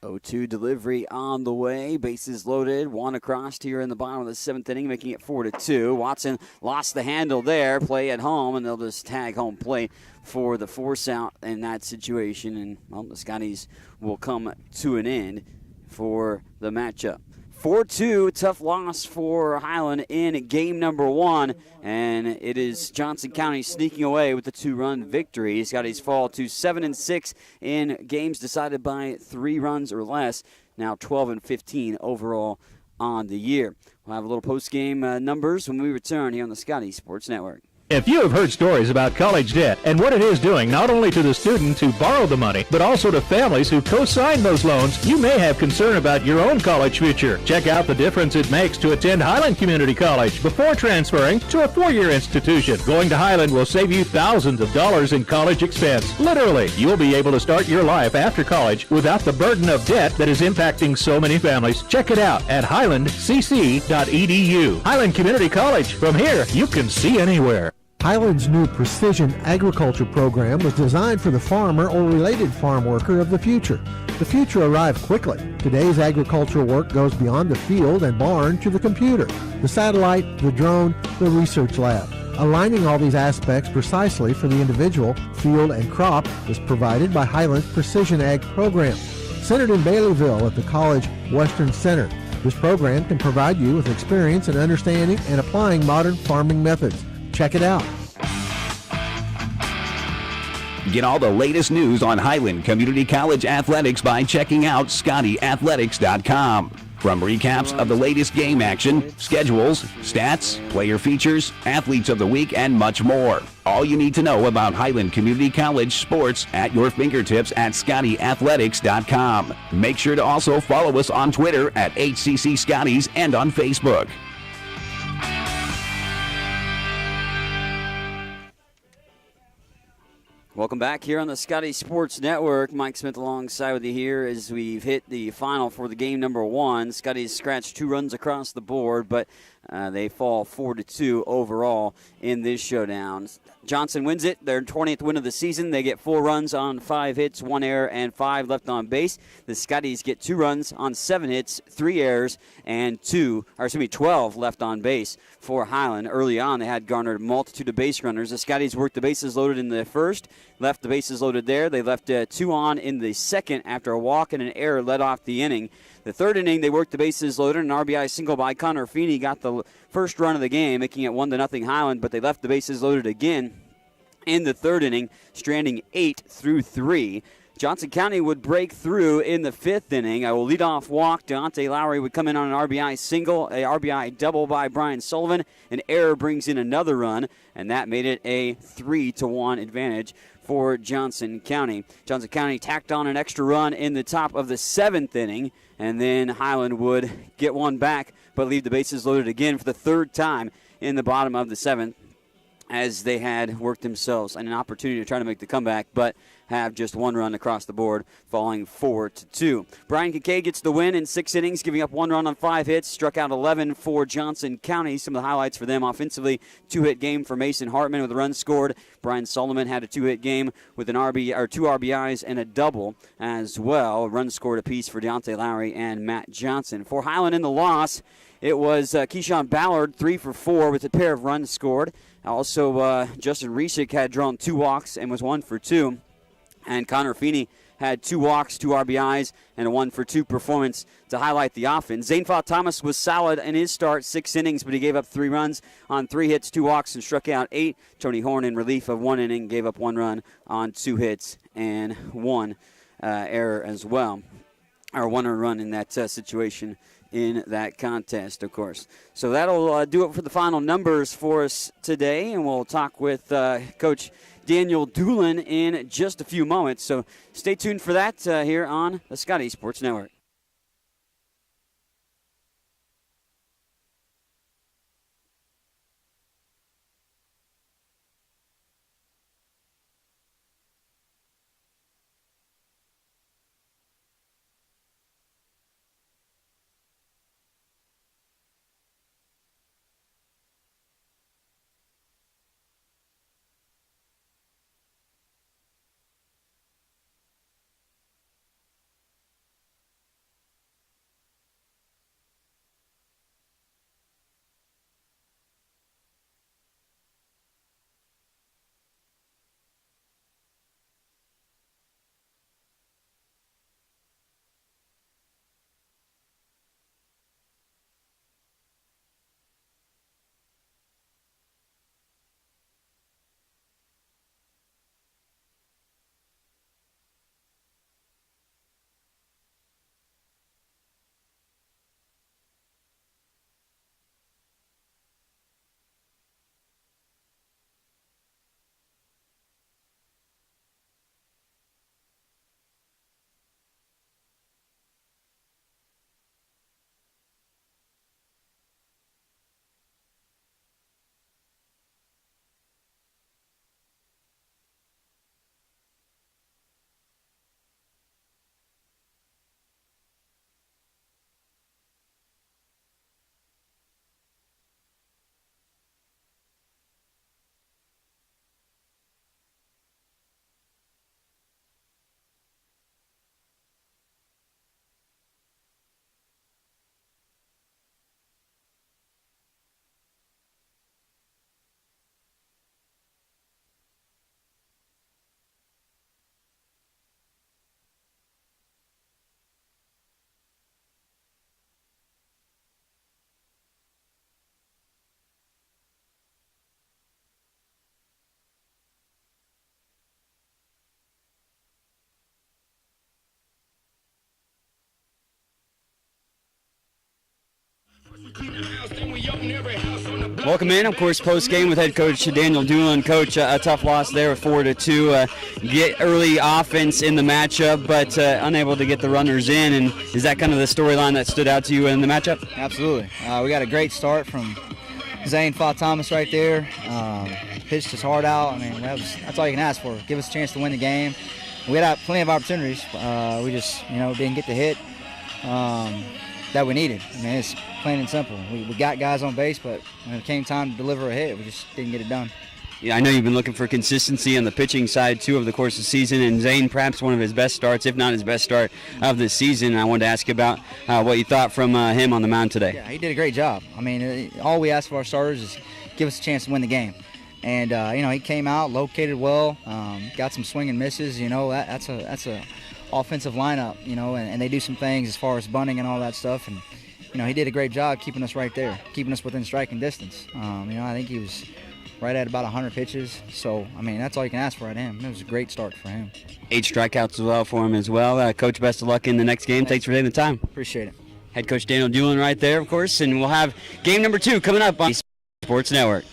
0-2 delivery on the way. Bases loaded. 1 across here in the bottom of the 7th inning, making it 4-2. Watson lost the handle there. Play at home, and they'll just tag home plate for the force out in that situation. And, well, the Scotties will come to an end for the matchup. 4-2, tough loss for Highland in game number 1, and it is Johnson County sneaking away with the 2-run victory. Scotties fall to 7-6 in games decided by 3 runs or less, now 12-15 overall on the year. We'll have a little post-game numbers when we return here on the Scotty Sports Network.
If you have heard stories about college debt and what it is doing not only to the student who borrowed the money, but also to families who co-signed those loans, you may have concern about your own college future. Check out the difference it makes to attend Highland Community College before transferring to a 4-year institution. Going to Highland will save you thousands of dollars in college expense. Literally, you'll be able to start your life after college without the burden of debt that is impacting so many families. Check it out at highlandcc.edu. Highland Community College. From here, you can see anywhere.
Highland's new precision agriculture program was designed for the farmer or related farm worker of the future. The future arrived quickly. Today's agricultural work goes beyond the field and barn to the computer, the satellite, the drone, the research lab. Aligning all these aspects precisely for the individual, field, and crop is provided by Highland's Precision Ag program. Centered in Baileyville at the College Western Center, this program can provide you with experience in understanding and applying modern farming methods. Check it out.
Get all the latest news on Highland Community College athletics by checking out ScottyAthletics.com. From recaps of the latest game action, schedules, stats, player features, athletes of the week, and much more. All you need to know about Highland Community College sports at your fingertips at ScottyAthletics.com. Make sure to also follow us on Twitter at HCC Scotties and on Facebook.
Welcome back here on the Scotty Sports Network. Mike Smith alongside with you here as we've hit the final for the game number 1. Scotty's scratched 2 runs across the board, but They fall 4-2 overall in this showdown. Johnson wins it, their 20th win of the season. They get 4 runs on 5 hits, 1 error, and 5 left on base. The Scotties get 2 runs on 7 hits, 3 errors, and 12 left on base for Highland. Early on, they had garnered a multitude of base runners. The Scotties worked the bases loaded in the first, left the bases loaded there. They left 2 on in the second after a walk and an error led off the inning. The third inning, they worked the bases loaded. An RBI single by Connor Feeney got the first run of the game, making it 1-0 Highland, but they left the bases loaded again in the third inning, stranding 8 through 3. Johnson County would break through in the 5th inning. A leadoff walk. Deontay Lowry would come in on an RBI single, a RBI double by Brian Sullivan. An error brings in another run, and that made it a 3-1 advantage for Johnson County. Johnson County tacked on an extra run in the top of the 7th inning, and then Highland would get one back, but leave the bases loaded again for the 3rd time in the bottom of the 7th, as they had worked themselves an opportunity to try to make the comeback, but have just 1 run across the board, falling 4-2. Brian Kincaid gets the win in 6 innings, giving up 1 run on 5 hits, struck out 11 for Johnson County. Some of the highlights for them offensively: 2-hit game for Mason Hartman with a run scored. Brian Solomon had a 2-hit game with 2 RBIs and a double as well. Run scored apiece for Deontay Lowry and Matt Johnson. For Highland in the loss, it was Keyshawn Ballard, 3 for 4 with a pair of runs scored. Also, Justin Resick had drawn 2 walks and was 1 for 2. And Connor Feeney had 2 walks, 2 RBIs, and a 1 for 2 performance to highlight the offense. Zane Fott Thomas was solid in his start, 6 innings, but he gave up 3 runs on 3 hits, 2 walks, and struck out 8. Tony Horn, in relief of 1 inning, gave up 1 run on 2 hits and 1 error as well, or 1 run in that situation in that contest, of course. So that'll do it for the final numbers for us today, and we'll talk with Coach Daniel Doolin in just a few moments. So stay tuned for that here on the Scotty Sports Network. Welcome in, of course, post-game with head coach Daniel Doolin. Coach, a tough loss there with 4-2. Get early offense in the matchup, but unable to get the runners in. And is that kind of the storyline that stood out to you in the matchup?
Absolutely. We got a great start from Zane Fott Thomas right there. Pitched his heart out. I mean, that's all you can ask for. Give us a chance to win the game. We had plenty of opportunities. We just, didn't get the hit. that we needed. I mean, it's plain and simple. We got guys on base, but when it came time to deliver a hit, we just didn't get it done.
Yeah, I know you've been looking for consistency on the pitching side, too, over the course of the season, and Zane, perhaps one of his best starts, if not his best start of the season. I wanted to ask you about what you thought from him on the mound today.
Yeah, he did a great job. I mean, all we ask of our starters is give us a chance to win the game. And, he came out, located well, got some swing and misses. That's a offensive lineup, and they do some things as far as bunting and all that stuff. And, he did a great job keeping us right there, keeping us within striking distance. I think he was right at about 100 pitches. So, that's all you can ask for at him. It was a great start for him. 8
strikeouts as well for him as well. Coach, best of luck in the next game. Thanks for taking the time.
Appreciate it.
Head coach Daniel Doolin right there, of course, and we'll have game number 2 coming up on Sports Network.